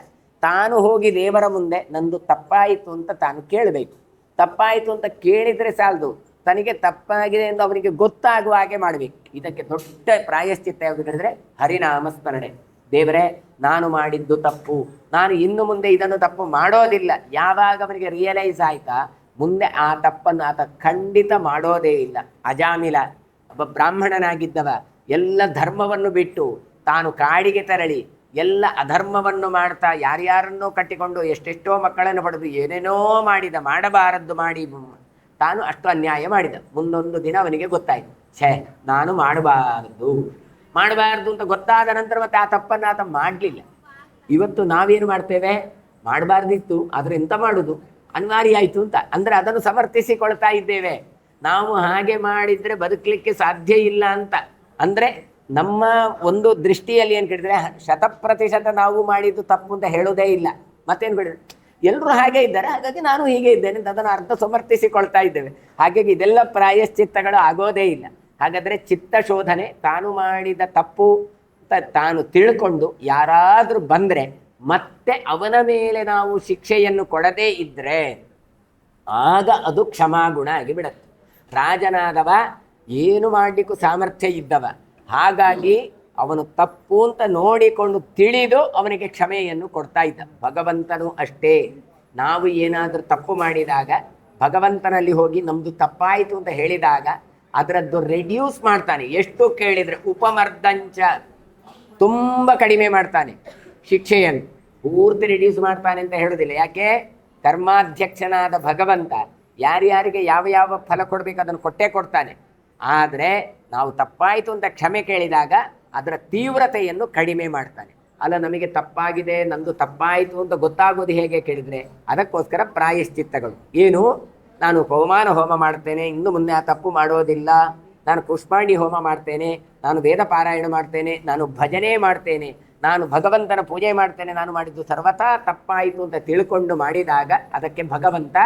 ತಾನು ಹೋಗಿ ದೇವರ ಮುಂದೆ ನಂದು ತಪ್ಪಾಯಿತು ಅಂತ ತಾನು ಕೇಳಬೇಕು. ತಪ್ಪಾಯಿತು ಅಂತ ಕೇಳಿದರೆ ಸಾಲದು, ತನಗೆ ತಪ್ಪಾಗಿದೆ ಎಂದು ಅವನಿಗೆ ಗೊತ್ತಾಗುವ ಹಾಗೆ ಮಾಡಬೇಕು. ಇದಕ್ಕೆ ದೊಡ್ಡ ಪ್ರಾಯಶ್ಚಿತ್ತ ಯಾವುದು ಹೇಳಿದರೆ ಹರಿನಾಮಸ್ಮರಣೆ. ದೇವರೇ, ನಾನು ಮಾಡಿದ್ದು ತಪ್ಪು, ನಾನು ಇನ್ನು ಮುಂದೆ ಇದನ್ನು ತಪ್ಪು ಮಾಡೋದಿಲ್ಲ. ಯಾವಾಗ ಅವನಿಗೆ ರಿಯಲೈಸ್ ಆಯ್ತಾ, ಮುಂದೆ ಆ ತಪ್ಪನ್ನು ಆತ ಖಂಡಿತ ಮಾಡೋದೇ ಇಲ್ಲ. ಅಜಾಮಿಲ ಒಬ್ಬ ಬ್ರಾಹ್ಮಣನಾಗಿದ್ದವ ಎಲ್ಲ ಧರ್ಮವನ್ನು ಬಿಟ್ಟು ತಾನು ಕಾಡಿಗೆ ತೆರಳಿ ಎಲ್ಲ ಅಧರ್ಮವನ್ನು ಮಾಡ್ತಾ ಯಾರ್ಯಾರನ್ನೋ ಕಟ್ಟಿಕೊಂಡು ಎಷ್ಟೆಷ್ಟೋ ಮಕ್ಕಳನ್ನು ಪಡೆದು ಏನೇನೋ ಮಾಡಬಾರದ್ದು ಮಾಡಿ ತಾನು ಅಷ್ಟು ಅನ್ಯಾಯ ಮಾಡಿದ. ಮುಂದೊಂದು ದಿನ ಅವನಿಗೆ ಗೊತ್ತಾಯಿತು, ನಾನು ಮಾಡಬಾರ್ದು ಅಂತ ಗೊತ್ತಾದ ನಂತರ ಮತ್ತೆ ಆ ತಪ್ಪನ್ನು ಆತ ಮಾಡಲಿಲ್ಲ. ಇವತ್ತು ನಾವೇನು ಮಾಡ್ತೇವೆ, ಮಾಡಬಾರ್ದಿತ್ತು ಆದರೆ ಎಂತ ಮಾಡುದು, ಅನಿವಾರ್ಯ ಆಯಿತು ಅಂತ ಅಂದರೆ ಅದನ್ನು ಸಮರ್ಥಿಸಿಕೊಳ್ತಾ ಇದ್ದೇವೆ. ನಾವು ಹಾಗೆ ಮಾಡಿದರೆ ಬದುಕಲಿಕ್ಕೆ ಸಾಧ್ಯ ಇಲ್ಲ ಅಂತ ಅಂದರೆ ನಮ್ಮ ಒಂದು ದೃಷ್ಟಿಯಲ್ಲಿ ಏನು ಕೇಳಿದರೆ 100% ನಾವು ಮಾಡಿದ್ದು ತಪ್ಪು ಅಂತ ಹೇಳೋದೇ ಇಲ್ಲ. ಮತ್ತೇನು ಕೇಳಿದ್ರೆ ಎಲ್ಲರೂ ಹಾಗೆ ಇದ್ದಾರೆ, ಹಾಗಾಗಿ ನಾನು ಹೀಗೆ ಇದ್ದೇನೆ ಅಂತ ಅದನ್ನು ಅರ್ಥ ಸಮರ್ಥಿಸಿಕೊಳ್ತಾ ಇದ್ದೇವೆ. ಹಾಗಾಗಿ ಇದೆಲ್ಲ ಪ್ರಾಯಶ್ಚಿತ್ತಗಳು ಆಗೋದೇ ಇಲ್ಲ. ಹಾಗಾದರೆ ಚಿತ್ತ ಶೋಧನೆ, ತಾನು ಮಾಡಿದ ತಪ್ಪು ತಾನು ತಿಳ್ಕೊಂಡು ಯಾರಾದರೂ ಬಂದರೆ ಮತ್ತೆ ಅವನ ಮೇಲೆ ನಾವು ಶಿಕ್ಷೆಯನ್ನು ಕೊಡದೇ ಇದ್ದರೆ ಆಗ ಅದು ಕ್ಷಮಾಗುಣ ಆಗಿ ಬಿಡುತ್ತೆ. ರಾಜನಾದವ ಏನು ಮಾಡಲಿಕ್ಕೂ ಸಾಮರ್ಥ್ಯ ಇದ್ದವ, ಹಾಗಾಗಿ ಅವನು ತಪ್ಪು ಅಂತ ನೋಡಿಕೊಂಡು ತಿಳಿದು ಅವನಿಗೆ ಕ್ಷಮೆಯನ್ನು ಕೊಡ್ತಾ ಇದ್ದ. ಭಗವಂತನು ಅಷ್ಟೇ, ನಾವು ಏನಾದರೂ ತಪ್ಪು ಮಾಡಿದಾಗ ಭಗವಂತನಲ್ಲಿ ಹೋಗಿ ನಮ್ಮದು ತಪ್ಪಾಯಿತು ಅಂತ ಹೇಳಿದಾಗ ಅದರದ್ದು ರೆಡ್ಯೂಸ್ ಮಾಡ್ತಾನೆ. ಎಷ್ಟು ಕೇಳಿದರೆ ಉಪಮರ್ದಂಚ, ತುಂಬ ಕಡಿಮೆ ಮಾಡ್ತಾನೆ ಶಿಕ್ಷೆಯನ್ನು, ಪೂರ್ತಿ ರಿಡ್ಯೂಸ್ ಮಾಡ್ತಾನೆ ಅಂತ ಹೇಳೋದಿಲ್ಲ. ಯಾಕೆ, ಧರ್ಮಾಧ್ಯಕ್ಷನಾದ ಭಗವಂತ ಯಾರ್ಯಾರಿಗೆ ಯಾವ ಯಾವ ಫಲ ಕೊಡಬೇಕು ಅದನ್ನು ಕೊಟ್ಟೇ ಕೊಡ್ತಾನೆ. ಆದರೆ ನಾವು ತಪ್ಪಾಯಿತು ಅಂತ ಕ್ಷಮೆ ಕೇಳಿದಾಗ ಅದರ ತೀವ್ರತೆಯನ್ನು ಕಡಿಮೆ ಮಾಡ್ತಾನೆ. ಅಲ್ಲ, ನಮಗೆ ತಪ್ಪಾಗಿದೆ, ನಂದು ತಪ್ಪಾಯಿತು ಅಂತ ಗೊತ್ತಾಗೋದು ಹೇಗೆ ಕೇಳಿದರೆ ಅದಕ್ಕೋಸ್ಕರ ಪ್ರಾಯಶ್ಚಿತ್ತಗಳು. ಏನು, ನಾನು ಪವಮಾನ ಹೋಮ ಮಾಡ್ತೇನೆ, ಇನ್ನು ಮುಂದೆ ಆ ತಪ್ಪು ಮಾಡೋದಿಲ್ಲ, ನಾನು ಪುಷ್ಪಾಂಡಿ ಹೋಮ ಮಾಡ್ತೇನೆ, ನಾನು ವೇದ ಪಾರಾಯಣ ಮಾಡ್ತೇನೆ, ನಾನು ಭಜನೆ ಮಾಡ್ತೇನೆ, ನಾನು ಭಗವಂತನ ಪೂಜೆ ಮಾಡ್ತೇನೆ, ನಾನು ಮಾಡಿದ್ದು ಸರ್ವತಾ ತಪ್ಪಾಯಿತು ಅಂತ ತಿಳ್ಕೊಂಡು ಮಾಡಿದಾಗ ಅದಕ್ಕೆ ಭಗವಂತ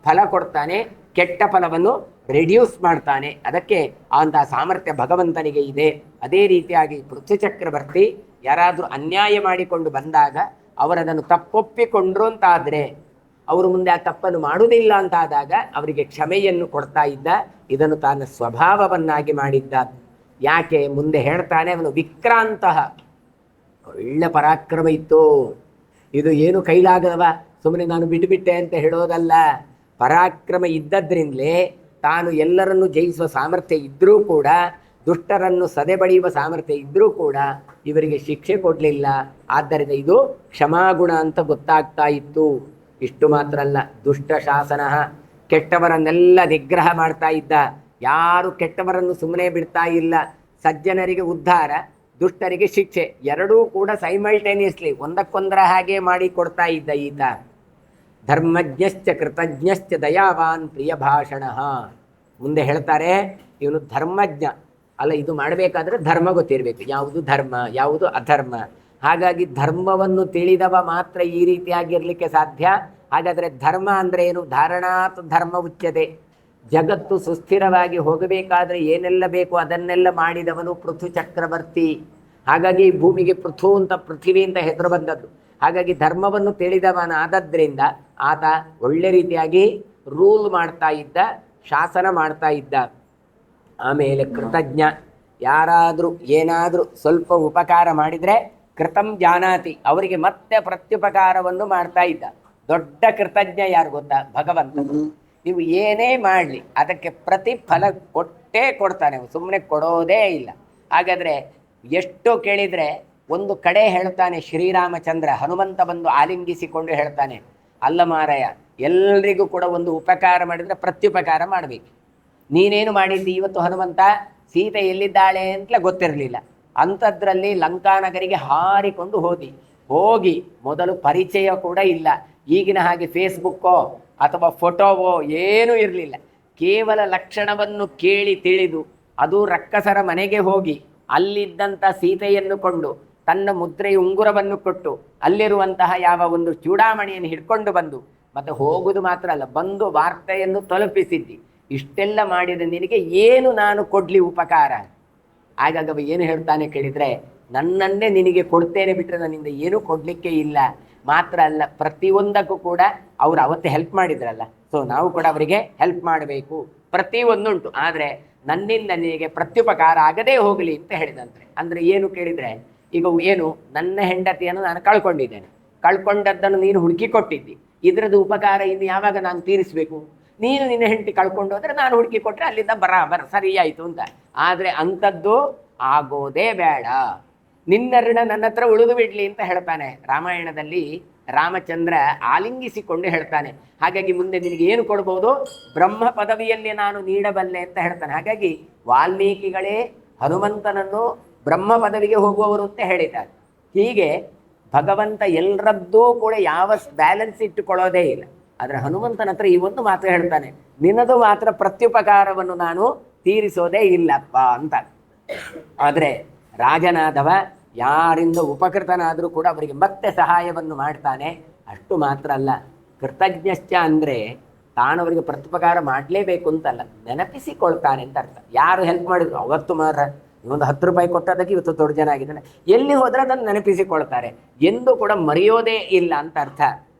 ಫಲ ಕೊಡ್ತಾನೆ, ಕೆಟ್ಟ ಫಲವನ್ನು ರೆಡ್ಯೂಸ್ ಮಾಡ್ತಾನೆ. ಅದಕ್ಕೆ ಅಂತಹ ಸಾಮರ್ಥ್ಯ ಭಗವಂತನಿಗೆ ಇದೆ. ಅದೇ ರೀತಿಯಾಗಿ ಪೃಥ್ವಿ ಚಕ್ರವರ್ತಿ ಯಾರಾದರೂ ಅನ್ಯಾಯ ಮಾಡಿಕೊಂಡು ಬಂದಾಗ ಅವರದನ್ನು ತಪ್ಪೊಪ್ಪಿಕೊಂಡ್ರು ಅಂತಾದರೆ ಅವರು ಮುಂದೆ ಆ ತಪ್ಪನ್ನು ಮಾಡುವುದಿಲ್ಲ ಅಂತಾದಾಗ ಅವರಿಗೆ ಕ್ಷಮೆಯನ್ನು ಕೊಡ್ತಾ ಇದ್ದ. ಇದನ್ನು ತಾನ ಸ್ವಭಾವವನ್ನಾಗಿ ಮಾಡಿದ್ದ. ಯಾಕೆ, ಮುಂದೆ ಹೇಳ್ತಾನೆ, ಅವನು ವಿಕ್ರಾಂತಹ, ಒಳ್ಳೆ ಪರಾಕ್ರಮ ಇತ್ತು. ಇದು ಏನು ಕೈಲಾಗದವ, ಸುಮ್ಮನೆ ನಾನು ಬಿಟ್ಟುಬಿಟ್ಟೆ ಅಂತ ಹೇಳೋದಲ್ಲ. ಪರಾಕ್ರಮ ಇದ್ದದ್ರಿಂದಲೇ ತಾನು ಎಲ್ಲರನ್ನು ಜಯಿಸುವ ಸಾಮರ್ಥ್ಯ ಇದ್ದರೂ ಕೂಡ, ದುಷ್ಟರನ್ನು ಸದೆಬಡಿಯುವ ಸಾಮರ್ಥ್ಯ ಇದ್ದರೂ ಕೂಡ ಇವರಿಗೆ ಶಿಕ್ಷೆ ಕೊಡಲಿಲ್ಲ. ಆದ್ದರಿಂದ ಇದು ಕ್ಷಮಾಗುಣ ಅಂತ ಗೊತ್ತಾಗ್ತಾ ಇತ್ತು. ಇಷ್ಟು ಮಾತ್ರ ಅಲ್ಲ, ದುಷ್ಟ ಶಾಸನ, ಕೆಟ್ಟವರನ್ನೆಲ್ಲ ನಿಗ್ರಹ ಮಾಡ್ತಾ ಇದ್ದ. ಯಾರು ಕೆಟ್ಟವರನ್ನು ಸುಮ್ಮನೆ ಬಿಡ್ತಾ ಇಲ್ಲ. ಸಜ್ಜನರಿಗೆ ಉದ್ಧಾರ, ದುಷ್ಟರಿಗೆ ಶಿಕ್ಷೆ, ಎರಡೂ ಕೂಡ ಸೈಮಲ್ಟೇನಿಯಸ್ಲಿ ಒಂದಕ್ಕೊಂದರ ಹಾಗೆ ಮಾಡಿ ಕೊಡ್ತಾ ಇದ್ದ ಈತ. ಧರ್ಮಜ್ಞಶ್ಚ ಕೃತಜ್ಞಶ್ಚ ದಯಾವಾನ್ ಪ್ರಿಯ ಭಾಷಣ. ಮುಂದೆ ಹೇಳ್ತಾರೆ, ಇವನು ಧರ್ಮಜ್ಞ ಅಲ್ಲ, ಇದು ಮಾಡಬೇಕಾದ್ರೆ ಧರ್ಮ ಗೊತ್ತಿರಬೇಕು, ಯಾವುದು ಧರ್ಮ ಯಾವುದು ಅಧರ್ಮ. ಹಾಗಾಗಿ ಧರ್ಮವನ್ನು ತಿಳಿದವ ಮಾತ್ರ ಈ ರೀತಿಯಾಗಿರಲಿಕ್ಕೆ ಸಾಧ್ಯ. ಹಾಗಾದರೆ ಧರ್ಮ ಅಂದರೆ ಏನು, ಧಾರಣಾತ್ ಧರ್ಮ ಉಚ್ಯತೆ. ಜಗತ್ತು ಸುಸ್ಥಿರವಾಗಿ ಹೋಗಬೇಕಾದ್ರೆ ಏನೆಲ್ಲ ಬೇಕು ಅದನ್ನೆಲ್ಲ ಮಾಡಿದವನು ಪೃಥು ಚಕ್ರವರ್ತಿ. ಹಾಗಾಗಿ ಭೂಮಿಗೆ ಪೃಥು ಅಂತ, ಪೃಥ್ವಿ ಅಂತ ಹೆಸರು ಬಂದದ್ದು. ಹಾಗಾಗಿ ಧರ್ಮವನ್ನು ತಿಳಿದವನಾದದ್ರಿಂದ ಆತ ಒಳ್ಳೆ ರೀತಿಯಾಗಿ ರೂಲ್ ಮಾಡ್ತಾ ಇದ್ದ, ಶಾಸನ ಮಾಡ್ತಾ ಇದ್ದ. ಆಮೇಲೆ ಕೃತಜ್ಞ, ಯಾರಾದರೂ ಏನಾದರೂ ಸ್ವಲ್ಪ ಉಪಕಾರ ಮಾಡಿದರೆ ಕೃತಂ ಜಾನಾತಿ, ಅವರಿಗೆ ಮತ್ತೆ ಪ್ರತ್ಯುಪಕಾರವನ್ನು ಮಾಡ್ತಾ ಇದ್ದ. ದೊಡ್ಡ ಕೃತಜ್ಞ ಯಾರು ಗೊತ್ತಾ, ಭಗವಂತ. ನೀವು ಏನೇ ಮಾಡಲಿ ಅದಕ್ಕೆ ಪ್ರತಿಫಲ ಕೊಟ್ಟೇ ಕೊಡ್ತಾನೆ, ಸುಮ್ಮನೆ ಕೊಡೋದೇ ಇಲ್ಲ. ಹಾಗಾದರೆ ಎಷ್ಟು ಕೇಳಿದರೆ ಒಂದು ಕಡೆ ಹೇಳ್ತಾನೆ ಶ್ರೀರಾಮಚಂದ್ರ, ಹನುಮಂತ ಬಂದು ಆಲಿಂಗಿಸಿಕೊಂಡು ಹೇಳ್ತಾನೆ, ಅಲ್ಲ ಮಾರಾಯ, ಎಲ್ರಿಗೂ ಕೂಡ ಒಂದು ಉಪಕಾರ ಮಾಡಿದರೆ ಪ್ರತ್ಯುಪಕಾರ ಮಾಡಬೇಕು. ನೀನೇನು ಮಾಡಿದ್ದಿ ಇವತ್ತು ಹನುಮಂತ, ಸೀತೆ ಎಲ್ಲಿದ್ದಾಳೆ ಅಂತಲೇ ಗೊತ್ತಿರಲಿಲ್ಲ, ಅಂಥದ್ರಲ್ಲಿ ಲಂಕಾನಗರಿಗೆ ಹಾರಿಕೊಂಡು ಹೋಗಿ ಮೊದಲು ಪರಿಚಯ ಕೂಡ ಇಲ್ಲ. ಈಗಿನ ಹಾಗೆ ಫೇಸ್ಬುಕ್ಕೋ ಅಥವಾ ಫೋಟೋವೋ ಏನೂ ಇರಲಿಲ್ಲ. ಕೇವಲ ಲಕ್ಷಣವನ್ನು ಕೇಳಿ ತಿಳಿದು, ಅದು ರಕ್ಕಸರ ಮನೆಗೆ ಹೋಗಿ ಅಲ್ಲಿದ್ದಂಥ ಸೀತೆಯನ್ನು ಕೊಂಡು ತನ್ನ ಮುದ್ರೆಯ ಉಂಗುರವನ್ನು ಕೊಟ್ಟು ಅಲ್ಲಿರುವಂತಹ ಯಾವ ಒಂದು ಚೂಡಾಮಣಿಯನ್ನು ಹಿಡ್ಕೊಂಡು ಬಂದು ಮತ್ತೆ ಹೋಗುವುದು ಮಾತ್ರ ಅಲ್ಲ, ಬಂದು ವಾರ್ತೆಯನ್ನು ತಲುಪಿಸಿದ್ದಿ. ಇಷ್ಟೆಲ್ಲ ಮಾಡಿದ ನಿನಗೆ ಏನು ನಾನು ಕೊಡಲಿ ಉಪಕಾರ? ಆಗಾಗ ಏನು ಹೇಳ್ತಾನೆ ಕೇಳಿದರೆ, ನನ್ನನ್ನೇ ನಿನಗೆ ಕೊಡ್ತೇನೆ ಬಿಟ್ಟರೆ ನನ್ನಿಂದ ಏನೂ ಕೊಡಲಿಕ್ಕೆ ಇಲ್ಲ. ಮಾತ್ರ ಅಲ್ಲ, ಪ್ರತಿಯೊಂದಕ್ಕೂ ಕೂಡ ಅವರು ಅವತ್ತು ಹೆಲ್ಪ್ ಮಾಡಿದ್ರಲ್ಲ, ಸೊ ನಾವು ಕೂಡ ಅವರಿಗೆ ಹೆಲ್ಪ್ ಮಾಡಬೇಕು. ಪ್ರತಿಯೊಂದುಂಟು, ಆದರೆ ನನ್ನಿಂದ ನಿನಗೆ ಪ್ರತ್ಯುಪಕಾರ ಆಗದೇ ಹೋಗಲಿ ಅಂತ ಹೇಳಿದಂತೆ. ಅಂದರೆ ಏನು ಕೇಳಿದರೆ, ಈಗ ಏನು, ನನ್ನ ಹೆಂಡತಿಯನ್ನು ನಾನು ಕಳ್ಕೊಂಡಿದ್ದೇನೆ, ಕಳ್ಕೊಂಡದ್ದನ್ನು ನೀನು ಹುಡುಕಿ ಕೊಟ್ಟಿದ್ದಿ, ಇದರದ್ದು ಉಪಕಾರ ಇನ್ನು ಯಾವಾಗ ನಾನು ತೀರಿಸಬೇಕು? ನೀನು ನಿನ್ನ ಹೆಂಡತಿ ಕಳ್ಕೊಂಡು ಹೋದರೆ ನಾನು ಹುಡುಕಿ ಕೊಟ್ಟರೆ ಅಲ್ಲಿಂದ ಬರಾಬರ್ ಸರಿಯಾಯಿತು ಅಂತ. ಆದರೆ ಅಂಥದ್ದು ಆಗೋದೇ ಬೇಡ. ನಿನ್ನ ಋಣ ನನ್ನ ಹತ್ರ ಉಳಿದು ಬಿಡ್ಲಿ ಅಂತ ಹೇಳ್ತಾನೆ ರಾಮಾಯಣದಲ್ಲಿ. ರಾಮಚಂದ್ರ ಆಲಿಂಗಿಸಿಕೊಂಡು ಹೇಳ್ತಾನೆ, ಹಾಗಾಗಿ ಮುಂದೆ ನಿನಗೆ ಏನು ಕೊಡ್ಬೋದು, ಬ್ರಹ್ಮ ಪದವಿಯಲ್ಲಿ ನಾನು ನೀಡಬಲ್ಲೆ ಅಂತ ಹೇಳ್ತಾನೆ. ಹಾಗಾಗಿ ವಾಲ್ಮೀಕಿಗಳೇ ಹನುಮಂತನನ್ನು ಬ್ರಹ್ಮ ಪದವಿಗೆ ಹೋಗುವವರು ಅಂತ ಹೇಳಿದ್ದಾರೆ. ಹೀಗೆ ಭಗವಂತ ಎಲ್ಲರದ್ದೂ ಕೂಡ ಯಾವ ಬ್ಯಾಲೆನ್ಸ್ ಇಟ್ಟುಕೊಳ್ಳೋದೇ ಇಲ್ಲ. ಆದರೆ ಹನುಮಂತನ ಹತ್ರ ಈ ಒಂದು ಮಾತು ಹೇಳ್ತಾನೆ, ನಿನ್ನದು ಮಾತ್ರ ಪ್ರತ್ಯುಪಕಾರವನ್ನು ನಾನು ತೀರಿಸೋದೇ ಇಲ್ಲಪ್ಪ ಅಂತ. ಆದರೆ ರಾಜನಾದವ ಯಾರಿಂದ ಉಪಕೃತನಾದರೂ ಕೂಡ ಅವರಿಗೆ ಮತ್ತೆ ಸಹಾಯವನ್ನು ಮಾಡ್ತಾನೆ. ಅಷ್ಟು ಮಾತ್ರ ಅಲ್ಲ, ಕೃತಜ್ಞಶ್ಚ ಅಂದರೆ ತಾನು ಅವರಿಗೆ ಪ್ರತ್ಯುಪಕಾರ ಮಾಡಲೇಬೇಕು ಅಂತಲ್ಲ, ನೆನಪಿಸಿಕೊಳ್ತಾನೆ ಅಂತ ಅರ್ಥ. ಯಾರು ಹೆಲ್ಪ್ ಮಾಡಿದ್ರು ಅವತ್ತು ಮಾತ್ರ, ಒಂದು 10 ರೂಪಾಯಿ ಕೊಟ್ಟದಕ್ಕೆ ಇವತ್ತು ದೊಡ್ಡ ಜನ ಆಗಿದ್ದಾನೆ, ಎಲ್ಲಿ ಹೋದ್ರೆ ಅದನ್ನು ನೆನಪಿಸಿಕೊಳ್ತಾರೆ, ಎಂದು ಕೂಡ ಮರೆಯೋದೇ ಇಲ್ಲ ಅಂತ ಅರ್ಥ.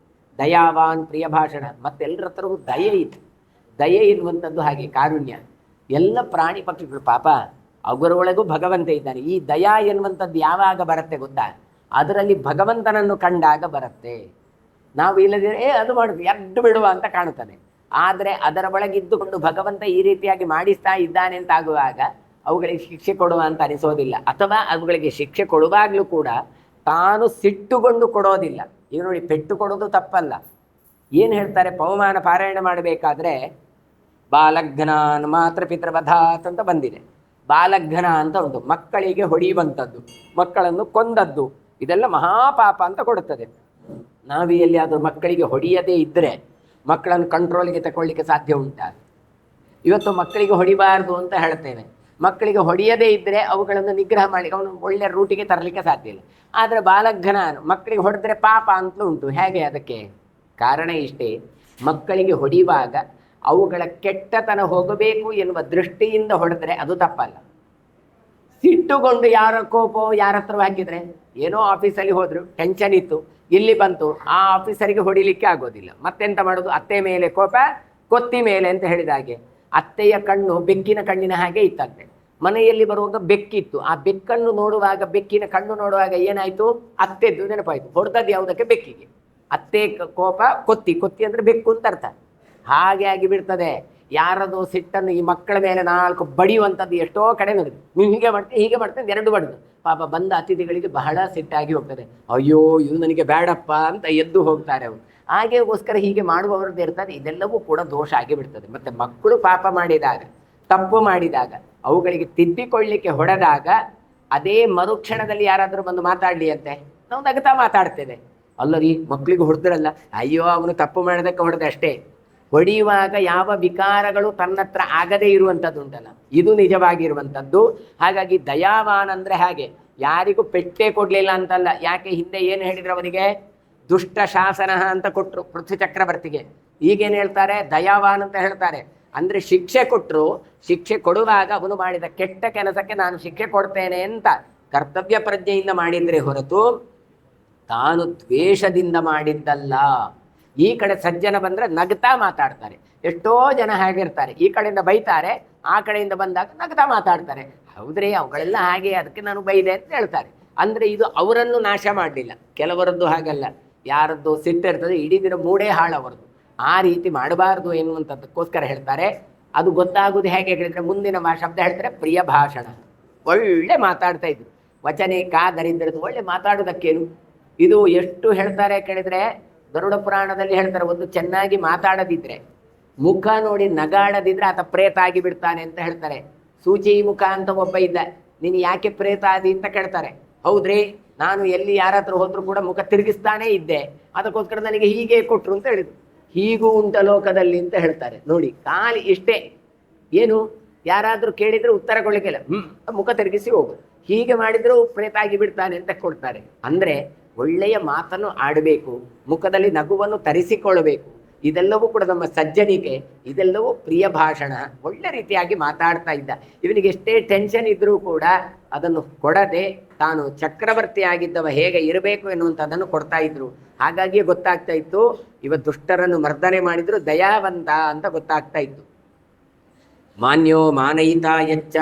ದಯಾವಾನ್ ಪ್ರಿಯ ಭಾಷಣ, ಮತ್ತೆಲ್ಲರ ಹತ್ರವೂ ದಯೆ ಇದೆ. ದಯೆ ಇರುವಂಥದ್ದು ಹಾಗೆ ಕಾರುಣ್ಯ. ಎಲ್ಲ ಪ್ರಾಣಿ ಪಕ್ಷಿಗಳು ಪಾಪ ಅವರೊಳಗೂ ಭಗವಂತ ಇದ್ದಾನೆ. ಈ ದಯಾ ಎನ್ನುವಂಥದ್ದು ಯಾವಾಗ ಬರುತ್ತೆ ಗೊತ್ತಾ, ಅದರಲ್ಲಿ ಭಗವಂತನನ್ನು ಕಂಡಾಗ ಬರುತ್ತೆ. ನಾವು ಇಲ್ಲದಿದ್ರೆ ಅದು ಮಾಡುದು ಎದ್ದು ಬಿಡುವ ಅಂತ ಕಾಣುತ್ತದೆ. ಆದರೆ ಅದರ ಒಳಗಿದ್ದುಕೊಂಡು ಭಗವಂತ ಈ ರೀತಿಯಾಗಿ ಮಾಡಿಸ್ತಾ ಇದ್ದಾನೆ ಅಂತ ಆಗುವಾಗ ಅವುಗಳಿಗೆ ಶಿಕ್ಷೆ ಕೊಡುವ ಅಂತ ಅನಿಸೋದಿಲ್ಲ. ಅಥವಾ ಅವುಗಳಿಗೆ ಶಿಕ್ಷೆ ಕೊಡುವಾಗಲೂ ಕೂಡ ತಾನು ಸಿಟ್ಟುಕೊಂಡು ಕೊಡೋದಿಲ್ಲ. ಈಗ ನೋಡಿ, ಪೆಟ್ಟು ಕೊಡೋದು ತಪ್ಪಲ್ಲ. ಏನು ಹೇಳ್ತಾರೆ, ಪವಮಾನ ಪಾರಾಯಣ ಮಾಡಬೇಕಾದ್ರೆ ಬಾಲಘ್ನಾನ್ ಮಾತ್ರ ಪಿತೃವಧಾತ್ ಅಂತ ಬಂದಿದೆ. ಬಾಲಘ್ನ ಅಂತ ಉಂಟು, ಮಕ್ಕಳಿಗೆ ಹೊಡೆಯುವಂಥದ್ದು, ಮಕ್ಕಳನ್ನು ಕೊಂದದ್ದು, ಇದೆಲ್ಲ ಮಹಾಪಾಪ ಅಂತ ಕೊಡುತ್ತದೆ. ನಾವು ಎಲ್ಲಿಯಾದರೂ ಮಕ್ಕಳಿಗೆ ಹೊಡೆಯದೇ ಇದ್ದರೆ ಮಕ್ಕಳನ್ನು ಕಂಟ್ರೋಲಿಗೆ ತಗೊಳ್ಳಿಕ್ಕೆ ಸಾಧ್ಯ ಉಂಟಾ? ಇವತ್ತು ಮಕ್ಕಳಿಗೆ ಹೊಡಿಬಾರ್ದು ಅಂತ ಹೇಳ್ತೇವೆ. ಮಕ್ಕಳಿಗೆ ಹೊಡೆಯದೇ ಇದ್ದರೆ ಅವುಗಳನ್ನು ನಿಗ್ರಹ ಮಾಡಿ ಅವನು ಒಳ್ಳೆಯ ರೂಟಿಗೆ ತರಲಿಕ್ಕೆ ಸಾಧ್ಯ ಇಲ್ಲ. ಆದರೆ ಬಾಲಘ್ನ ಮಕ್ಕಳಿಗೆ ಹೊಡೆದ್ರೆ ಪಾಪ ಅಂತಲೂ ಉಂಟು. ಹೇಗೆ? ಅದಕ್ಕೆ ಕಾರಣ ಇಷ್ಟೇ, ಮಕ್ಕಳಿಗೆ ಹೊಡೆಯುವಾಗ ಅವುಗಳ ಕೆಟ್ಟತನ ಹೋಗಬೇಕು ಎನ್ನುವ ದೃಷ್ಟಿಯಿಂದ ಹೊಡೆದ್ರೆ ಅದು ತಪ್ಪಲ್ಲ. ಸಿಟ್ಟುಕೊಂಡು ಯಾರ ಕೋಪೋ ಯಾರ ಹತ್ರ ಹಾಕಿದ್ರೆ, ಏನೋ ಆಫೀಸಲ್ಲಿ ಹೋದ್ರು, ಟೆನ್ಷನ್ ಇತ್ತು, ಇಲ್ಲಿ ಬಂತು, ಆ ಆಫೀಸರಿಗೆ ಹೊಡಿಲಿಕ್ಕೆ ಆಗೋದಿಲ್ಲ. ಮತ್ತೆಂತ ಮಾಡೋದು, ಅತ್ತೆ ಮೇಲೆ ಕೋಪ ಕೊತ್ತಿ ಮೇಲೆ ಅಂತ ಹೇಳಿದ ಹಾಗೆ. ಅತ್ತೆಯ ಕಣ್ಣು ಬೆಕ್ಕಿನ ಕಣ್ಣಿನ ಹಾಗೆ ಇತ್ತಂತೆ. ಮನೆಯಲ್ಲಿ ಬರುವಾಗ ಬೆಕ್ಕಿತ್ತು, ಆ ಬೆಕ್ಕನ್ನು ನೋಡುವಾಗ, ಬೆಕ್ಕಿನ ಕಣ್ಣು ನೋಡುವಾಗ ಏನಾಯ್ತು, ಅತ್ತೆದ್ದು ನೆನಪಾಯ್ತು. ಹೊಡೆದದ್ದು ಯಾವುದಕ್ಕೆ? ಬೆಕ್ಕಿಗೆ. ಅತ್ತೆ ಕೋಪ ಕೊತ್ತಿ, ಕೊತ್ತಿ ಅಂದರೆ ಬೆಕ್ಕು ಅಂತ ಅರ್ಥ. ಹಾಗೆ ಆಗಿ ಬಿಡ್ತದೆ. ಯಾರದು ಸಿಟ್ಟನ್ನು ಈ ಮಕ್ಕಳ ಮೇಲೆ 4 ಬಡಿಯುವಂಥದ್ದು ಎಷ್ಟೋ ಕಡೆ ನೋಡಿದೆ. ನೀವು ಹೀಗೆ ಮಾಡ್ತೀನಿ, ಹೀಗೆ ಮಾಡ್ತೀನಿ, 2 ಬಡಿದು ಪಾಪ ಬಂದ ಅತಿಥಿಗಳಿಗೆ ಬಹಳ ಸಿಟ್ಟಾಗಿ ಹೋಗ್ತದೆ. ಅಯ್ಯೋ ಇದು ನನಗೆ ಬೇಡಪ್ಪ ಅಂತ ಎದ್ದು ಹೋಗ್ತಾರೆ ಅವರು. ಹಾಗೆಗೋಸ್ಕರ ಹೀಗೆ ಮಾಡುವವರದ್ದು ಇರ್ತದೆ. ಇದೆಲ್ಲವೂ ಕೂಡ ದೋಷ ಆಗಿ ಬಿಡ್ತದೆ. ಮತ್ತು ಮಕ್ಕಳು ಪಾಪ ಮಾಡಿದಾಗ, ತಪ್ಪು ಮಾಡಿದಾಗ, ಅವುಗಳಿಗೆ ತಿದ್ದಿಕೊಳ್ಳಿಕ್ಕೆ ಹೊಡೆದಾಗ ಅದೇ ಮರುಕ್ಷಣದಲ್ಲಿ ಯಾರಾದರೂ ಬಂದು ಮಾತಾಡಲಿ ಅಂತೆ, ನಾವು ನಗ್ತಾ ಮಾತಾಡ್ತೇವೆ. ಅಲ್ಲರಿ ಮಕ್ಕಳಿಗೆ ಹೊಡೆದ್ರಲ್ಲ, ಅಯ್ಯೋ ಅವನು ತಪ್ಪು ಮಾಡೋದಕ್ಕೆ ಹೊಡೆದ ಅಷ್ಟೇ. ಹೊಡೆಯುವಾಗ ಯಾವ ವಿಕಾರಗಳು ತನ್ನತ್ರ ಆಗದೇ ಇರುವಂಥದ್ದು ಉಂಟಲ್ಲ, ಇದು ನಿಜವಾಗಿರುವಂಥದ್ದು. ಹಾಗಾಗಿ ದಯಾವಾನ್ ಅಂದರೆ ಹಾಗೆ, ಯಾರಿಗೂ ಪೆಟ್ಟೆ ಕೊಡಲಿಲ್ಲ ಅಂತಲ್ಲ. ಯಾಕೆ, ಹಿಂದೆ ಏನು ಹೇಳಿದ್ರು ಅವನಿಗೆ, ದುಷ್ಟ ಶಾಸನ ಅಂತ ಕೊಟ್ಟರು ಪೃಥ್ವಿ ಚಕ್ರವರ್ತಿಗೆ. ಈಗೇನು ಹೇಳ್ತಾರೆ, ದಯಾವಾನ್ ಅಂತ ಹೇಳ್ತಾರೆ. ಅಂದರೆ ಶಿಕ್ಷೆ ಕೊಟ್ಟರು, ಶಿಕ್ಷೆ ಕೊಡುವಾಗ ಅವನು ಮಾಡಿದ ಕೆಟ್ಟ ಕೆಲಸಕ್ಕೆ ನಾನು ಶಿಕ್ಷೆ ಕೊಡ್ತೇನೆ ಅಂತ ಕರ್ತವ್ಯ ಪ್ರಜ್ಞೆಯಿಂದ ಮಾಡಿದರೆ ಹೊರತು ತಾನು ದ್ವೇಷದಿಂದ ಮಾಡಿದ್ದಲ್ಲ. ಈ ಕಡೆ ಸಜ್ಜನ ಬಂದರೆ ನಗ್ತಾ ಮಾತಾಡ್ತಾರೆ. ಎಷ್ಟೋ ಜನ ಹಾಗಿರ್ತಾರೆ, ಈ ಕಡೆಯಿಂದ ಬೈತಾರೆ, ಆ ಕಡೆಯಿಂದ ಬಂದಾಗ ನಗ್ತಾ ಮಾತಾಡ್ತಾರೆ. ಹೌದ್ರಿ, ಅವುಗಳೆಲ್ಲ ಹಾಗೆ, ಅದಕ್ಕೆ ನಾನು ಬೈದೆ ಅಂತ ಹೇಳ್ತಾರೆ. ಅಂದರೆ ಇದು ಅವರನ್ನು ನಾಶ ಮಾಡಲಿಲ್ಲ. ಕೆಲವರದ್ದು ಹಾಗಲ್ಲ, ಯಾರದ್ದು ಸಿಟ್ಟಿರ್ತದೆ ಇಡೀ ದಿನ ಮೂಡೇ ಹಾಳವರದು. ಆ ರೀತಿ ಮಾಡಬಾರ್ದು ಎನ್ನುವಂಥದ್ದಕ್ಕೋಸ್ಕರ ಹೇಳ್ತಾರೆ. ಅದು ಗೊತ್ತಾಗೋದು ಹೇಗೆ ಹೇಳಿದರೆ, ಮುಂದಿನ ಶಬ್ದ ಹೇಳ್ತಾರೆ ಪ್ರಿಯ ಭಾಷಣ. ಒಳ್ಳೆ ಮಾತಾಡ್ತಾ ಇದ್ರು, ವಚನೆ ಕಾದರಿದ್ರದ್ದು ಒಳ್ಳೆ ಮಾತಾಡೋದಕ್ಕೇನು. ಇದು ಎಷ್ಟು ಹೇಳ್ತಾರೆ ಕೇಳಿದರೆ, ಗರುಡ ಪುರಾಣದಲ್ಲಿ ಹೇಳ್ತಾರೆ, ಒಂದು ಚೆನ್ನಾಗಿ ಮಾತಾಡದಿದ್ರೆ, ಮುಖ ನೋಡಿ ನಗಾಡದಿದ್ರೆ ಆತ ಪ್ರೇತ ಆಗಿ ಬಿಡ್ತಾನೆ ಅಂತ ಹೇಳ್ತಾರೆ. ಸೂಚಿ ಮುಖ ಅಂತ ಒಬ್ಬ ಇದ್ದ, ನೀನು ಯಾಕೆ ಪ್ರೇತ ಆದಿ ಅಂತ ಕೇಳ್ತಾರೆ. ಹೌದ್ರಿ, ನಾನು ಎಲ್ಲಿ ಯಾರ ಹತ್ರ ಹೋದ್ರೂ ಕೂಡ ಮುಖ ತಿರುಗಿಸ್ತಾನೇ ಇದ್ದೆ, ಅದಕ್ಕೋಸ್ಕರ ನನಗೆ ಹೀಗೆ ಕೊಟ್ಟರು ಅಂತ ಹೇಳಿದ್ರು. ಹೀಗೂ ಉಂಟ ಲೋಕದಲ್ಲಿ ಅಂತ ಹೇಳ್ತಾರೆ. ನೋಡಿ, ಖಾಲಿ ಇಷ್ಟೇ. ಏನು, ಯಾರಾದರೂ ಕೇಳಿದರೆ ಉತ್ತರ ಕೊಡಲಿಕ್ಕಿಲ್ಲ, ಮುಖ ತಿರುಗಿಸಿ ಹೋಗು, ಹೀಗೆ ಮಾಡಿದರೂ ಪ್ರೇತ ಆಗಿ ಬಿಡ್ತಾನೆ ಅಂತ ಕೊಡ್ತಾರೆ. ಅಂದರೆ ಒಳ್ಳೆಯ ಮಾತನ್ನು ಆಡಬೇಕು, ಮುಖದಲ್ಲಿ ನಗುವನ್ನು ತರಿಸಿಕೊಳ್ಳಬೇಕು. ಇದೆಲ್ಲವೂ ಕೂಡ ನಮ್ಮ ಸಜ್ಜನಿಕೆ, ಇದೆಲ್ಲವೂ ಪ್ರಿಯ ಭಾಷಣ. ಒಳ್ಳೆ ರೀತಿಯಾಗಿ ಮಾತಾಡ್ತಾ ಇದ್ದ. ಇವನಿಗೆ ಎಷ್ಟೇ ಟೆನ್ಷನ್ ಇದ್ದರೂ ಕೂಡ ಅದನ್ನು ಕೊಡದೆ ತಾನು ಚಕ್ರವರ್ತಿ ಆಗಿದ್ದವ ಹೇಗೆ ಇರಬೇಕು ಎನ್ನುವಂಥದ್ದನ್ನು ಕೊಡ್ತಾ ಇದ್ರು. ಹಾಗಾಗಿಯೇ ಗೊತ್ತಾಗ್ತಾ ಇತ್ತು, ಇವ ದುಷ್ಟರನ್ನು ಮರ್ದನೆ ಮಾಡಿದ್ರು ದಯಾವಂತ ಅಂತ ಗೊತ್ತಾಗ್ತಾ ಇತ್ತು. ಮಾನ್ಯೋ ಮಾನಯಿತ ಯಚ್ಚ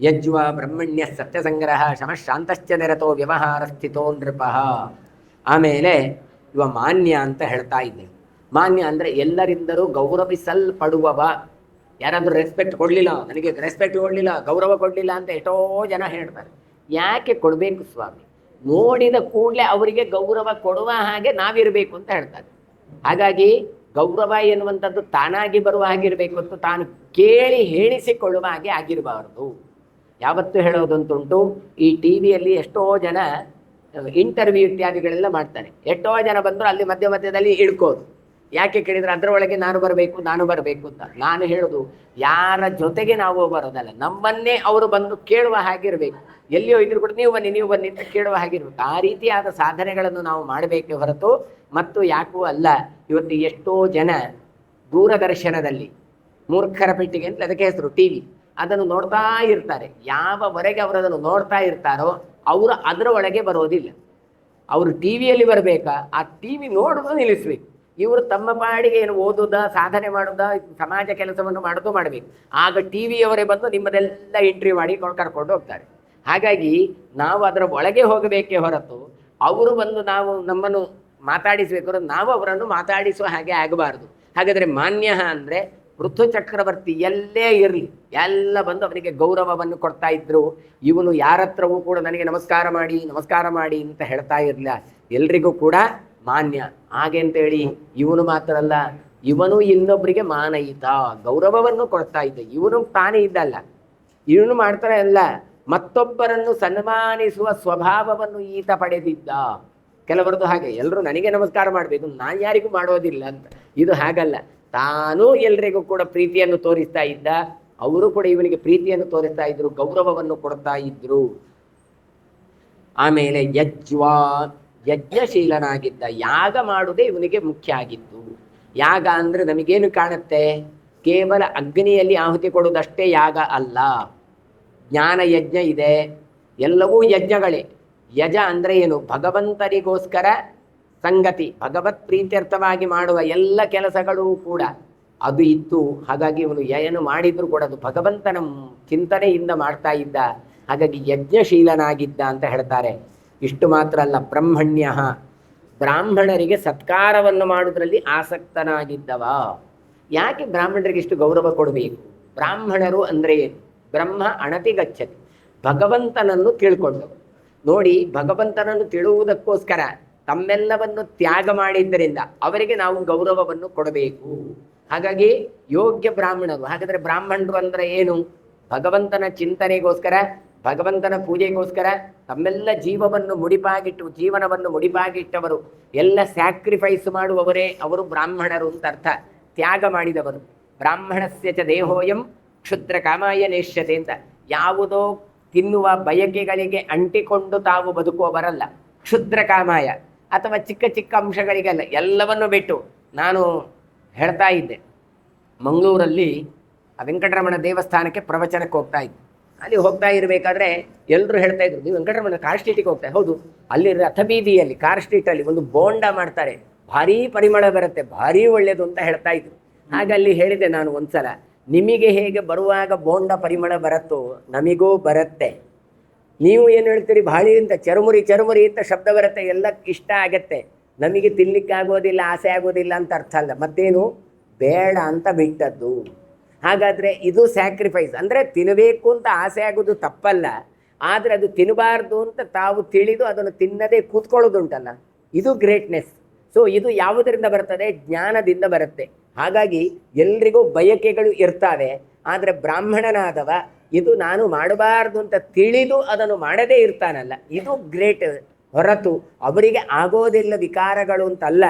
ಯಜ್ವ ಬ್ರಹ್ಮಣ್ಯ ಸತ್ಯಸಂಗ್ರಹ ಶಮಶಾಂತಶ್ಚ ನಿರತೋ ವ್ಯವಹಾರ ಸ್ಥಿತೋ ನೃಪಃ. ಆಮೇಲೆ ಇವ ಮಾನ್ಯ ಅಂತ ಹೇಳ್ತಾ ಇದ್ದೆ. ಮಾನ್ಯ ಅಂದರೆ ಎಲ್ಲರಿಂದಲೂ ಗೌರವಿಸಲ್ಪಡುವವ. ಯಾರಾದರೂ ರೆಸ್ಪೆಕ್ಟ್ ಕೊಡಲಿಲ್ಲ, ನನಗೆ ರೆಸ್ಪೆಕ್ಟ್ ಕೊಡಲಿಲ್ಲ, ಗೌರವ ಕೊಡಲಿಲ್ಲ ಅಂತ ಎಷ್ಟೋ ಜನ ಹೇಳ್ತಾರೆ. ಯಾಕೆ ಕೊಡಬೇಕು ಸ್ವಾಮಿ? ನೋಡಿದ ಕೂಡಲೇ ಅವರಿಗೆ ಗೌರವ ಕೊಡುವ ಹಾಗೆ ನಾವಿರಬೇಕು ಅಂತ ಹೇಳ್ತಾರೆ. ಹಾಗಾಗಿ ಗೌರವ ಎನ್ನುವಂಥದ್ದು ತಾನಾಗಿ ಬರುವ ಹಾಗಿರಬೇಕು ಹೊತ್ತು ತಾನು ಕೇಳಿ ಹೇಳಿಸಿಕೊಳ್ಳುವ ಹಾಗೆ ಆಗಿರಬಾರದು. ಯಾವತ್ತೂ ಹೇಳೋದಂತುಂಟು, ಈ ಟಿ ವಿಯಲ್ಲಿ ಎಷ್ಟೋ ಜನ ಇಂಟರ್ವ್ಯೂ ಇತ್ಯಾದಿಗಳೆಲ್ಲ ಮಾಡ್ತಾರೆ. ಎಷ್ಟೋ ಜನ ಬಂದರೂ ಅಲ್ಲಿ ಮಧ್ಯದಲ್ಲಿ ಇಳ್ಕೋದು. ಯಾಕೆ ಕೇಳಿದರೆ ಅದರೊಳಗೆ ನಾನು ಬರಬೇಕು ಅಂತ. ನಾನು ಹೇಳೋದು, ಯಾರ ಜೊತೆಗೆ ನಾವು ಬರೋದಲ್ಲ, ನಮ್ಮನ್ನೇ ಅವರು ಬಂದು ಕೇಳುವ ಹಾಗಿರಬೇಕು. ಎಲ್ಲಿಯೋ ಇದ್ರು ಕೂಡ ನೀವು ಬನ್ನಿ ಅಂತ ಕೇಳುವ ಹಾಗಿರ್ಬೇಕು. ಆ ರೀತಿಯಾದ ಸಾಧನೆಗಳನ್ನು ನಾವು ಮಾಡಬೇಕೆ ಹೊರತು ಮತ್ತು ಯಾಕೂ ಅಲ್ಲ. ಇವತ್ತು ಎಷ್ಟೋ ಜನ ದೂರದರ್ಶನದಲ್ಲಿ ಮೂರ್ಖರ ಪೆಟ್ಟಿಗೆ ಅಂತ ಅದಕ್ಕೆ ಹೆಸರು, ಟಿ ವಿ, ಅದನ್ನು ನೋಡ್ತಾ ಇರ್ತಾರೆ. ಯಾವವರೆಗೆ ಅವರು ಅದನ್ನು ನೋಡ್ತಾ ಇರ್ತಾರೋ ಅವರು ಅದರ ಒಳಗೆ ಬರೋದಿಲ್ಲ. ಅವರು ಟಿ ವಿಯಲ್ಲಿ ಬರಬೇಕಾ, ಆ ಟಿ ವಿ ನೋಡೋದು ನಿಲ್ಲಿಸ್ಬೇಕು. ಇವರು ತಮ್ಮ ಪಾಡಿಗೆ ಏನು ಓದೋದ, ಸಾಧನೆ ಮಾಡೋದ, ಸಮಾಜ ಕೆಲಸವನ್ನು ಮಾಡೋದು ಮಾಡಬೇಕು. ಆಗ ಟಿ ವಿಯವರೇ ಬಂದು ನಿಮ್ಮದೆಲ್ಲ ಎಂಟ್ರಿ ಮಾಡಿ ಕರ್ಕೊಂಡು ಹೋಗ್ತಾರೆ. ಹಾಗಾಗಿ ನಾವು ಅದರ ಒಳಗೆ ಹೋಗಬೇಕೇ ಹೊರತು ಅವರು ಬಂದು ನಮ್ಮನ್ನು ಮಾತಾಡಿಸಬೇಕಾದ್ರೆ ನಾವು ಅವರನ್ನು ಮಾತಾಡಿಸುವ ಹಾಗೆ ಆಗಬಾರ್ದು. ಹಾಗಾದರೆ ಮಾನ್ಯ ಅಂದರೆ ಪೃಥು ಚಕ್ರವರ್ತಿ ಎಲ್ಲೇ ಇರಲಿ ಎಲ್ಲ ಬಂದು ಅವನಿಗೆ ಗೌರವವನ್ನು ಕೊಡ್ತಾ ಇದ್ರು. ಇವನು ಯಾರ ಹತ್ರವೂ ಕೂಡ ನನಗೆ ನಮಸ್ಕಾರ ಮಾಡಿ ಅಂತ ಹೇಳ್ತಾ ಇರಲಿಲ್ಲ. ಎಲ್ರಿಗೂ ಕೂಡ ಮಾನ್ಯ. ಹಾಗೆ ಅಂತೇಳಿ ಇವನು ಮಾತ್ರ ಅಲ್ಲ, ಇವನು ಇನ್ನೊಬ್ಬರಿಗೆ ಮಾನಯಿತ ಗೌರವವನ್ನು ಕೊಡ್ತಾ ಇದ್ದ. ಇವನು ತಾನೇ ಇದ್ದಲ್ಲ, ಇವನು ಮಾಡ್ತಾನೆ ಅಲ್ಲ, ಮತ್ತೊಬ್ಬರನ್ನು ಸನ್ಮಾನಿಸುವ ಸ್ವಭಾವವನ್ನು ಈತ ಪಡೆದಿದ್ದ. ಕೆಲವರದ್ದು ಹಾಗೆ, ಎಲ್ಲರೂ ನನಗೆ ನಮಸ್ಕಾರ ಮಾಡಬೇಕು, ನಾನು ಯಾರಿಗೂ ಮಾಡೋದಿಲ್ಲ ಅಂತ. ಇದು ಹಾಗಲ್ಲ, ತಾನೂ ಎಲ್ರಿಗೂ ಕೂಡ ಪ್ರೀತಿಯನ್ನು ತೋರಿಸ್ತಾ ಇದ್ದ. ಅವರು ಕೂಡ ಇವನಿಗೆ ಪ್ರೀತಿಯನ್ನು ತೋರಿಸ್ತಾ ಇದ್ರು, ಗೌರವವನ್ನು ಕೊಡ್ತಾ ಇದ್ರು. ಆಮೇಲೆ ಯಜ್ಞಶೀಲನಾಗಿದ್ದ. ಯಾಗ ಮಾಡುವುದೇ ಇವನಿಗೆ ಮುಖ್ಯ ಆಗಿತ್ತು. ಯಾಗ ಅಂದರೆ ನಮಗೇನು ಕಾಣುತ್ತೆ? ಕೇವಲ ಅಗ್ನಿಯಲ್ಲಿ ಆಹುತಿ ಕೊಡುವುದಷ್ಟೇ ಯಾಗ ಅಲ್ಲ. ಜ್ಞಾನ ಯಜ್ಞ ಇದೆ, ಎಲ್ಲವೂ ಯಜ್ಞಗಳೇ. ಯಜ ಅಂದರೆ ಏನು? ಭಗವಂತನಿಗೋಸ್ಕರ ಸಂಗತಿ, ಭಗವತ್ ಪ್ರೀತ್ಯರ್ಥವಾಗಿ ಮಾಡುವ ಎಲ್ಲ ಕೆಲಸಗಳೂ ಕೂಡ ಅದು ಇತ್ತು. ಹಾಗಾಗಿ ಇವನು ಏನು ಮಾಡಿದ್ರು ಕೂಡ ಅದು ಭಗವಂತನ ಚಿಂತನೆಯಿಂದ ಮಾಡ್ತಾ ಇದ್ದ. ಹಾಗಾಗಿ ಯಜ್ಞಶೀಲನಾಗಿದ್ದ ಅಂತ ಹೇಳ್ತಾರೆ. ಇಷ್ಟು ಮಾತ್ರ ಅಲ್ಲ, ಬ್ರಹ್ಮಣ್ಯ, ಬ್ರಾಹ್ಮಣರಿಗೆ ಸತ್ಕಾರವನ್ನು ಮಾಡುವುದರಲ್ಲಿ ಆಸಕ್ತನಾಗಿದ್ದವ. ಯಾಕೆ ಬ್ರಾಹ್ಮಣರಿಗೆ ಇಷ್ಟು ಗೌರವ ಕೊಡಬೇಕು? ಬ್ರಾಹ್ಮಣರು ಅಂದರೆ ಏನು? ಬ್ರಹ್ಮ ಅಣತಿ ಗಚ್ಚತಿ, ಭಗವಂತನನ್ನು ತಿಳ್ಕೊಂಡವರು. ನೋಡಿ, ಭಗವಂತನನ್ನು ತಿಳುವುದಕ್ಕೋಸ್ಕರ ತಮ್ಮೆಲ್ಲವನ್ನು ತ್ಯಾಗ ಮಾಡಿದ್ದರಿಂದ ಅವರಿಗೆ ನಾವು ಗೌರವವನ್ನು ಕೊಡಬೇಕು. ಹಾಗಾಗಿ ಯೋಗ್ಯ ಬ್ರಾಹ್ಮಣರು. ಹಾಗಾದರೆ ಬ್ರಾಹ್ಮಣರು ಅಂದರೆ ಏನು? ಭಗವಂತನ ಚಿಂತನೆಗೋಸ್ಕರ, ಭಗವಂತನ ಪೂಜೆಗೋಸ್ಕರ ತಮ್ಮೆಲ್ಲ ಜೀವನವನ್ನು ಮುಡಿಪಾಗಿಟ್ಟವರು, ಎಲ್ಲ ಸ್ಯಾಕ್ರಿಫೈಸ್ ಮಾಡುವವರೇ ಅವರು ಬ್ರಾಹ್ಮಣರು ಅಂತ ಅರ್ಥ. ತ್ಯಾಗ ಮಾಡಿದವರು. ಬ್ರಾಹ್ಮಣಸ್ಯ ಚ ದೇಹೋಯಂ ಕ್ಷುದ್ರ ಕಾಮಾಯ ನೇಷ್ಯತೆ ಅಂತ. ಯಾವುದೋ ತಿನ್ನುವ ಬಯಕೆಗಳಿಗೆ ಅಂಟಿಕೊಂಡು ತಾವು ಬದುಕುವವರಲ್ಲ. ಕ್ಷುದ್ರ ಕಾಮಾಯ ಅಥವಾ ಚಿಕ್ಕ ಚಿಕ್ಕ ಅಂಶಗಳಿಗೆಲ್ಲ ಎಲ್ಲವನ್ನು ಬಿಟ್ಟು. ನಾನು ಹೇಳ್ತಾ ಇದ್ದೆ, ಮಂಗಳೂರಲ್ಲಿ ವೆಂಕಟರಮಣ ದೇವಸ್ಥಾನಕ್ಕೆ ಪ್ರವಚನಕ್ಕೆ ಹೋಗ್ತಾ ಇದ್ದೆ. ಅಲ್ಲಿ ಹೋಗ್ತಾ ಇರಬೇಕಾದ್ರೆ ಎಲ್ಲರೂ ಹೇಳ್ತಾ ಇದ್ರು, ನೀವು ವೆಂಕಟರಮಣ ಕಾರ್ ಸ್ಟ್ರೀಟಿಗೆ ಹೋಗ್ತಾ. ಹೌದು, ಅಲ್ಲಿ ರಥಬೀದಿಯಲ್ಲಿ ಕಾರ್ ಸ್ಟ್ರೀಟಲ್ಲಿ ಒಂದು ಬೋಂಡ ಮಾಡ್ತಾರೆ, ಭಾರೀ ಪರಿಮಳ ಬರುತ್ತೆ, ಭಾರೀ ಒಳ್ಳೆಯದು ಅಂತ ಹೇಳ್ತಾ ಇದ್ರು. ಹಾಗೆ ಅಲ್ಲಿ ಹೇಳಿದೆ ನಾನು ಒಂದ್ಸಲ, ನಿಮಗೆ ಹೇಗೆ ಬರುವಾಗ ಬೋಂಡ ಪರಿಮಳ ಬರುತ್ತೋ ನಮಗೂ ಬರುತ್ತೆ. ನೀವು ಏನು ಹೇಳ್ತೀರಿ, ಭಾಳಿ ಅಂತ ಚರುಮುರಿ ಅಂತ ಶಬ್ದ ಬರುತ್ತೆ, ಎಲ್ಲ ಇಷ್ಟ ಆಗತ್ತೆ, ನಮಗೆ ತಿನ್ಲಿಕ್ಕೆ ಆಗೋದಿಲ್ಲ, ಆಸೆ ಆಗೋದಿಲ್ಲ ಅಂತ ಅರ್ಥ ಅಲ್ಲ. ಮತ್ತೇನು? ಬೇಡ ಅಂತ ಬಿಟ್ಟದ್ದು. ಹಾಗಾದರೆ ಇದು ಸ್ಯಾಕ್ರಿಫೈಸ್. ಅಂದರೆ ತಿನ್ನಬೇಕು ಅಂತ ಆಸೆ ಆಗೋದು ತಪ್ಪಲ್ಲ, ಆದರೆ ಅದು ತಿನ್ನಬಾರ್ದು ಅಂತ ತಾವು ತಿಳಿದು ಅದನ್ನು ತಿನ್ನದೇ ಕೂತ್ಕೊಳ್ಳೋದುಂಟಲ್ಲ, ಇದು ಗ್ರೇಟ್ನೆಸ್. ಸೊ ಇದು ಯಾವುದರಿಂದ ಬರ್ತದೆ? ಜ್ಞಾನದಿಂದ ಬರುತ್ತೆ. ಹಾಗಾಗಿ ಎಲ್ರಿಗೂ ಬಯಕೆಗಳು ಇರ್ತವೆ. ಆದರೆ ಬ್ರಾಹ್ಮಣನಾದವ ಇದು ನಾನು ಮಾಡಬಾರ್ದು ಅಂತ ತಿಳಿದು ಅದನ್ನು ಮಾಡದೇ ಇರ್ತಾನಲ್ಲ, ಇದು ಗ್ರೇಟ್. ಹೊರತು ಅವರಿಗೆ ಆಗೋದಿಲ್ಲ ವಿಕಾರಗಳು ಅಂತಲ್ಲ.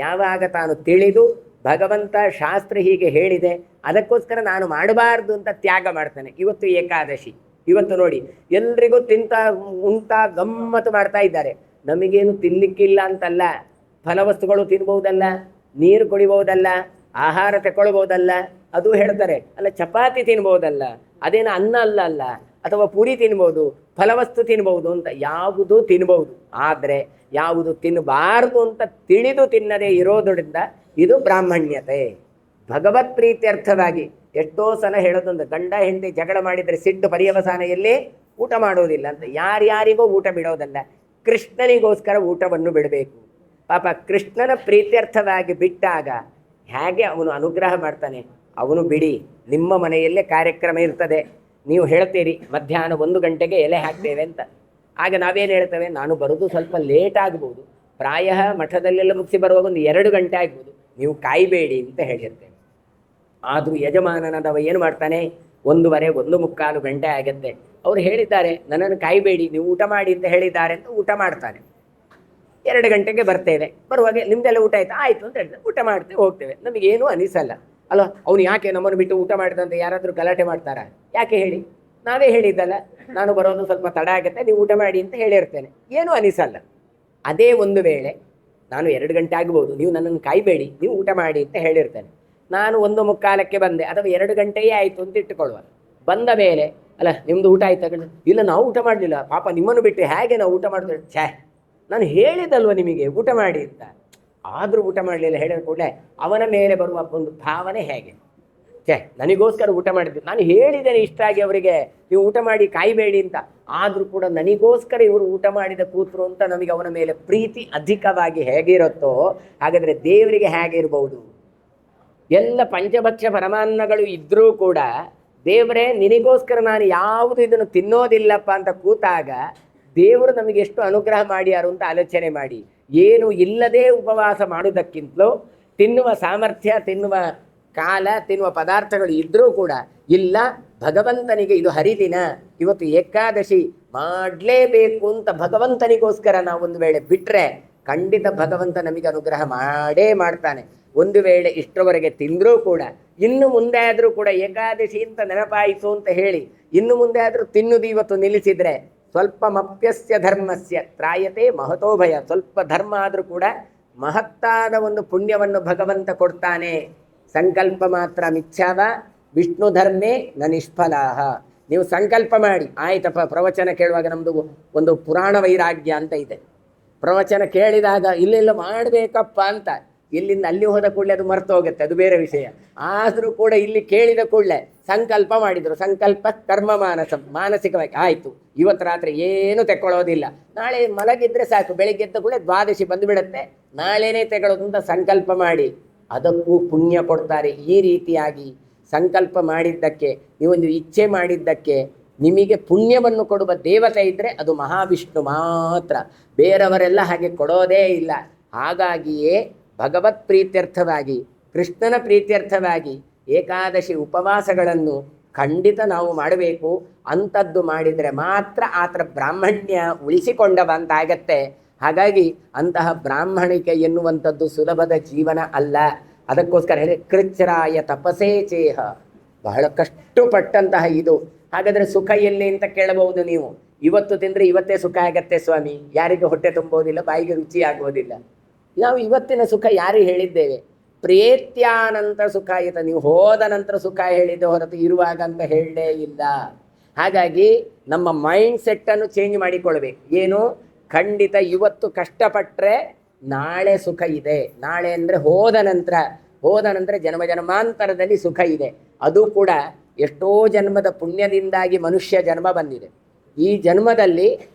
ಯಾವಾಗ ತಾನು ತಿಳಿದು ಭಗವಂತ ಶಾಸ್ತ್ರ ಹೀಗೆ ಹೇಳಿದೆ, ಅದಕ್ಕೋಸ್ಕರ ನಾನು ಮಾಡಬಾರ್ದು ಅಂತ ತ್ಯಾಗ ಮಾಡ್ತಾನೆ. ಇವತ್ತು ಏಕಾದಶಿ, ಇವತ್ತು ನೋಡಿ ಎಲ್ರಿಗೂ ಉಂಟ ಗಮ್ಮತ್ತು ಮಾಡ್ತಾ ಇದ್ದಾರೆ. ನಮಗೇನು ತಿನ್ನಲಿಕ್ಕಿಲ್ಲ ಅಂತಲ್ಲ, ಫಲವಸ್ತುಗಳು ತಿನ್ಬಹುದಲ್ಲ, ನೀರು ಕುಡಿಬಹುದಲ್ಲ, ಆಹಾರ ತಗೊಳ್ಬಹುದಲ್ಲ. ಅದು ಹೇಳ್ತಾರೆ ಅಲ್ಲ, ಚಪಾತಿ ತಿನ್ಬಹುದಲ್ಲ, ಅದೇನು ಅನ್ನ ಅಲ್ಲ, ಅಥವಾ ಪೂರಿ ತಿನ್ಬೋದು, ಫಲವಸ್ತು ತಿನ್ಬಹುದು ಅಂತ. ಯಾವುದು ತಿನ್ಬಹುದು, ಆದರೆ ಯಾವುದು ತಿನ್ನಬಾರ್ದು ಅಂತ ತಿಳಿದು ತಿನ್ನದೇ ಇರೋದ್ರಿಂದ ಇದು ಬ್ರಾಹ್ಮಣ್ಯತೆ. ಭಗವತ್ ಪ್ರೀತ್ಯರ್ಥವಾಗಿ ಎಷ್ಟೋ ಸಲ ಹೇಳೋದೊಂದು, ಗಂಡ ಹೆಂಡತಿ ಜಗಳ ಮಾಡಿದರೆ ಸಿಟ್ಟು ಪರ್ಯವಸಾನೆಯಲ್ಲಿ ಊಟ ಮಾಡೋದಿಲ್ಲ ಅಂತ. ಯಾರ್ಯಾರಿಗೋ ಊಟ ಬಿಡೋದಲ್ಲ, ಕೃಷ್ಣನಿಗೋಸ್ಕರ ಊಟವನ್ನು ಬಿಡಬೇಕು. ಪಾಪ ಕೃಷ್ಣನ ಪ್ರೀತ್ಯರ್ಥವಾಗಿ ಬಿಟ್ಟಾಗ ಹೇಗೆ ಅವನು ಅನುಗ್ರಹ ಮಾಡ್ತಾನೆ. ಅವನು ಬಿಡಿ, ನಿಮ್ಮ ಮನೆಯಲ್ಲೇ ಕಾರ್ಯಕ್ರಮ ಇರ್ತದೆ, ನೀವು ಹೇಳ್ತೀರಿ ಮಧ್ಯಾಹ್ನ 1 ಗಂಟೆಗೆ ಎಲೆ ಹಾಕ್ತೇವೆ ಅಂತ, ಆಗ ನಾವೇನು ಹೇಳ್ತೇವೆ, ನಾನು ಬರೋದು ಸ್ವಲ್ಪ ಲೇಟ್ ಆಗ್ಬೋದು, ಪ್ರಾಯ ಮಠದಲ್ಲೆಲ್ಲ ಮುಗಿಸಿ ಬರುವಾಗ ಒಂದು 2 ಗಂಟೆ ಆಗ್ಬೋದು, ನೀವು ಕಾಯಬೇಡಿ ಅಂತ ಹೇಳಿರ್ತೇವೆ. ಆದರೂ ಯಜಮಾನನದವ ಏನು ಮಾಡ್ತಾನೆ, 1:15 1:45 ಗಂಟೆ ಆಗುತ್ತೆ, ಅವ್ರು ಹೇಳಿದ್ದಾರೆ ನನ್ನನ್ನು ಕಾಯಬೇಡಿ ನೀವು ಊಟ ಮಾಡಿ ಅಂತ ಹೇಳಿದ್ದಾರೆ ಅಂತ ಊಟ ಮಾಡ್ತಾನೆ. 2 ಗಂಟೆಗೆ ಬರ್ತೇವೆ, ಬರುವಾಗ ನಿಮ್ದೆಲ್ಲ ಊಟ ಆಯ್ತಾ, ಆಯಿತು ಅಂತ ಹೇಳ್ತೇವೆ, ಊಟ ಮಾಡ್ತೇವೆ ಹೋಗ್ತೇವೆ, ನಮಗೇನು ಅನಿಸಲ್ಲ ಅಲ್ವಾ. ಅವನು ಯಾಕೆ ನಮ್ಮನ್ನು ಬಿಟ್ಟು ಊಟ ಮಾಡಿದಂತ ಯಾರಾದರೂ ಗಲಾಟೆ ಮಾಡ್ತಾರಾ? ಯಾಕೆ ಹೇಳಿ, ನಾವೇ ಹೇಳಿದ್ದಲ್ಲ ನಾನು ಬರೋದು ಸ್ವಲ್ಪ ತಡ ಆಗುತ್ತೆ ನೀವು ಊಟ ಮಾಡಿ ಅಂತ ಹೇಳಿರ್ತೇನೆ, ಏನೂ ಅನಿಸಲ್ಲ. ಅದೇ ಒಂದು ವೇಳೆ ನಾನು 2 ಗಂಟೆ ಆಗ್ಬೋದು, ನೀವು ನನ್ನನ್ನು ಕಾಯಬೇಡಿ ನೀವು ಊಟ ಮಾಡಿ ಅಂತ ಹೇಳಿರ್ತೇನೆ, ನಾನು 1:45ಕ್ಕೆ ಬಂದೆ ಅಥವಾ 2 ಗಂಟೆಯೇ ಆಯಿತು ಅಂತ ಇಟ್ಟುಕೊಳ್ಳುವ. ಬಂದ ಮೇಲೆ ಅಲ್ಲ ನಿಮ್ಮದು ಊಟ ಆಯ್ತಾ? ಇಲ್ಲ ನಾವು ಊಟ ಮಾಡಲಿಲ್ಲ, ಪಾಪ ನಿಮ್ಮನ್ನು ಬಿಟ್ಟು ಹೇಗೆ ನಾವು ಊಟ ಮಾಡಿದ್ರೆ, ಛೇ ನಾನು ಹೇಳಿದಲ್ವ ನಿಮಗೆ ಊಟ ಮಾಡಿ ಅಂತ, ಆದರೂ ಊಟ ಮಾಡಲಿಲ್ಲ ಹೇಳಿದ ಕೂಡಲೇ ಅವನ ಮೇಲೆ ಬರುವ ಒಂದು ಭಾವನೆ ಹೇಗೆ, ಛೇ ನನಗೋಸ್ಕರ ಊಟ ಮಾಡಿದ್ದು, ನಾನು ಹೇಳಿದ್ದೇನೆ ಇಷ್ಟ ಆಗಿ ಅವರಿಗೆ ನೀವು ಊಟ ಮಾಡಿ ಕಾಯಬೇಡಿ ಅಂತ, ಆದರೂ ಕೂಡ ನನಗೋಸ್ಕರ ಇವರು ಊಟ ಮಾಡಿದ ಕೂತರು ಅಂತ ನಮಗೆ ಅವನ ಮೇಲೆ ಪ್ರೀತಿ ಅಧಿಕವಾಗಿ ಹೇಗಿರುತ್ತೋ ಹಾಗಾದರೆ ದೇವರಿಗೆ ಹೇಗೆ ಇರಬಹುದು? ಎಲ್ಲ ಪಂಚಭಕ್ಷ ಪರಮಾನ್ನಗಳು ಇದ್ದರೂ ಕೂಡ ದೇವರೇ ನಿನಗೋಸ್ಕರ ನಾನು ಯಾವುದು ಇದನ್ನು ತಿನ್ನೋದಿಲ್ಲಪ್ಪ ಅಂತ ಕೂತಾಗ ದೇವರು ನಮಗೆ ಎಷ್ಟು ಅನುಗ್ರಹ ಮಾಡ್ಯಾರು ಅಂತ ಆಲೋಚನೆ ಮಾಡಿ. ಏನು ಇಲ್ಲದೆ ಉಪವಾಸ ಮಾಡುವುದಕ್ಕಿಂತಲೂ ತಿನ್ನುವ ಸಾಮರ್ಥ್ಯ, ತಿನ್ನುವ ಕಾಲ, ತಿನ್ನುವ ಪದಾರ್ಥಗಳು ಇದ್ದರೂ ಕೂಡ ಇಲ್ಲ ಭಗವಂತನಿಗೆ ಇದು ಹರಿದಿನ, ಇವತ್ತು ಏಕಾದಶಿ ಮಾಡಲೇಬೇಕು ಅಂತ ಭಗವಂತನಿಗೋಸ್ಕರ ನಾವು ಒಂದು ವೇಳೆ ಬಿಟ್ಟರೆ ಖಂಡಿತ ಭಗವಂತ ನಮಗೆ ಅನುಗ್ರಹ ಮಾಡೇ ಮಾಡ್ತಾನೆ. ಒಂದು ವೇಳೆ ಇಷ್ಟರವರೆಗೆ ತಿಂದರೂ ಕೂಡ ಇನ್ನು ಮುಂದೆ ಆದರೂ ಕೂಡ ಏಕಾದಶಿ ಅಂತ ನೆನಪಾಯಿತು ಅಂತ ಹೇಳಿ ಇನ್ನು ಮುಂದೆ ಆದರೂ ತಿನ್ನುವುದು ಇವತ್ತು ನಿಲ್ಲಿಸಿದರೆ ಸ್ವಲ್ಪ ಮಪ್ಯಸ್ಯ ಧರ್ಮಸ್ಯ ತ್ರಾಯತೆ ಮಹತೋ ಭಯ, ಸ್ವಲ್ಪ ಧರ್ಮ ಆದರೂ ಕೂಡ ಮಹತ್ತಾದ ಒಂದು ಪುಣ್ಯವನ್ನು ಭಗವಂತ ಕೊಡ್ತಾನೆ. ಸಂಕಲ್ಪ ಮಾತ್ರ ಮಿಥ್ಯಾವ ವಿಷ್ಣು ಧರ್ಮೇ ನ ನಿಷ್ಫಲಾಹ. ನೀವು ಸಂಕಲ್ಪ ಮಾಡಿ ಆಯ್ತಪ್ಪ, ಪ್ರವಚನ ಕೇಳುವಾಗ ನಮ್ಮದು ಒಂದು ಪುರಾಣ ವೈರಾಗ್ಯ ಅಂತ ಇದೆ, ಪ್ರವಚನ ಕೇಳಿದಾಗ ಇಲ್ಲೆಲ್ಲ ಮಾಡಬೇಕಪ್ಪ ಅಂತ, ಇಲ್ಲಿಂದ ಅಲ್ಲಿ ಹೋದ ಕೂಡಲೇ ಅದು ಮರ್ತು ಹೋಗುತ್ತೆ, ಅದು ಬೇರೆ ವಿಷಯ. ಆದರೂ ಕೂಡ ಇಲ್ಲಿ ಕೇಳಿದ ಕೂಡಲೇ ಸಂಕಲ್ಪ ಮಾಡಿದರು, ಸಂಕಲ್ಪ ಕರ್ಮ ಮಾನಸ, ಮಾನಸಿಕವಾಗಿ ಆಯಿತು ಇವತ್ತು ರಾತ್ರಿ ಏನು ತೆಕ್ಕೊಳ್ಳೋದಿಲ್ಲ, ನಾಳೆ ಮಲಗಿದ್ರೆ ಸಾಕು, ಬೆಳಿಗ್ಗೆ ಎದ್ದ ಕೂಡಲೇ ದ್ವಾದಶಿ ಬಂದುಬಿಡುತ್ತೆ, ನಾಳೆನೇ ತೆಗೊಳ್ಳೋದು ಅಂತ ಸಂಕಲ್ಪ ಮಾಡಿ ಅದಕ್ಕೂ ಪುಣ್ಯ ಕೊಡ್ತಾರೆ. ಈ ರೀತಿಯಾಗಿ ಸಂಕಲ್ಪ ಮಾಡಿದ್ದಕ್ಕೆ, ನೀವೊಂದು ಇಚ್ಛೆ ಮಾಡಿದ್ದಕ್ಕೆ ನಿಮಗೆ ಪುಣ್ಯವನ್ನು ಕೊಡುವ ದೇವತೆ ಇದ್ದರೆ ಅದು ಮಹಾವಿಷ್ಣು ಮಾತ್ರ, ಬೇರೆಯವರೆಲ್ಲ ಹಾಗೆ ಕೊಡೋದೇ ಇಲ್ಲ. ಹಾಗಾಗಿಯೇ ಭಗವತ್ ಪ್ರೀತ್ಯರ್ಥವಾಗಿ, ಕೃಷ್ಣನ ಪ್ರೀತ್ಯರ್ಥವಾಗಿ ಏಕಾದಶಿ ಉಪವಾಸಗಳನ್ನು ಖಂಡಿತ ನಾವು ಮಾಡಬೇಕು. ಅಂಥದ್ದು ಮಾಡಿದರೆ ಮಾತ್ರ ಆತರ ಬ್ರಾಹ್ಮಣ್ಯ ಉಳಿಸಿಕೊಂಡವಂತಾಗತ್ತೆ. ಹಾಗಾಗಿ ಅಂತಹ ಬ್ರಾಹ್ಮಣಿಕೆ ಎನ್ನುವಂಥದ್ದು ಸುಲಭದ ಜೀವನ ಅಲ್ಲ. ಅದಕ್ಕೋಸ್ಕರ ಹೇಳಿ ಕೃಚ್ಛ್ರಾಯ ತಪಸೇ ಚೇಹ, ಬಹಳ ಕಷ್ಟಪಟ್ಟಂತಹ ಇದು. ಹಾಗಾದರೆ ಸುಖ ಎಲ್ಲಿ ಅಂತ ಕೇಳಬಹುದು ನೀವು. ಇವತ್ತು ತಿಂದರೆ ಇವತ್ತೇ ಸುಖ ಆಗತ್ತೆ ಸ್ವಾಮಿ, ಯಾರಿಗೆ ಹೊಟ್ಟೆ ತುಂಬೋದಿಲ್ಲ, ಬಾಯಿಗೆ ರುಚಿ ಆಗೋದಿಲ್ಲ. ನಾವು ಇವತ್ತಿನ ಸುಖ ಯಾರಿಗೆ ಹೇಳಿದ್ದೇವೆ? ಪ್ರೇತ್ಯಾನಂತ ಸುಖ ಆಯಿತ, ನೀವು ಹೋದ ನಂತರ ಸುಖ ಹೇಳಿದ್ದೆ ಹೊರತು ಇರುವಾಗ ಅಂತ ಹೇಳಲೇ ಇಲ್ಲ. ಹಾಗಾಗಿ ನಮ್ಮ ಮೈಂಡ್ ಸೆಟ್ಟನ್ನು ಚೇಂಜ್ ಮಾಡಿಕೊಳ್ಬೇಕು. ಏನು, ಖಂಡಿತ ಇವತ್ತು ಕಷ್ಟಪಟ್ಟರೆ ನಾಳೆ ಸುಖ ಇದೆ. ನಾಳೆ ಅಂದರೆ ಹೋದ ನಂತರ ಜನ್ಮ ಜನ್ಮಾಂತರದಲ್ಲಿ ಸುಖ ಇದೆ. ಅದು ಕೂಡ ಎಷ್ಟೋ ಜನ್ಮದ ಪುಣ್ಯದಿಂದಾಗಿ ಮನುಷ್ಯ ಜನ್ಮ ಬಂದಿದೆ. ಈ ಜನ್ಮದಲ್ಲಿ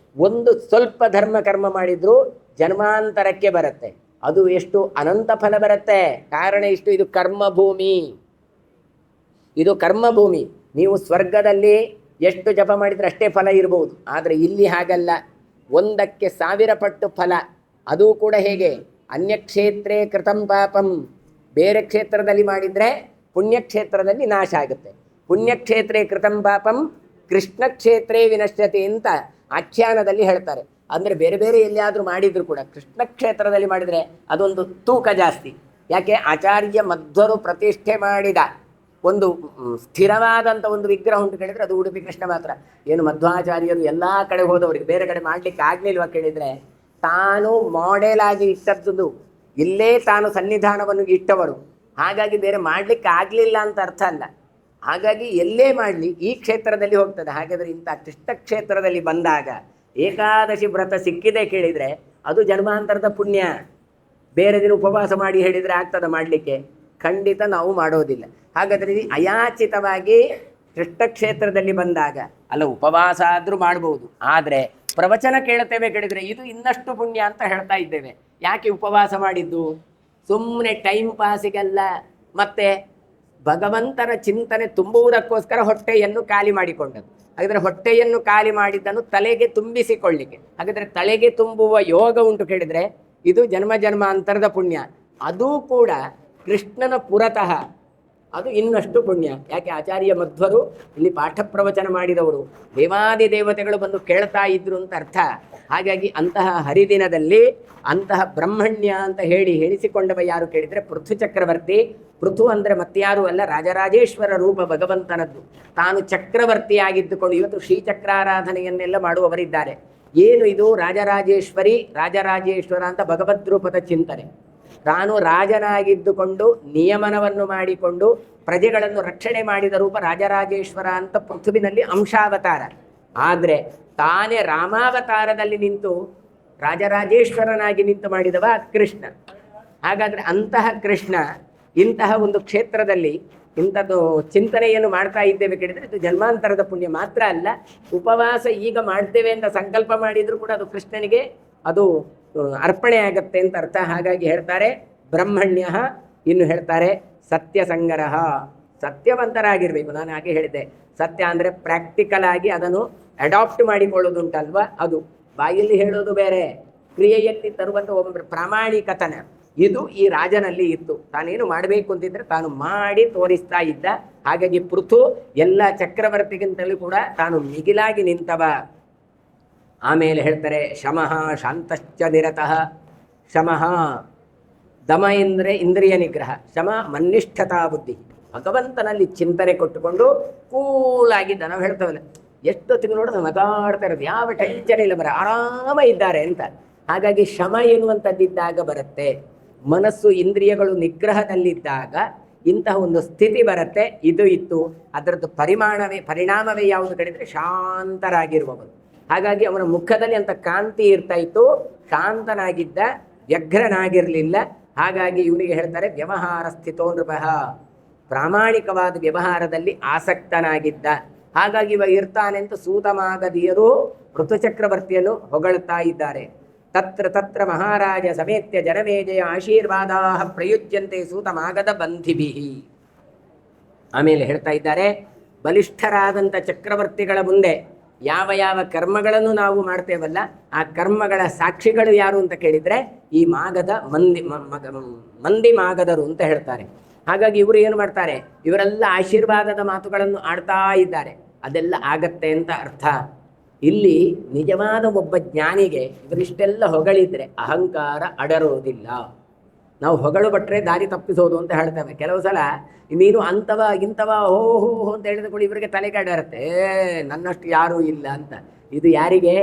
ಒಂದು ಸ್ವಲ್ಪ ಧರ್ಮ ಕರ್ಮ ಮಾಡಿದರೂ ಜನ್ಮಾಂತರಕ್ಕೆ ಬರುತ್ತೆ. ಅದು ಎಷ್ಟು ಅನಂತ ಫಲ ಬರುತ್ತೆ. ಕಾರಣ ಇಷ್ಟು, ಇದು ಕರ್ಮಭೂಮಿ, ಇದು ಕರ್ಮಭೂಮಿ. ನೀವು ಸ್ವರ್ಗದಲ್ಲಿ ಎಷ್ಟು ಜಪ ಮಾಡಿದರೆ ಅಷ್ಟೇ ಫಲ ಇರ್ಬೋದು, ಆದರೆ ಇಲ್ಲಿ ಹಾಗಲ್ಲ, 1ಕ್ಕೆ 1000 ಪಟ್ಟು ಫಲ. ಅದು ಕೂಡ ಹೇಗೆ, ಅನ್ಯಕ್ಷೇತ್ರೇ ಕೃತಂ ಪಾಪಂ, ಬೇರೆ ಕ್ಷೇತ್ರದಲ್ಲಿ ಮಾಡಿದರೆ ಪುಣ್ಯಕ್ಷೇತ್ರದಲ್ಲಿ ನಾಶ ಆಗುತ್ತೆ. ಪುಣ್ಯಕ್ಷೇತ್ರೇ ಕೃತಂ ಪಾಪಂ ಕೃಷ್ಣ ಕ್ಷೇತ್ರೇ ವಿನಶ್ಯತೆ ಅಂತ ಆಖ್ಯಾನದಲ್ಲಿ ಹೇಳ್ತಾರೆ. ಅಂದರೆ ಬೇರೆ ಬೇರೆ ಎಲ್ಲಿಯಾದರೂ ಮಾಡಿದರೂ ಕೂಡ ಕೃಷ್ಣ ಕ್ಷೇತ್ರದಲ್ಲಿ ಮಾಡಿದರೆ ಅದೊಂದು ತೂಕ ಜಾಸ್ತಿ. ಯಾಕೆ, ಆಚಾರ್ಯ ಮಧ್ವರು ಪ್ರತಿಷ್ಠೆ ಮಾಡಿದ ಒಂದು ಸ್ಥಿರವಾದಂಥ ಒಂದು ವಿಗ್ರಹ ಉಂಟು ಕೇಳಿದರೆ ಅದು ಉಡುಪಿ ಕೃಷ್ಣ ಮಾತ್ರ. ಏನು ಮಧ್ವಾಚಾರ್ಯರು ಎಲ್ಲ ಕಡೆ ಹೋದವರಿಗೆ ಬೇರೆ ಕಡೆ ಮಾಡಲಿಕ್ಕೆ ಆಗಲಿಲ್ವ ಕೇಳಿದರೆ, ತಾನು ಮಾಡೆಲ್ ಆಗಿ ಇಟ್ಟದ್ದು ಇಲ್ಲೇ ತಾನು ಸನ್ನಿಧಾನವನ್ನು ಇಟ್ಟವರು. ಹಾಗಾಗಿ ಬೇರೆ ಮಾಡಲಿಕ್ಕೆ ಆಗಲಿಲ್ಲ ಅಂತ ಅರ್ಥ ಅಲ್ಲ. ಹಾಗಾಗಿ ಎಲ್ಲೇ ಮಾಡಲಿ ಈ ಕ್ಷೇತ್ರದಲ್ಲಿ ಹೋಗ್ತದೆ. ಹಾಗಾದರೆ ಇಂಥ ಕೃಷ್ಣ ಕ್ಷೇತ್ರದಲ್ಲಿ ಬಂದಾಗ ಏಕಾದಶಿ ವ್ರತ ಸಿಕ್ಕಿದೆ ಕೇಳಿದರೆ ಅದು ಜನ್ಮಾಂತರದ ಪುಣ್ಯ. ಬೇರೆ ದಿನ ಉಪವಾಸ ಮಾಡಿ ಹೇಳಿದರೆ ಆಗ್ತದ ಮಾಡಲಿಕ್ಕೆ? ಖಂಡಿತ ನಾವು ಮಾಡೋದಿಲ್ಲ. ಹಾಗಾದರೆ ಅಯಾಚಿತವಾಗಿ ಕೃಷ್ಣ ಕ್ಷೇತ್ರದಲ್ಲಿ ಬಂದಾಗ ಅಲ್ಲ, ಉಪವಾಸ ಆದರೂ ಮಾಡ್ಬೋದು, ಆದರೆ ಪ್ರವಚನ ಕೇಳ್ತೇವೆ ಕೇಳಿದರೆ ಇದು ಇನ್ನಷ್ಟು ಪುಣ್ಯ ಅಂತ ಹೇಳ್ತಾ ಇದ್ದೇವೆ. ಯಾಕೆ ಉಪವಾಸ ಮಾಡಿದ್ದು? ಸುಮ್ಮನೆ ಟೈಮ್ ಪಾಸಿಗೆಲ್ಲ, ಮತ್ತೆ ಭಗವಂತನ ಚಿಂತನೆ ತುಂಬುವುದಕ್ಕೋಸ್ಕರ ಹೊಟ್ಟೆಯನ್ನು ಖಾಲಿ ಮಾಡಿಕೊಂಡದ್ದು. ಹಾಗಾದರೆ ಹೊಟ್ಟೆಯನ್ನು ಖಾಲಿ ಮಾಡಿದ್ದನ್ನು ತಲೆಗೆ ತುಂಬಿಸಿಕೊಳ್ಳಿಕ್ಕೆ. ಹಾಗಾದರೆ ತಲೆಗೆ ತುಂಬುವ ಯೋಗ ಉಂಟು ಕೇಳಿದರೆ ಇದು ಜನ್ಮ ಜನ್ಮಾಂತರದ ಪುಣ್ಯ. ಅದೂ ಕೂಡ ಕೃಷ್ಣನ ಪುರತಃ ಅದು ಇನ್ನಷ್ಟು ಪುಣ್ಯ. ಯಾಕೆ ಆಚಾರ್ಯ ಮಧ್ವರು ಇಲ್ಲಿ ಪಾಠ ಪ್ರವಚನ ಮಾಡಿದವರು ದೇವಾದಿ ದೇವತೆಗಳು ಬಂದು ಕೇಳ್ತಾ ಇದ್ರು ಅಂತ ಅರ್ಥ. ಹಾಗಾಗಿ ಅಂತಹ ಹರಿದಿನದಲ್ಲಿ ಅಂತಹ ಬ್ರಹ್ಮಣ್ಯ ಅಂತ ಹೇಳಿಸಿಕೊಂಡವ ಯಾರು ಕೇಳಿದರೆ ಪೃಥು ಚಕ್ರವರ್ತಿ. ಪೃಥು ಅಂದರೆ ಮತ್ಯಾರೂ ಅಲ್ಲ, ರಾಜರಾಜೇಶ್ವರ ರೂಪ ಭಗವಂತನದ್ದು. ತಾನು ಚಕ್ರವರ್ತಿಯಾಗಿದ್ದುಕೊಂಡು ಇವತ್ತು ಶ್ರೀಚಕ್ರಾರಾಧನೆಯನ್ನೆಲ್ಲ ಮಾಡುವವರಿದ್ದಾರೆ. ಏನು ಇದು ರಾಜರಾಜೇಶ್ವರಿ ರಾಜರಾಜೇಶ್ವರ ಅಂತ ಭಗವದ್ರೂಪದ ಚಿಂತನೆ. ತಾನು ರಾಜನಾಗಿದ್ದುಕೊಂಡು ನಿಯಮನವನ್ನು ಮಾಡಿಕೊಂಡು ಪ್ರಜೆಗಳನ್ನು ರಕ್ಷಣೆ ಮಾಡಿದ ರೂಪ ರಾಜರಾಜೇಶ್ವರ ಅಂತ ಪೃಥ್ವಿನಲ್ಲಿ ಅಂಶಾವತಾರ. ಆದರೆ ತಾನೇ ರಾಮಾವತಾರದಲ್ಲಿ ನಿಂತು ರಾಜರಾಜೇಶ್ವರನಾಗಿ ನಿಂತು ಮಾಡಿದವ ಕೃಷ್ಣ. ಹಾಗಾದರೆ ಅಂತಹ ಕೃಷ್ಣ ಇಂತಹ ಒಂದು ಕ್ಷೇತ್ರದಲ್ಲಿ ಇಂಥದ್ದು ಚಿಂತನೆಯನ್ನು ಮಾಡ್ತಾ ಇದ್ದೇವೆ ಕೇಳಿದರೆ ಇದು ಜನ್ಮಾಂತರದ ಪುಣ್ಯ ಮಾತ್ರ ಅಲ್ಲ, ಉಪವಾಸ ಈಗ ಮಾಡ್ತೇವೆ ಅಂತ ಸಂಕಲ್ಪ ಮಾಡಿದರೂ ಕೂಡ ಅದು ಕೃಷ್ಣನಿಗೆ ಅದು ಅರ್ಪಣೆ ಆಗತ್ತೆ ಅಂತ ಅರ್ಥ. ಹಾಗಾಗಿ ಹೇಳ್ತಾರೆ ಬ್ರಹ್ಮಣ್ಯ. ಇನ್ನು ಹೇಳ್ತಾರೆ ಸತ್ಯ ಸಂಗ್ರಹ, ಸತ್ಯವಂತರಾಗಿರ್ಬೇಕು. ನಾನು ಹಾಗೆ ಹೇಳಿದೆ, ಸತ್ಯ ಅಂದರೆ ಪ್ರಾಕ್ಟಿಕಲ್ ಆಗಿ ಅದನ್ನು ಅಡಾಪ್ಟ್ ಮಾಡಿಕೊಳ್ಳೋದುಂಟಲ್ವ, ಅದು ಬಾಯಲ್ಲಿ ಹೇಳೋದು ಬೇರೆ, ಕ್ರಿಯೆಯಲ್ಲಿ ತರುವಂಥ ಒಬ್ಬ ಪ್ರಾಮಾಣಿಕತನ ಇದು ಈ ರಾಜನಲ್ಲಿ ಇತ್ತು. ತಾನೇನು ಮಾಡಬೇಕು ಅಂತಿದ್ರೆ ತಾನು ಮಾಡಿ ತೋರಿಸ್ತಾ ಇದ್ದ. ಹಾಗಾಗಿ ಪೃಥು ಎಲ್ಲ ಚಕ್ರವರ್ತಿಗಿಂತಲೂ ಕೂಡ ತಾನು ಮಿಗಿಲಾಗಿ ನಿಂತವ. ಆಮೇಲೆ ಹೇಳ್ತಾರೆ ಶಮಃ ಶಾಂತಶ್ಚ ನಿರತಃ. ಶಮಃ ದಮ ಎಂದರೆ ಇಂದ್ರಿಯ ನಿಗ್ರಹ, ಶಮ ಮನ್ನಿಷ್ಠತಾ ಬುದ್ಧಿ. ಭಗವಂತನಲ್ಲಿ ಚಿಂತನೆ ಕೊಟ್ಟುಕೊಂಡು ಕೂಲಾಗಿ ನಾವು ಹೇಳ್ತೇವಲ್ಲ, ಎಷ್ಟೊತ್ತಿಗೆ ನೋಡೋದು ನಗಾಡ್ತಾ ಇರೋದು, ಯಾವ ಟೆನ್ಷನ್ ಇಲ್ಲ, ಬರ ಆರಾಮ ಇದ್ದಾರೆ ಅಂತ. ಹಾಗಾಗಿ ಶಮ ಎನ್ನುವಂಥದ್ದಿದ್ದಾಗ ಬರುತ್ತೆ. ಮನಸ್ಸು ಇಂದ್ರಿಯಗಳು ನಿಗ್ರಹದಲ್ಲಿದ್ದಾಗ ಇಂತಹ ಒಂದು ಸ್ಥಿತಿ ಬರುತ್ತೆ. ಇದು ಇತ್ತು. ಅದರದ್ದು ಪರಿಣಾಮವೇ ಯಾವುದು ಕಡಿದ್ರೆ ಶಾಂತರಾಗಿರುವವರು. ಹಾಗಾಗಿ ಅವನ ಮುಖದಲ್ಲಿ ಅಂತ ಕಾಂತಿ ಇರ್ತಾ ಇತ್ತು, ಶಾಂತನಾಗಿದ್ದ, ವ್ಯಗ್ರನಾಗಿರಲಿಲ್ಲ. ಹಾಗಾಗಿ ಇವನಿಗೆ ಹೇಳ್ತಾರೆ ವ್ಯವಹಾರ ಸ್ಥಿತೋ ನೃಪಃ, ಪ್ರಾಮಾಣಿಕವಾದ ವ್ಯವಹಾರದಲ್ಲಿ ಆಸಕ್ತನಾಗಿದ್ದ. ಹಾಗಾಗಿ ಇವ ಇರ್ತಾನೆ ಅಂತ ಸೂತಮಾಗದಿಯರು ಋತುಚಕ್ರವರ್ತಿಯನ್ನು ಹೊಗಳುತ್ತಾ ಇದ್ದಾರೆ. ತತ್ರ ತತ್ರ ಮಹಾರಾಜ ಸಮೇತ್ಯ ಜನಮೇಜಯ ಆಶೀರ್ವಾದಾ ಪ್ರಯುಜ್ಯಂತೆ ಸೂತಮಾಗದ ಬಂಧಿಭಿ. ಆಮೇಲೆ ಹೇಳ್ತಾ ಇದ್ದಾರೆ ಬಲಿಷ್ಠರಾದಂಥ ಚಕ್ರವರ್ತಿಗಳ ಮುಂದೆ ಯಾವ ಯಾವ ಕರ್ಮಗಳನ್ನು ನಾವು ಮಾಡ್ತೇವಲ್ಲ ಆ ಕರ್ಮಗಳ ಸಾಕ್ಷಿಗಳು ಯಾರು ಅಂತ ಕೇಳಿದರೆ ಈ ಮಾಗದ ಮಂದಿ ಮಾಗದರು ಅಂತ ಹೇಳ್ತಾರೆ. ಹಾಗಾಗಿ ಇವರು ಏನು ಮಾಡ್ತಾರೆ, ಇವರೆಲ್ಲ ಆಶೀರ್ವಾದದ ಮಾತುಗಳನ್ನು ಆಡ್ತಾ ಇದ್ದಾರೆ, ಅದೆಲ್ಲ ಆಗತ್ತೆ ಅಂತ ಅರ್ಥ. ಇಲ್ಲಿ ನಿಜವಾದ ಒಬ್ಬ ಜ್ಞಾನಿಗೆ ಇವರಿಷ್ಟೆಲ್ಲ ಹೊಗಳಿದ್ರೆ ಅಹಂಕಾರ ಅಡರೋದಿಲ್ಲ. ನಾವು ಹೊಗಳು ಬಿಟ್ರೆ ದಾರಿ ತಪ್ಪಿಸೋದು ಅಂತ ಹೇಳ್ತೇವೆ. ಕೆಲವು ಸಲ ನೀನು ಅಂಥವ ಇಂಥವ ಹೋ ಹೋ ಅಂತ ಹೇಳಿದ ಇವರಿಗೆ ತಲೆ ಕೆಡರುತ್ತೆ, ನನ್ನಷ್ಟು ಯಾರೂ ಇಲ್ಲ ಅಂತ. ಇದು ಯಾರಿಗೆ?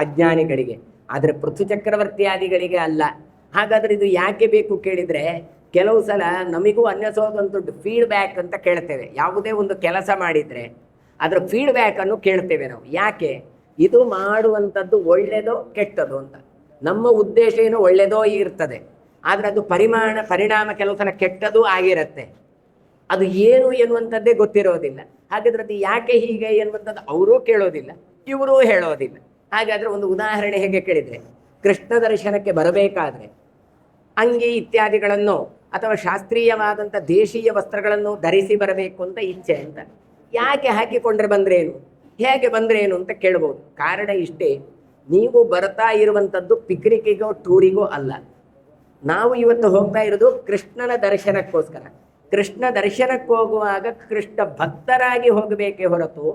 ಅಜ್ಞಾನಿಗಳಿಗೆ. ಆದರೆ ಪೃಥು ಚಕ್ರವರ್ತಿಯಾದಿಗಳಿಗೆ ಅಲ್ಲ. ಹಾಗಾದರೆ ಇದು ಯಾಕೆ ಬೇಕು ಕೇಳಿದರೆ, ಕೆಲವು ಸಲ ನಮಗೂ ಅನ್ನಿಸೋದಂತುಂಟು, ಫೀಡ್ಬ್ಯಾಕ್ ಅಂತ ಕೇಳ್ತೇವೆ. ಯಾವುದೇ ಒಂದು ಕೆಲಸ ಮಾಡಿದರೆ ಅದರ ಫೀಡ್ಬ್ಯಾಕನ್ನು ಕೇಳ್ತೇವೆ ನಾವು. ಯಾಕೆ? ಇದು ಮಾಡುವಂಥದ್ದು ಒಳ್ಳೆಯದೋ ಕೆಟ್ಟದೋ ಅಂತ. ನಮ್ಮ ಉದ್ದೇಶ ಏನೋ ಒಳ್ಳೆಯದೋ ಇರ್ತದೆ, ಆದರೆ ಅದು ಪರಿಣಾಮ ಕೆಲವು ಸಲ ಕೆಟ್ಟದೂ ಆಗಿರುತ್ತೆ. ಅದು ಏನು ಎನ್ನುವಂಥದ್ದೇ ಗೊತ್ತಿರೋದಿಲ್ಲ. ಹಾಗಾದ್ರೆ ಅದು ಯಾಕೆ ಹೀಗೆ ಎನ್ನುವಂಥದ್ದು ಅವರೂ ಕೇಳೋದಿಲ್ಲ, ಇವರೂ ಹೇಳೋದಿಲ್ಲ. ಹಾಗಾದರೆ ಒಂದು ಉದಾಹರಣೆ ಹೇಗೆ ಕೇಳಿದರೆ, ಕೃಷ್ಣ ದರ್ಶನಕ್ಕೆ ಬರಬೇಕಾದ್ರೆ ಅಂಗಿ ಇತ್ಯಾದಿಗಳನ್ನು ಅಥವಾ ಶಾಸ್ತ್ರೀಯವಾದಂಥ ದೇಶೀಯ ವಸ್ತ್ರಗಳನ್ನು ಧರಿಸಿ ಬರಬೇಕು ಅಂತ ಇಚ್ಛೆ ಅಂತ. ಯಾಕೆ ಹಾಕಿಕೊಂಡ್ರೆ ಬಂದ್ರೇನು, ಹೇಗೆ ಬಂದ್ರೇನು ಅಂತ ಕೇಳ್ಬೋದು. ಕಾರಣ ಇಷ್ಟೇ, ನೀವು ಬರ್ತಾ ಇರುವಂಥದ್ದು ಪಿಕ್ನಿಕ್ಕಿಗೋ ಟೂರಿಗೋ ಅಲ್ಲ. ನಾವು ಇವತ್ತು ಹೋಗ್ತಾ ಇರೋದು ಕೃಷ್ಣನ ದರ್ಶನಕ್ಕೋಸ್ಕರ. ಕೃಷ್ಣ ದರ್ಶನಕ್ಕೆ ಹೋಗುವಾಗ ಕೃಷ್ಣ ಭಕ್ತರಾಗಿ ಹೋಗಬೇಕೇ ಹೊರತು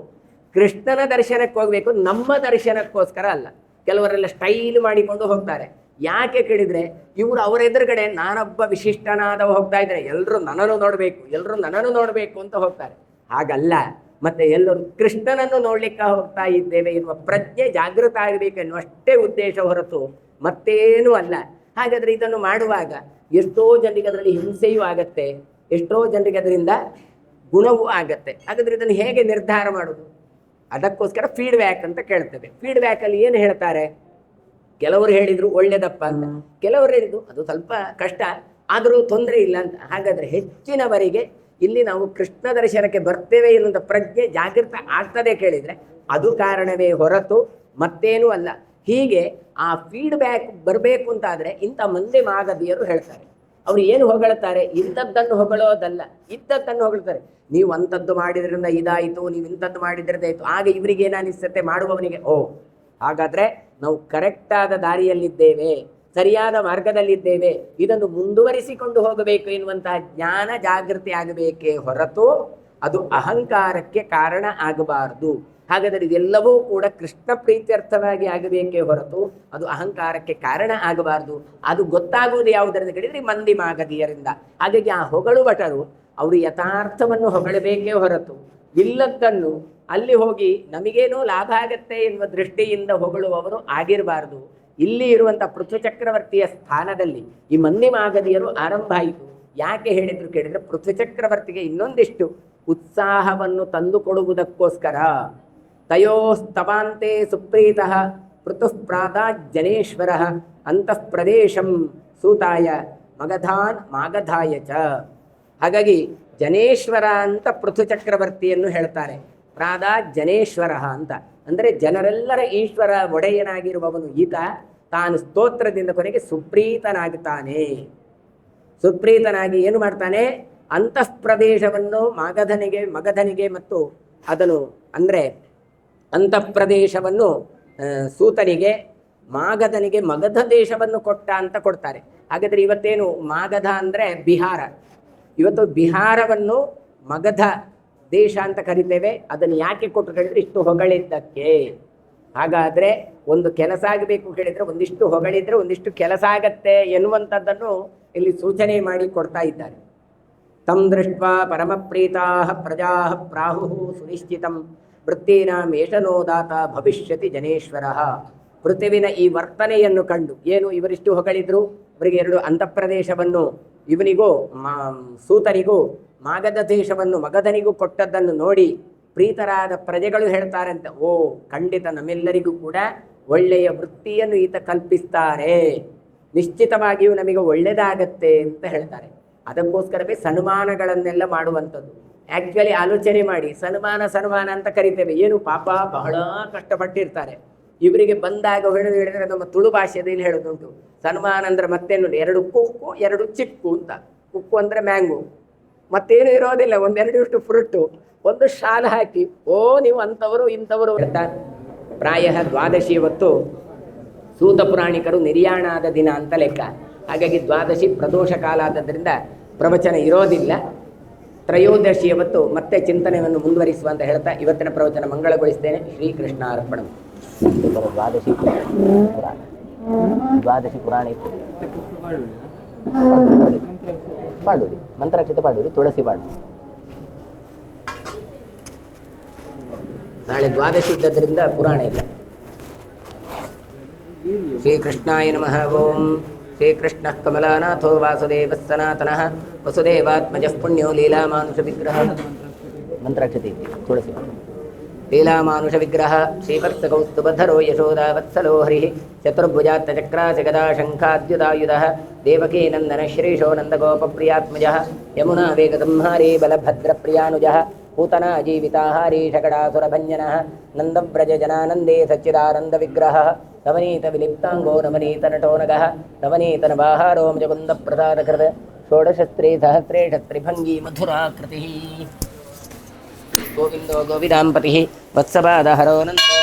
ಕೃಷ್ಣನ ದರ್ಶನಕ್ಕೆ ಹೋಗಬೇಕು, ನಮ್ಮ ದರ್ಶನಕ್ಕೋಸ್ಕರ ಅಲ್ಲ. ಕೆಲವರೆಲ್ಲ ಸ್ಟೈಲ್ ಮಾಡಿಕೊಂಡು ಹೋಗ್ತಾರೆ. ಯಾಕೆ ಕೇಳಿದರೆ, ಇವರು ಅವರ ಎದುರುಗಡೆ ನಾನೊಬ್ಬ ವಿಶಿಷ್ಟನಾದವ ಹೋಗ್ತಾ ಇದ್ದಾರೆ, ಎಲ್ಲರೂ ನನ್ನನ್ನು ನೋಡಬೇಕು ಅಂತ ಹೋಗ್ತಾರೆ. ಹಾಗಲ್ಲ. ಮತ್ತು ಎಲ್ಲರೂ ಕೃಷ್ಣನನ್ನು ನೋಡಲಿಕ್ಕೆ ಹೋಗ್ತಾ ಇದ್ದೇವೆ ಎನ್ನುವ ಪ್ರಜ್ಞೆ ಜಾಗೃತ ಆಗಬೇಕು ಎನ್ನುವಷ್ಟೇ ಉದ್ದೇಶ ಹೊರತು ಮತ್ತೇನೂ ಅಲ್ಲ. ಹಾಗಾದರೆ ಇದನ್ನು ಮಾಡುವಾಗ ಎಷ್ಟೋ ಜನರಿಗೆ ಅದರಲ್ಲಿ ಹಿಂಸೆಯೂ ಆಗತ್ತೆ, ಎಷ್ಟೋ ಜನರಿಗೆ ಅದರಿಂದ ಗುಣವೂ ಆಗತ್ತೆ. ಹಾಗಾದರೆ ಇದನ್ನು ಹೇಗೆ ನಿರ್ಧಾರ ಮಾಡೋದು? ಅದಕ್ಕೋಸ್ಕರ ಫೀಡ್ಬ್ಯಾಕ್ ಅಂತ ಕೇಳ್ತೇವೆ. ಫೀಡ್ಬ್ಯಾಕಲ್ಲಿ ಏನು ಹೇಳ್ತಾರೆ, ಕೆಲವರು ಹೇಳಿದರು ಒಳ್ಳೆಯದಪ್ಪ ಅಂತ, ಕೆಲವರು ಹೇಳಿದ್ರು ಅದು ಸ್ವಲ್ಪ ಕಷ್ಟ ಆದರೂ ತೊಂದರೆ ಇಲ್ಲ ಅಂತ. ಹಾಗಾದರೆ ಹೆಚ್ಚಿನವರಿಗೆ ಇಲ್ಲಿ ನಾವು ಕೃಷ್ಣ ದರ್ಶನಕ್ಕೆ ಬರ್ತೇವೆ ಎನ್ನುವಂಥ ಪ್ರಜ್ಞೆ ಜಾಗೃತ ಆಗ್ತದೆ ಕೇಳಿದರೆ ಅದು ಕಾರಣವೇ ಹೊರತು ಮತ್ತೇನೂ ಅಲ್ಲ. ಹೀಗೆ ಆ ಫೀಡ್ಬ್ಯಾಕ್ ಬರಬೇಕು ಅಂತಾದರೆ ಇಂಥ ಮಂದಿ ಮಾಗದಿಯರು ಹೇಳ್ತಾರೆ, ಅವ್ರು ಏನು ಹೊಗಳ್ತಾರೆ? ಇಂಥದ್ದನ್ನು ಹೊಗಳೋದಲ್ಲ, ಇದ್ದದ್ದನ್ನು ಹೊಗಳ್ತಾರೆ. ನೀವು ಅಂಥದ್ದು ಮಾಡಿದ್ರಿಂದ ಇದಾಯಿತು, ನೀವು ಇಂಥದ್ದು ಮಾಡಿದ್ರಿಂದ ಆಯಿತು. ಆಗ ಇವರಿಗೆ ಏನಿಸುತ್ತೆ, ಮಾಡುವವನಿಗೆ ಓ ಹಾಗಾದರೆ ನಾವು ಕರೆಕ್ಟಾದ ದಾರಿಯಲ್ಲಿದ್ದೇವೆ, ಸರಿಯಾದ ಮಾರ್ಗದಲ್ಲಿದ್ದೇವೆ, ಇದನ್ನು ಮುಂದುವರಿಸಿಕೊಂಡು ಹೋಗಬೇಕು ಎನ್ನುವಂತಹ ಜ್ಞಾನ ಜಾಗೃತಿ ಆಗಬೇಕೇ ಹೊರತು ಅದು ಅಹಂಕಾರಕ್ಕೆ ಕಾರಣ ಆಗಬಾರದು. ಹಾಗಾದರೆ ಇದೆಲ್ಲವೂ ಕೂಡ ಕೃಷ್ಣ ಪ್ರೀತ್ಯರ್ಥವಾಗಿ ಆಗಬೇಕೇ ಹೊರತು ಅದು ಅಹಂಕಾರಕ್ಕೆ ಕಾರಣ ಆಗಬಾರದು. ಅದು ಗೊತ್ತಾಗುವುದು ಯಾವುದರಿಂದ ಕೇಳಿದರೆ ಮಂದಿ ಮಾಗದಿಯರಿಂದ. ಹಾಗಾಗಿ ಆ ಹೊಗಳು ಭಟರು ಅವರು ಯಥಾರ್ಥವನ್ನು ಹೊಗಳಬೇಕೇ ಹೊರತು ಇಲ್ಲದ್ದನ್ನು ಅಲ್ಲಿ ಹೋಗಿ ನಮಗೇನೋ ಲಾಭ ಆಗತ್ತೆ ಎನ್ನುವ ದೃಷ್ಟಿಯಿಂದ ಹೊಗಳುವವರು ಆಗಿರಬಾರದು. ಇಲ್ಲಿ ಇರುವಂಥ ಪೃಥು ಚಕ್ರವರ್ತಿಯ ಸ್ಥಾನದಲ್ಲಿ ಈ ಮಂದಿ ಮಾಗದಿಯರು ಆರಂಭ ಆಯಿತು. ಯಾಕೆ ಹೇಳಿದ್ರು ಕೇಳಿದರೆ ಪೃಥು ಚಕ್ರವರ್ತಿಗೆ ಇನ್ನೊಂದಿಷ್ಟು ಉತ್ಸಾಹವನ್ನು ತಂದುಕೊಡುವುದಕ್ಕೋಸ್ಕರ. ತಯೋಸ್ತವಾಂತೆ ಸುಪ್ರೀತಃ ಪೃಥುಃ ಪ್ರಾತಾತ್ ಜನೇಶ್ವರ ಅಂತಃ ಪ್ರದೇಶಂ ಸೂತಾಯ ಮಗಧಾನ್ ಮಾಗಧಾಯ ಚ. ಹಾಗಾಗಿ ಜನೇಶ್ವರ ಅಂತ ಪೃಥು ಚಕ್ರವರ್ತಿಯನ್ನು ಹೇಳ್ತಾರೆ. ಪ್ರಾತಾತ್ ಜನೇಶ್ವರ ಅಂತ ಅಂದರೆ ಜನರೆಲ್ಲರ ಈಶ್ವರ ಒಡೆಯನಾಗಿರುವವನು ಈತ. ತಾನು ಸ್ತೋತ್ರದಿಂದ ಕೊನೆಗೆ ಸುಪ್ರೀತನಾಗುತ್ತಾನೆ. ಸುಪ್ರೀತನಾಗಿ ಏನು ಮಾಡ್ತಾನೆ? ಅಂತಃ ಪ್ರದೇಶವನ್ನು ಮಗಧನಿಗೆ ಮತ್ತು ಅದನ್ನು ಅಂದರೆ ಅಂತಃಪ್ರದೇಶವನ್ನು ಸೂತನಿಗೆ, ಮಾಗಧನಿಗೆ ಮಗಧ ದೇಶವನ್ನು ಕೊಟ್ಟ ಅಂತ ಕೊಡ್ತಾರೆ. ಹಾಗಾದರೆ ಇವತ್ತೇನು ಮಾಗಧ ಅಂದರೆ ಬಿಹಾರ, ಇವತ್ತು ಬಿಹಾರವನ್ನು ಮಗಧ ದೇಶ ಅಂತ ಕರಿತೇವೆ. ಅದನ್ನು ಯಾಕೆ ಕೊಟ್ಟು ಹೇಳಿದರೆ ಇಷ್ಟು ಹೊಗಳಿದ್ದಕ್ಕೆ. ಹಾಗಾದರೆ ಒಂದು ಕೆಲಸ ಆಗಬೇಕು ಹೇಳಿದರೆ ಒಂದಿಷ್ಟು ಹೊಗಳಿದರೆ ಒಂದಿಷ್ಟು ಕೆಲಸ ಆಗತ್ತೆ ಎನ್ನುವಂಥದ್ದನ್ನು ಇಲ್ಲಿ ಸೂಚನೆ ಮಾಡಿ ಕೊಡ್ತಾ ಇದ್ದಾರೆ. ತಂ ದೃಷ್ಟ್ವಾ ಪರಮಪ್ರೀತಾ ಪ್ರಜಾ ಪ್ರಾಹು ಸುನಿಶ್ಚಿತಂ ವೃತ್ತೀನಾಂ ಏಷನೋದಾತ ಭವಿಷ್ಯತಿ ಜನೇಶ್ವರ. ಪೃಥುವಿನ ಈ ವರ್ತನೆಯನ್ನು ಕಂಡು ಏನು ಇವರಿಷ್ಟು ಹೊಗಳಿದ್ರು, ಅವರಿಗೆ 2 ಅಂತಃಪ್ರದೇಶವನ್ನು ಇವನಿಗೂ ಸೂತನಿಗೂ ಮಾಗಧ ದೇಶವನ್ನು ಮಗಧನಿಗೂ ಕೊಟ್ಟದ್ದನ್ನು ನೋಡಿ ಪ್ರೀತರಾದ ಪ್ರಜೆಗಳು ಹೇಳ್ತಾರಂತೆ, ಓ ಖಂಡಿತ ನಮ್ಮೆಲ್ಲರಿಗೂ ಕೂಡ ಒಳ್ಳೆಯ ವೃತ್ತಿಯನ್ನು ಈತ ಕಲ್ಪಿಸ್ತಾರೆ, ನಿಶ್ಚಿತವಾಗಿಯೂ ನಮಗೆ ಒಳ್ಳೆಯದಾಗತ್ತೆ ಅಂತ ಹೇಳ್ತಾರೆ. ಅದಕ್ಕೋಸ್ಕರವೇ ಸನ್ಮಾನಗಳನ್ನೆಲ್ಲ ಮಾಡುವಂಥದ್ದು. ಆ್ಯಕ್ಚುಲಿ ಆಲೋಚನೆ ಮಾಡಿ, ಸನ್ಮಾನ ಅಂತ ಕರಿತೇವೆ. ಏನು ಪಾಪ ಬಹಳ ಕಷ್ಟಪಟ್ಟಿರ್ತಾರೆ. ಇವರಿಗೆ ಬಂದಾಗ ಹೇಳಿದ್ರೆ ನಮ್ಮ ತುಳು ಭಾಷೆಯಲ್ಲಿ ಹೇಳೋದುಂಟು, ಸನ್ಮಾನ ಅಂದರೆ ಮತ್ತೇನು 2 ಕುಕ್ಕು 2 ಚಿಕ್ಕು ಅಂತ. ಕುಕ್ಕು ಅಂದರೆ ಮ್ಯಾಂಗೋ, ಮತ್ತೇನು ಇರೋದಿಲ್ಲ, 1-2 ಫ್ರೂಟು, ಒಂದು ಶಾಲು ಹಾಕಿ ಓ ನೀವು ಅಂಥವರು ಇಂಥವರು ಅಂತ. ಪ್ರಾಯ ದ್ವಾದಶಿ ಹೊತ್ತು ಸೂತ ಪುರಾಣಿಕರು ನಿರ್ಯಾಣಾದ ದಿನ ಅಂತ ಲೆಕ್ಕ. ಹಾಗಾಗಿ ದ್ವಾದಶಿ ಪ್ರದೋಷ ಕಾಲ ಆದದ್ದರಿಂದ ಪ್ರವಚನ ಇರೋದಿಲ್ಲ. ತ್ರಯೋದಶಿಯ ಹೊತ್ತು ಮತ್ತೆ ಚಿಂತನೆಯನ್ನು ಮುಂದುವರಿಸುವ ಅಂತ ಹೇಳ್ತಾ ಇವತ್ತಿನ ಪ್ರವಚನ ಮಂಗಳಗೊಳಿಸ್ತೇನೆ. ಶ್ರೀಕೃಷ್ಣ ಅರ್ಪಣ. ದ್ವಾದಶಿ ಪುರಾಣ ಇತ್ತು. ಪಾಡೂರಿ ಮಂತ್ರಾಕ್ಷತೆ, ಪಾಡೂರಿ ತುಳಸಿ ಪಾಡು. ನಾಳೆ ದ್ವಾದಶಿ ಇದ್ದದ್ರಿಂದ ಪುರಾಣ ಇಲ್ಲ. ಶ್ರೀಕೃಷ್ಣಾಯ ನಮಃ. ಓಂ ಶ್ರೀಕೃಷ್ಣ ಕಮಲಾನಾಥೋ ವಾಸುದೇವ ಸನಾತನಃ ವಸುದೇವಾತ್ಮಜಃ ಪುಣ್ಯೋ ಲೀಲಾಮಾನುಷ ವಿಗ್ರಹ. ಮಂತ್ರಾಕ್ಷತೆ ಇತ್ತು, ತುಳಸಿ ಲೀಲಾಮಾನುಷ ವಿಗ್ರಹ. ಶ್ರೀವತ್ಸಕೌಸ್ತುಭಧರೋ ಯಶೋದಾ ವತ್ಸಲೋ ಹರಿ ಚತುರ್ಭುಜಾತ್ತ ಚಕ್ರಾಸಿ ಗದಾ ಶಂಖಾದ್ಯುತಾಯುಧಃ ದೇವಕೀ ನಂದನ ಶ್ರೀಶೋ ನಂದಗೋಪಪ್ರಿಯಾತ್ಮಜಃ ಯಮುನಾ ವೇಗದಂಹಾರಿ ಬಲಭದ್ರಪ್ರಿಯಾನುಜಃ पूतना जीविताहारी शकटासुरभञ्जनः नन्दव्रज जनानन्दे सच्चिदानन्द विग्रहः नवनीत विलिप्ताङ्गो नवनीत नटोनगः नवनीत नवाहारो मुकुन्द प्रसादकृत षोडशस्त्री सहस्रे क्षत्रिभङ्गी मधुराकृतिः गोविन्दो गोविदाम्पतिः वत्सपादहरो नन्दो